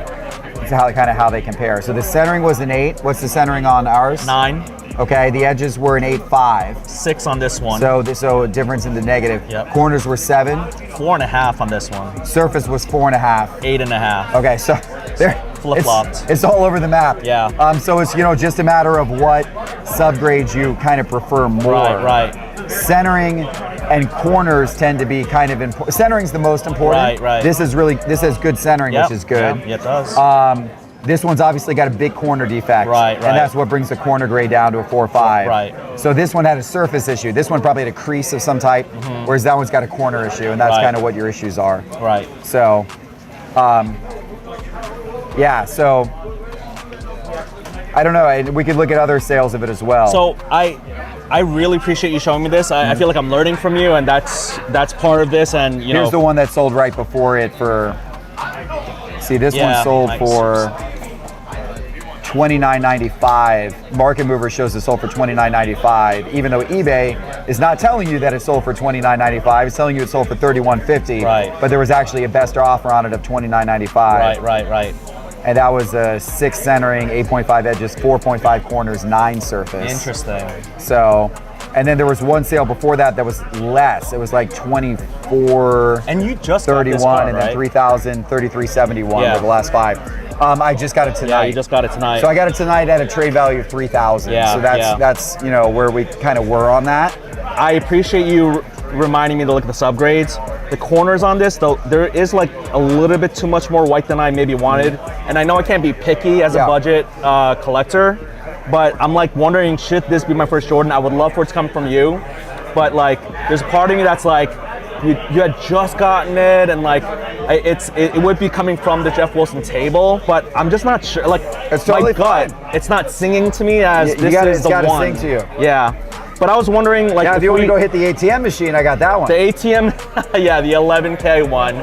It's how they compare. So the centering was an 8. What's the centering on ours? 9. Okay, the edges were an 8.5. 6 on this one. So a difference in the negative. Yep. Corners were 7. 4.5 on this one. Surface was 4.5. 8.5. Okay, so there. Flip-flopped. It's all over the map. Yeah. So it's just a matter of what subgrades you kind of prefer more. Right. Centering and corners tend to be kind of important. Centering's the most important. Right. This has good centering, which is good. Yeah, it does. This one's obviously got a big corner defect. Right. And that's what brings the corner grade down to a 4.5. Right. So this one had a surface issue. This one probably had a crease of some type, whereas that one's got a corner issue, and that's kind of what your issues are. Right. So, so I don't know. And we could look at other sales of it as well. So I really appreciate you showing me this. I feel like I'm learning from you, and that's part of this. And here's the one that sold right before it for. See, this one sold for $29.95. Market Mover shows it sold for $29.95, even though eBay is not telling you that it sold for $29.95. It's telling you it sold for $31.50. Right. But there was actually a best offer on it of $29.95. Right. And that was a 6 centering, 8.5 edges, 4.5 corners, 9 surface. Interesting. So, and then there was one sale before that was less. It was like 24. And you just 31, got this car, and then right? 3,000, 3371 were the last 5. I just got it tonight. Yeah, you just got it tonight. So I got it tonight at a trade value of 3,000. Yeah, so that's where we kind of were on that. I appreciate you reminding me to look at the subgrades. The corners on this, though, there is like a little bit too much more white than I maybe wanted. And I know I can't be picky as a budget collector, but I'm like wondering, should this be my first Jordan? I would love for it to come from you, but like, there's a part of me that's like, you had just gotten it, and like, it would be coming from the Jeff Wilson table, but I'm just not sure. Like, it's totally my gut, it's not singing to me as this is the one. It's got to sing to you. Yeah. But I was wondering, like, if you want to go hit the ATM machine, I got that one. The ATM, yeah, the 11K one.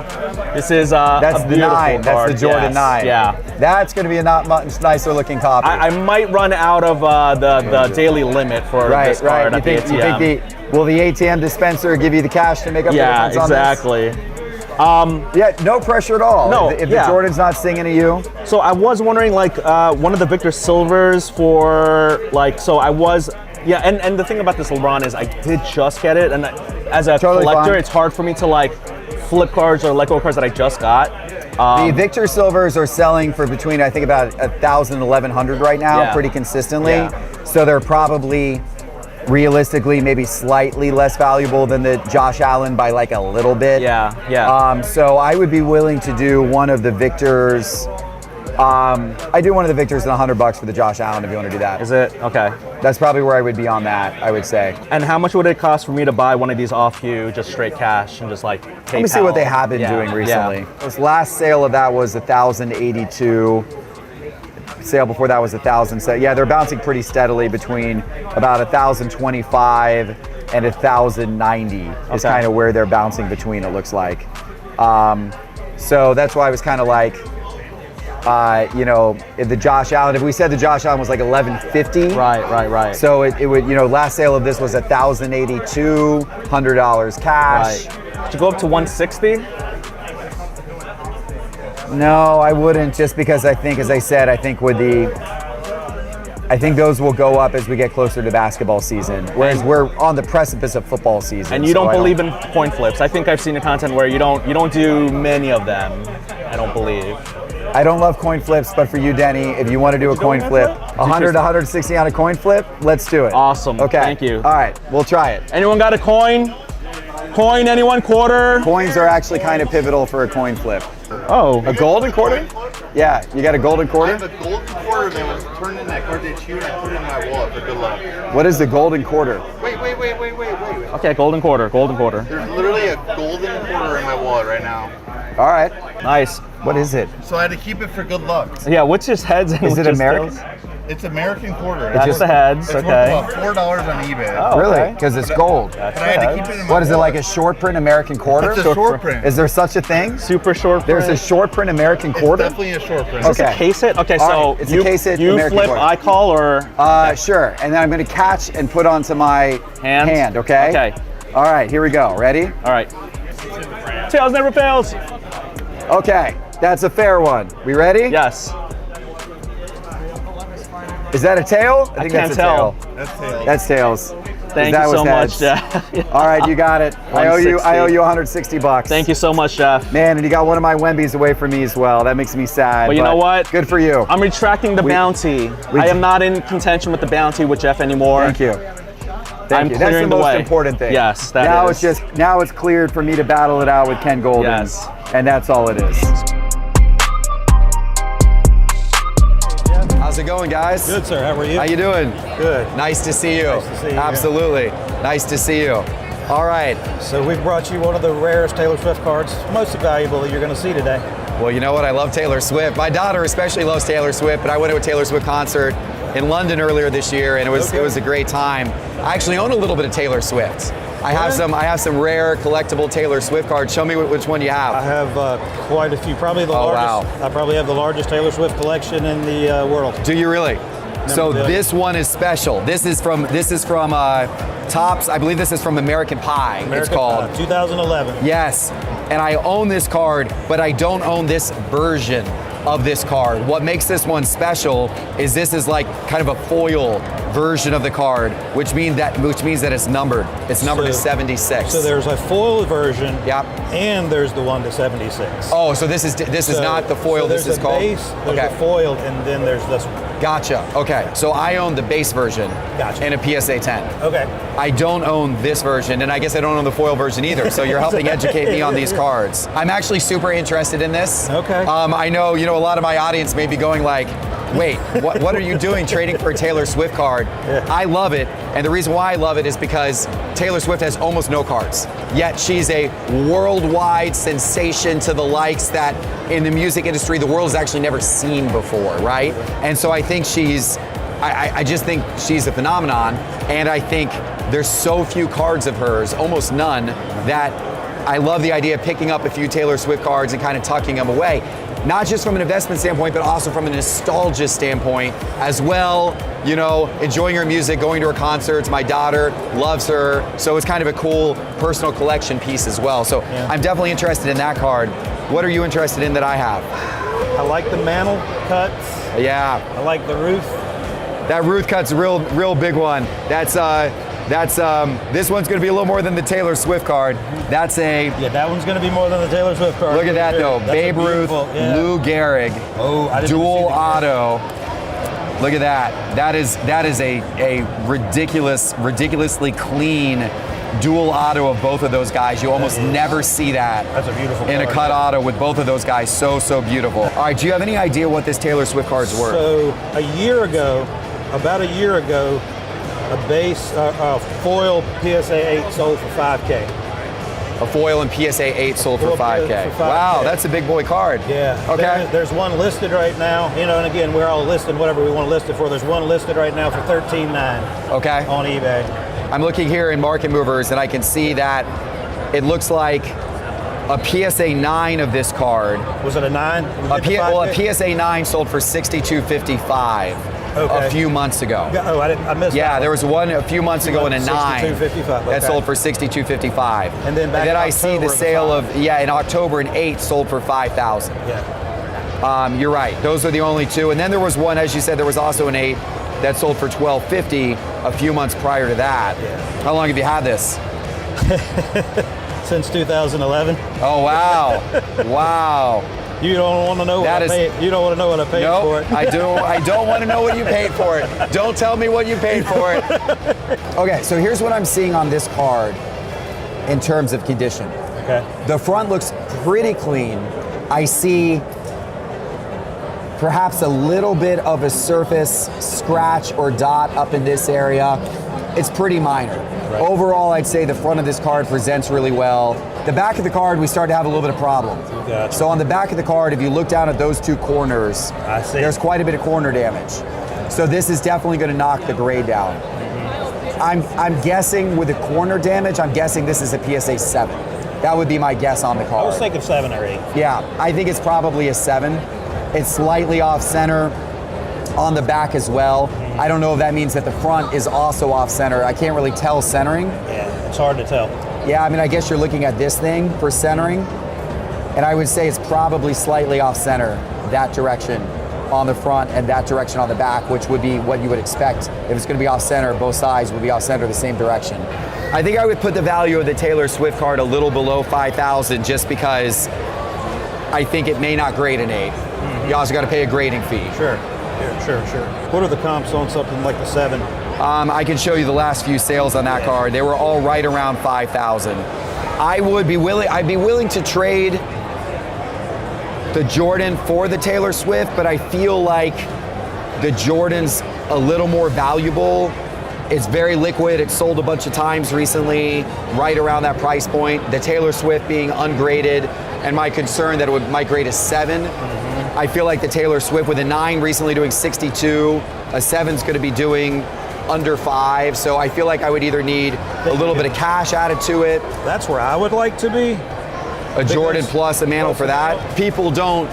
This is that's a the 9. card. That's the Jordan 9. Yeah, that's going to be a not much nicer looking copy. I might run out of the daily limit for this card at the ATM. You think will the ATM dispenser give you the cash to make up the difference on this? Exactly. No pressure at all. No, if the Jordan's not singing to you. So I was wondering, like, one of the Victor Silvers for, like, so I was. Yeah, and the thing about this LeBron is I did just get it, and as a collector, it's hard for me to like flip cards or let go of cards that I just got. The Victor Silvers are selling for between, I think, about 1,000 and 1,100 right now, pretty consistently. So they're probably realistically maybe slightly less valuable than the Josh Allen by like a little bit. So I would be willing to do one of the Victors. I do one of the Victors at $100 for the Josh Allen if you want to do that. Is it? Okay. That's probably where I would be on that, I would say. And how much would it cost for me to buy one of these off you, just straight cash, and just like PayPal? Let me see what they have been doing recently. This last sale of that was 1,082. sale before that was 1,000. So yeah, they're bouncing pretty steadily between about 1,025 and 1,090 is kind of where they're bouncing between, it looks like. So that's why I was kind of like, you know, the Josh Allen, if we said the Josh Allen was like 1,150. Right. So it would, you know, last sale of this was 1,082, $100 cash. To go up to 160? No, I wouldn't, just because I think, as I said, I think those will go up as we get closer to basketball season, whereas we're on the precipice of football season. And you don't believe in coin flips. I think I've seen the content where you don't do many of them, I don't believe. I don't love coin flips, but for you, Denny, if you want to do a coin flip, 100 to 160 on a coin flip, let's do it. Awesome. Okay. Thank you. All right, we'll try it. Anyone got a coin? Coin, anyone? Quarter? Coins are actually kind of pivotal for a coin flip. Oh. A golden quarter? Yeah, you got a golden quarter? I have a golden quarter that was turned in that card they chewed and I put it in my wallet for good luck. What is the golden quarter? Wait. Okay, golden quarter. There's literally a golden quarter in my wallet right now. All right. Nice. What is it? So I had to keep it for good luck. Yeah, what's just heads and Is it which American? Tails? It's American quarter. That's the heads, it's okay. Worth about $4 on eBay. Oh, really? Because it's gold. But I had to keep it in my What is it, wallet. like a short print American quarter? It's a short print. Is there such a thing? Super short print. There's a short print American quarter? It's definitely a short print. Is this a case hit? Okay, All so right, it's you, a case hit you American flip, quarter. I call, or? Sure. And then I'm going to catch and put onto my hand, okay? Okay. All right, here we go. Ready? All right. Tails never fails. Okay, that's a fair one. We ready? Yes. Is that a tail? I think can't that's a tell. tail. That's tails. That's tails. Thank That you was so heads. much, Jeff. All right, you got it. I owe you 160 bucks. Thank you so much, Jeff. Man, and you got one of my Wembies away from me as well. That makes me sad. But you know what? Good for you. I'm retracting the bounty. I am not in contention with the bounty with Jeff anymore. Thank you. I'm That's clearing the most way. important thing. Yes, that now is. Now it's cleared for me to battle it out with Ken Golden. Yes. And that's all it is. How's it going, guys? Good, sir. How are you? How you doing? Good. Nice to see you. Nice to see you. Absolutely. Nice to see you. All right. So we've brought you one of the rarest Taylor Swift cards, most valuable that you're going to see today. Well, you know what? I love Taylor Swift. My daughter especially loves Taylor Swift, but I went to a Taylor Swift concert in London earlier this year, and it was a great time. I actually own a little bit of Taylor Swift. I have some rare collectible Taylor Swift cards. Show me which one you have. I have quite a few. Probably the largest. Wow. I probably have the largest Taylor Swift collection in the world. Do you really? So this one is special. This is from Topps. I believe this is from American Pie. It's called 2011. Yes, and I own this card, but I don't own this version of this card. What makes this one special is this is like kind of a foil version of the card, which means that it's numbered. It's numbered to 76. So there's a foil version. Yep. And there's the one to 76. Oh, so this is not the foil. So this is called. Base, there's a foil, and then there's this one. Gotcha. Okay. So I own the base version. Gotcha. And a PSA 10. Okay. I don't own this version, and I guess I don't own the foil version either. So you're helping educate me on these cards. I'm actually super interested in this. Okay. I know, a lot of my audience may be going like, wait, what are you doing trading for a Taylor Swift card? Yeah. I love it, and the reason why I love it is because Taylor Swift has almost no cards, yet she's a worldwide sensation to the likes that in the music industry the world has actually never seen before, right? And so I think I just think she's a phenomenon, and I think there's so few cards of hers, almost none, that I love the idea of picking up a few Taylor Swift cards and kind of tucking them away. Not just from an investment standpoint, but also from a nostalgia standpoint as well. Enjoying her music, going to her concerts. My daughter loves her, so it's kind of a cool personal collection piece as well. So I'm definitely interested in that card. What are you interested in that I have? I like the mantle cuts. Yeah. I like the roof. That Ruth cut's a real big one. This one's gonna be a little more than the Taylor Swift card. That one's gonna be more than the Taylor Swift card. Look at that though, Babe Ruth, Lou Gehrig, dual auto. Look at that. That is a ridiculously clean dual auto of both of those guys. You almost never see that. That's a beautiful in card. a cut auto with both of those guys. So beautiful. All right, do you have any idea what this Taylor Swift card's worth? So about a year ago, a base foil PSA 8 sold for $5K. A foil and PSA 8 sold for 5K. Wow, that's a big boy card. Yeah. Okay. There's one listed right now, you know, and again, we're all listing whatever we want to list it for. There's one listed right now for $13,900. Okay. On eBay. I'm looking here in Market Movers, and I can see that it looks like a PSA 9 of this card. Was it a 9? A PSA 9 sold for $62.55 a few months ago. Oh, I missed that. Yeah, there was one a few months ago in a 9 $62.55, that sold for $62.55. And then back in I see the October, sale of, in October, an 8 sold for $5,000. Yeah. You're right. Those are the only two. And then there was one, as you said, there was also an 8 that sold for $12.50 a few months prior to that. Yeah. How long have you had this? Since 2011. Oh, wow. Wow. You don't want to know what I paid. You don't want to know what I paid for it. I don't want to know what you paid for it. Don't tell me what you paid for it. Okay, so here's what I'm seeing on this card in terms of condition. Okay. The front looks pretty clean. I see perhaps a little bit of a surface scratch or dot up in this area. It's pretty minor. Right. Overall, I'd say the front of this card presents really well. The back of the card, we start to have a little bit of problem. Gotcha. So on the back of the card, if you look down at those two corners, I see. There's quite a bit of corner damage. So this is definitely going to knock the grade down. I'm guessing with the corner damage, I'm guessing this is a PSA 7. That would be my guess on the card. I was thinking 7 or 8. Yeah, I think it's probably a 7. It's slightly off center on the back as well. I don't know if that means that the front is also off center. I can't really tell centering. Yeah, it's hard to tell. Yeah, I mean, I guess you're looking at this thing for centering, and I would say it's probably slightly off center, that direction on the front and that direction on the back, which would be what you would expect. If it's gonna be off center, both sides would be off center the same direction. I think I would put the value of the Taylor Swift card a little below 5,000 just because I think it may not grade an 8. You also gotta pay a grading fee. Sure. Yeah, sure. What are the comps on something like the 7? I can show you the last few sales on that card. They were all right around 5,000. I'd be willing to trade the Jordan for the Taylor Swift, but I feel like the Jordan's a little more valuable. It's very liquid. It's sold a bunch of times recently, right around that price point. The Taylor Swift being ungraded, and my concern that it might grade a 7. I feel like the Taylor Swift with a 9 recently doing 62, a 7's going to be doing under 5. So I feel like I would either need a little bit of cash added to it. That's where I would like to be. A Jordan plus a mantle for that. People don't,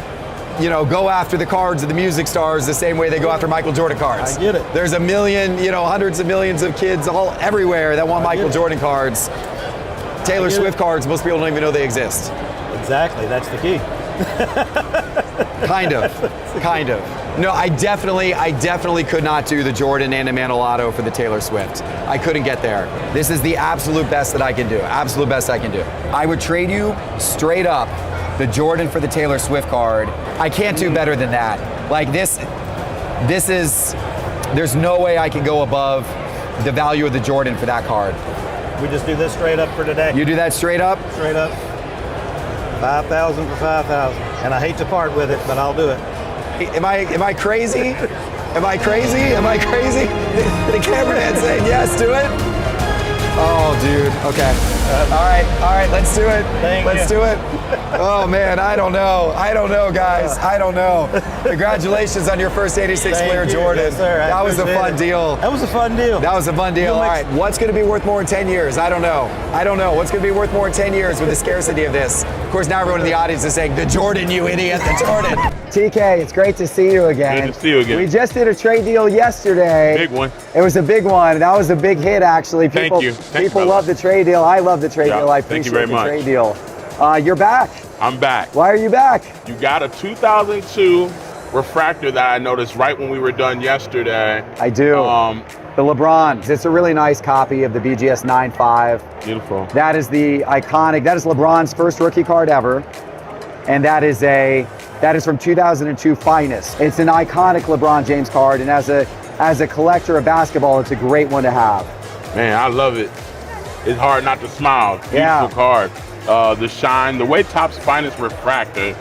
go after the cards of the music stars the same way they go after Michael Jordan cards. I get it. There's a million, hundreds of millions of kids everywhere that want Michael Jordan cards. Taylor Swift cards, most people don't even know they exist. Exactly, that's the key. Kind of. No, I definitely could not do the Jordan and a mantle auto for the Taylor Swift. I couldn't get there. This is the absolute best that I can do. Absolute best I can do. I would trade you straight up the Jordan for the Taylor Swift card. I can't do better than that. Like this is, there's no way I can go above the value of the Jordan for that card. We just do this straight up for today. You do that straight up? Straight up. 5,000 for 5,000. And I hate to part with it, but I'll do it. Am I crazy? Am I crazy? The cameraman saying yes, do it. Oh, dude. Okay. All right. Let's do it. Let's do it. Oh man, I don't know, guys. I don't know. Congratulations on your first 86 Flair Jordan. Yes, sir. That was a fun deal. That was a fun deal. All right. What's going to be worth more in 10 years? I don't know. What's going to be worth more in 10 years with the scarcity of this? Of course, now everyone in the audience is saying, the Jordan, you idiot, the Jordan. TK, it's great to see you again. Good to see you again. We just did a trade deal yesterday. Big one. It was a big one. That was a big hit, actually. Thank you. People love the trade deal. I love the trade deal. I thank appreciate you very the much. trade deal. You're back. I'm back. Why are you back? You got a 2002 refractor that I noticed right when we were done yesterday. I do. The LeBron. It's a really nice copy of the BGS 9.5. Beautiful. That is the iconic. That is LeBron's first rookie card ever, and that is from 2002 Finest. It's an iconic LeBron James card, and as a collector of basketball, it's a great one to have. Man, I love it. It's hard not to smile. Beautiful card. The shine, the way Topps Finest refractors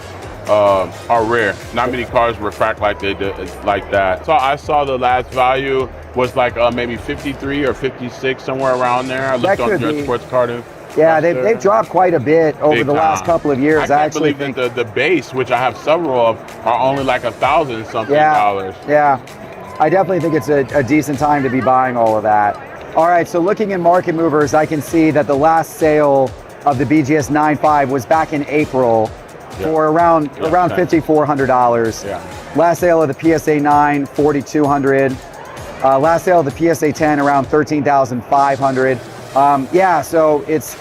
are rare. Not many cards refract like they do, like that. So I saw the last value was like maybe 53 or 56, somewhere around there. I looked on your sports card. Yeah, they've dropped quite a bit over Big the last time. couple of years. I can't believe that the base, which I have several of, are only like $1,000 something dollars. Yeah, I definitely think it's a decent time to be buying all of that. All right, so looking in market movers, I can see that the last sale of the BGS 9.5 was back in April for around $5,400. Yeah. Last sale of the PSA 9, $4,200. Last sale of the PSA 10 around $13,500. Yeah, so it's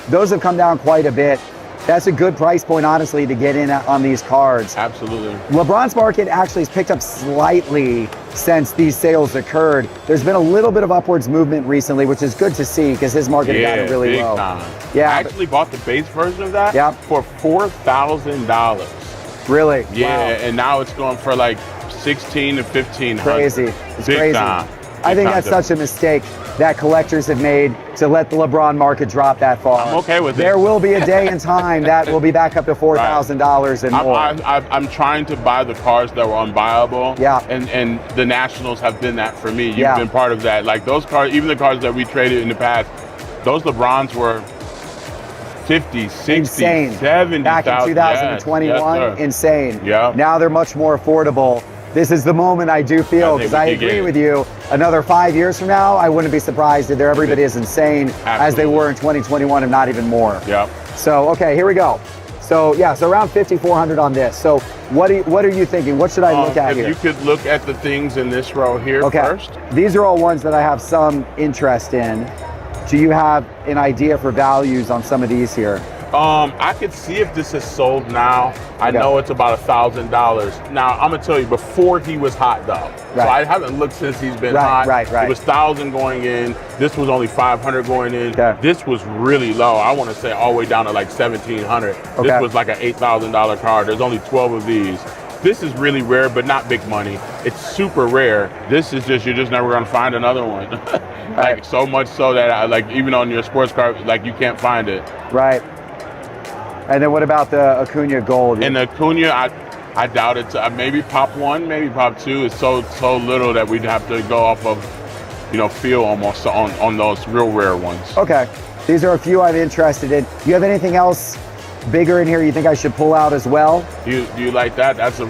those have come down quite a bit. That's a good price point, honestly, to get in on these cards. Absolutely. LeBron's market actually has picked up slightly since these sales occurred. There's been a little bit of upwards movement recently, which is good to see because his market got it really big low. Time. Yeah, I actually bought the base version of that for $4,000. Really? Yeah, Wow. and now it's going for like $1,600 to $1,500. Crazy. It's big crazy. Time. I think that's such a mistake that collectors have made to let the LeBron market drop that far. I'm okay with it. There will be a day in time that will be back up to $4,000 and more. I'm trying to buy the cards that were unbuyable. Yeah. And the Nationals have been that for me. You've Yeah. been part of that. Like those cards, even the cards that we traded in the past, those LeBrons were 50, 60, Insane. 70. Back in 2021, yes, insane. Yeah. Now they're much more affordable. This is the moment I do feel, because I agree with you. Another 5 years from now, I wouldn't be surprised if everybody is insane as they were in 2021, if not even more. Yeah. So, okay, here we go. So, yeah, so around $5,400 on this. So, what are you thinking? What should I look at if here? you could look at the things in this row here first. These are all ones that I have some interest in. Do you have an idea for values on some of these here? I could see if this is sold now. I know it's about $1,000. Now, I'm gonna tell you, before he was hot though. So I haven't looked since he's been hot. Right. It was 1,000 going in. This was only 500 going in. This was really low. I want to say all the way down to like 1,700. This was like an $8,000 card. There's only 12 of these. This is really rare, but not big money. It's super rare. This is just, you're just never gonna find another one. Like so much so that like even on your sports card, like you can't find it. Right. And then what about the Acuna Gold? And the Acuna, I doubt it. Maybe pop one, maybe pop two. It's so little that we'd have to go off of, feel almost on those real rare ones. Okay. These are a few I'm interested in. Do you have anything else bigger in here you think I should pull out as well? Do you like that? That's a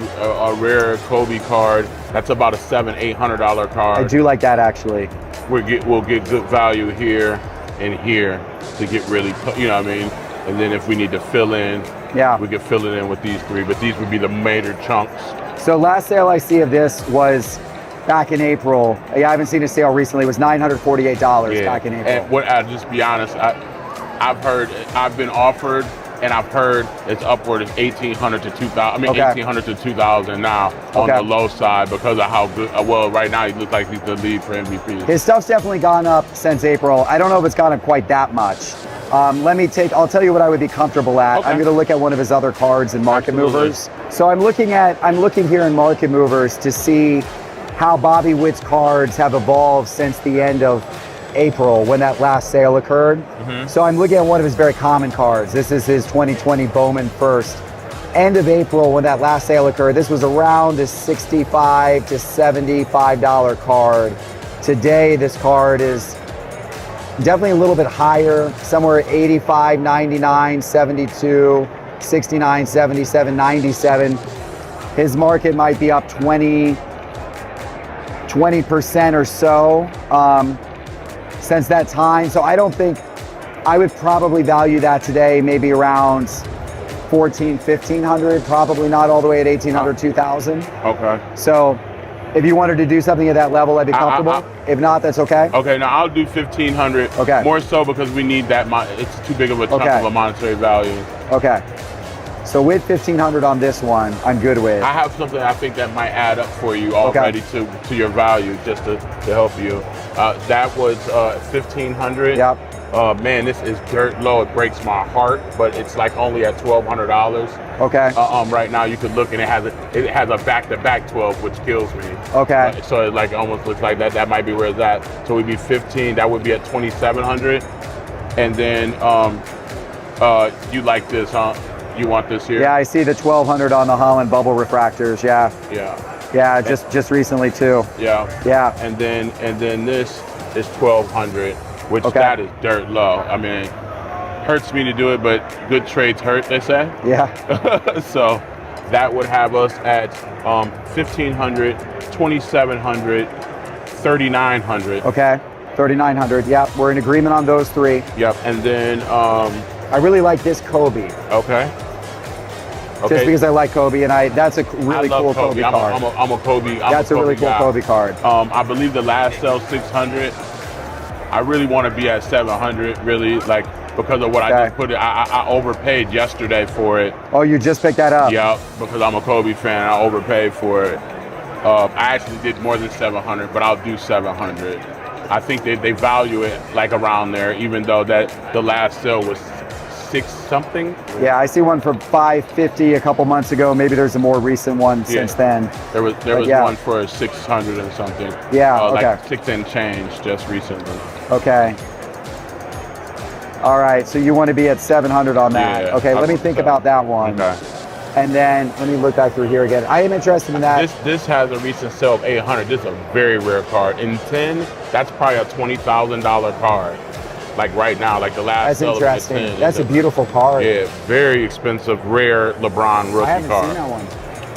rare Kobe card. That's about a $700-800 card. I do like that actually. We'll get good value here and here to get really, you know what I mean? And then if we need to fill in, we could fill it in with these three, but these would be the major chunks. So last sale I see of this was back in April. I haven't seen a sale recently. It was $948 back in April. And I'll just be honest, I've been offered, and I've heard it's upward of $1,800 to $2,000. $1,800 to $2,000 now on the low side because of how good. Well, right now he looks like he's the lead for MVP. His stuff's definitely gone up since April. I don't know if it's gone up quite that much. I'll tell you what I would be comfortable at. I'm going to look at one of his other cards in market movers. So I'm looking here in market movers to see how Bobby Witt's cards have evolved since the end of April when that last sale occurred. So I'm looking at one of his very common cards. This is his 2020 Bowman First. End of April when that last sale occurred, this was around a $65 to $75 card. Today, this card is definitely a little bit higher, somewhere at 85, 99, 72, 69, 77, 97. His market might be up 20% or so since that time. So I don't think, I would probably value that today maybe around 1,400, 1,500, probably not all the way at 1,800, 2,000. Okay. So if you wanted to do something at that level, I'd be comfortable. If not, that's okay. Okay, now I'll do 1,500. Okay. More so because we need that. It's too big of a chunk of a monetary value. Okay. So with 1,500 on this one, I'm good with. I have something I think that might add up for you already to your value, just to help you. That was 1,500. Yep. Man, this is dirt low. It breaks my heart, but it's like only at $1,200. Okay. Right now you could look and it has a back-to-back 12, which kills me. Okay. So it like almost looks like that might be where it's at. So we'd be 15. That would be at 2,700. And then you like this, huh? You want this here? Yeah, I see the 1,200 on the Holland bubble refractors. Yeah. Yeah. Yeah, just recently too. Yeah. Yeah. And then this is 1,200, which that is dirt low. I mean, hurts me to do it, but good trades hurt, they say. Yeah. So that would have us at 1,500, 2,700, 3,900. Okay, 3,900. Yep, we're in agreement on those three. Yep, and then I really like this Kobe. Okay. Just because I like Kobe, and that's a really cool Kobe card. I'm a Kobe. That's a really cool Kobe card. I believe the last sell 600. I really want to be at 700, really, like because of what I just put it. I overpaid yesterday for it. Oh, you just picked that up? Yeah, because I'm a Kobe fan. I overpaid for it. I actually did more than 700, but I'll do 700. I think they value it like around there, even though that the last sale was 6 something. Yeah, I see one for 550 a couple months ago. Maybe there's a more recent one since then. There was one for 600 and something. Yeah, okay. Like 6 and change just recently. Okay. All right, so you want to be at 700 on that. Yeah, okay, let me think about that one. Okay. And then let me look back through here again. I am interested in that. This has a recent sale of 800. This is a very rare card. In 10, that's probably a $20,000 card. Like right now, like the last sale. That's interesting. That's a beautiful card. Yeah, very expensive, rare LeBron rookie I haven't card. seen that one.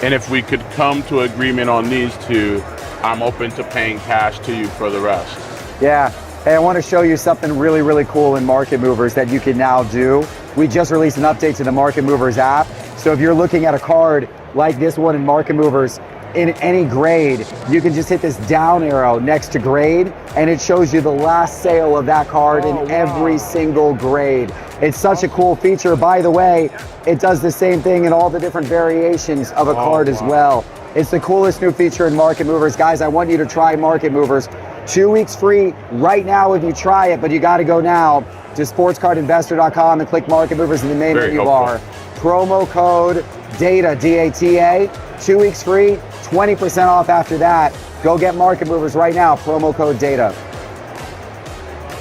And if we could come to agreement on these two, I'm open to paying cash to you for the rest. Yeah. Hey, I want to show you something really, really cool in Market Movers that you can now do. We just released an update to the Market Movers app. So if you're looking at a card like this one in Market Movers, in any grade, you can just hit this down arrow next to grade, and it shows you the last sale of that card in every single grade. It's such a cool feature. By the way, it does the same thing in all the different variations of a card as well. It's the coolest new feature in Market Movers. Guys, I want you to try Market Movers. 2 weeks free right now if you try it, but you got to go now to sportscardinvestor.com and click Market Movers in the main menu bar. Promo code DATA, D-A-T-A, 2 weeks free, 20% off after that. Go get Market Movers right now, promo code DATA.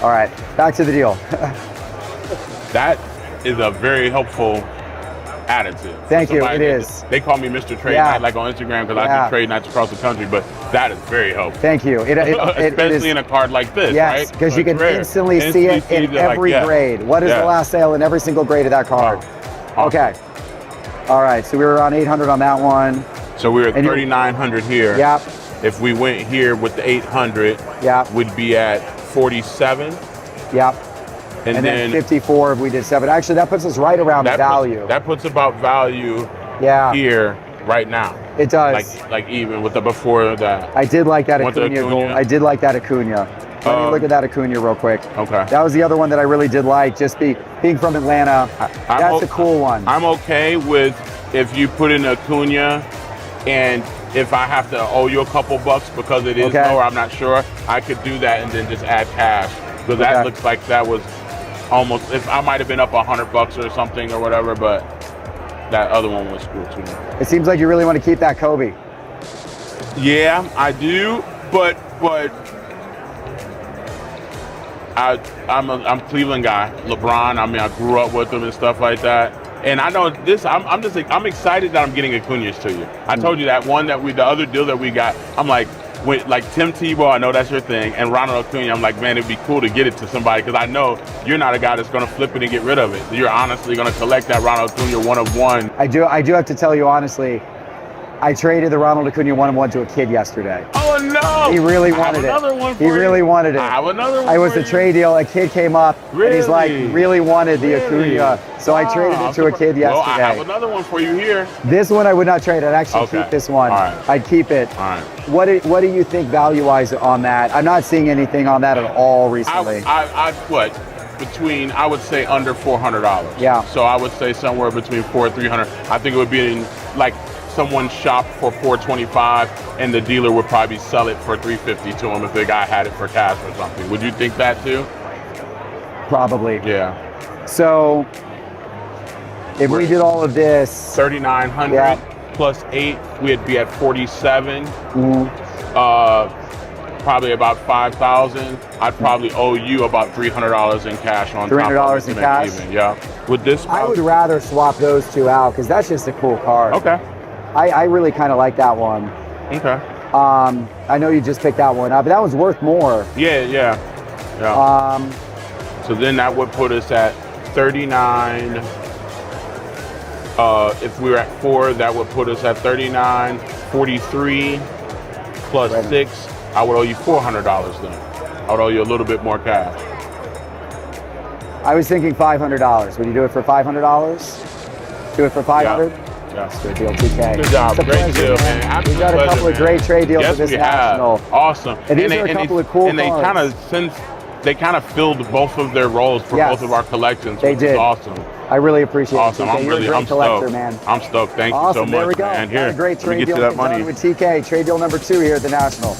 All right, back to the deal. That is a very helpful attitude. Thank you, it is. They call me Mr. Trade Night like on Instagram because I do trade nights across the country, but that is very helpful. Thank you. Especially in a card like this, right? Yes, because you can instantly see it in every grade. What is the last sale in every single grade of that card? Okay. All right, so we were on 800 on that one. So we were at 3,900 here. Yep. If we went here with the 800, we'd be at 47. Yep. And then 54 if we did 7. Actually, that puts us right around the value. That puts about value here right now. It does. Like even with the before that. I did like that Acuna goal. I did like that Acuna. Let me look at that Acuna real quick. Okay. That was the other one that I really did like, just being from Atlanta. That's a cool one. I'm okay with if you put in Acuna, and if I have to owe you a couple bucks because it is lower, I'm not sure, I could do that and then just add cash. Because that looks like that was almost, if I might have been up $100 or something or whatever, but that other one was cool too. It seems like you really want to keep that Kobe. Yeah, I do, but I'm a Cleveland guy. LeBron, I mean, I grew up with him and stuff like that. And I know this, I'm excited that I'm getting Acuna's to you. I told you that one the other deal that we got, I'm like Tim Tebow, I know that's your thing, and Ronald Acuna, I'm like, man, it'd be cool to get it to somebody because I know you're not a guy that's going to flip it and get rid of it. You're honestly going to collect that Ronald Acuna 1-of-1. I do have to tell you honestly, I traded the Ronald Acuna 1-of-1 to a kid yesterday. Oh no! He really wanted it. He really wanted it. I have another one. I was a trade deal. A kid came up and he's like, really wanted the Acuna. So I traded it to a kid yesterday. Well, I have another one for you here. This one I would not trade. I'd actually keep this one. All right. I'd keep it. All right. What do you think value-wise on that? I'm not seeing anything on that at all recently. I would say under $400. Yeah. So I would say somewhere between $400 and $300. I think it would be in like someone shop for $425 and the dealer would probably sell it for $350 to him if the guy had it for cash or something. Would you think that too? Probably. Yeah. So if we did all of this, 3,900 plus 8, we'd be at 47. Probably about 5,000. I'd probably owe you about $300 in cash on top of it. $300 in cash? Even. Yeah. With this, I would rather swap those two out because that's just a cool card. Okay. I really kind of like that one. Okay. I know you just picked that one up, but that one's worth more. Yeah. So then that would put us at 39. If we were at 4, that would put us at 39. 43 plus 6. I would owe you $400 then. I would owe you a little bit more cash. I was thinking $500. Would you do it for $500? Do it for $500? Yeah. Good deal, TK. Good job. It's a Great pleasure, deal, man. Absolute We've got a couple pleasure, of great trade deals yes, with this we have. national. Awesome. And these are a couple of cool And they cards. kind of, since they kind of filled both of their roles for both of our collections, They which did. is awesome. I really appreciate Awesome. it, TK. I'm You're really, a great I'm collector, stoked. man. I'm stoked. Thank Awesome. you so much, There we go. man. Got Here, a great let me trade get deal you that done money. with TK. Trade deal number 2 here at the National.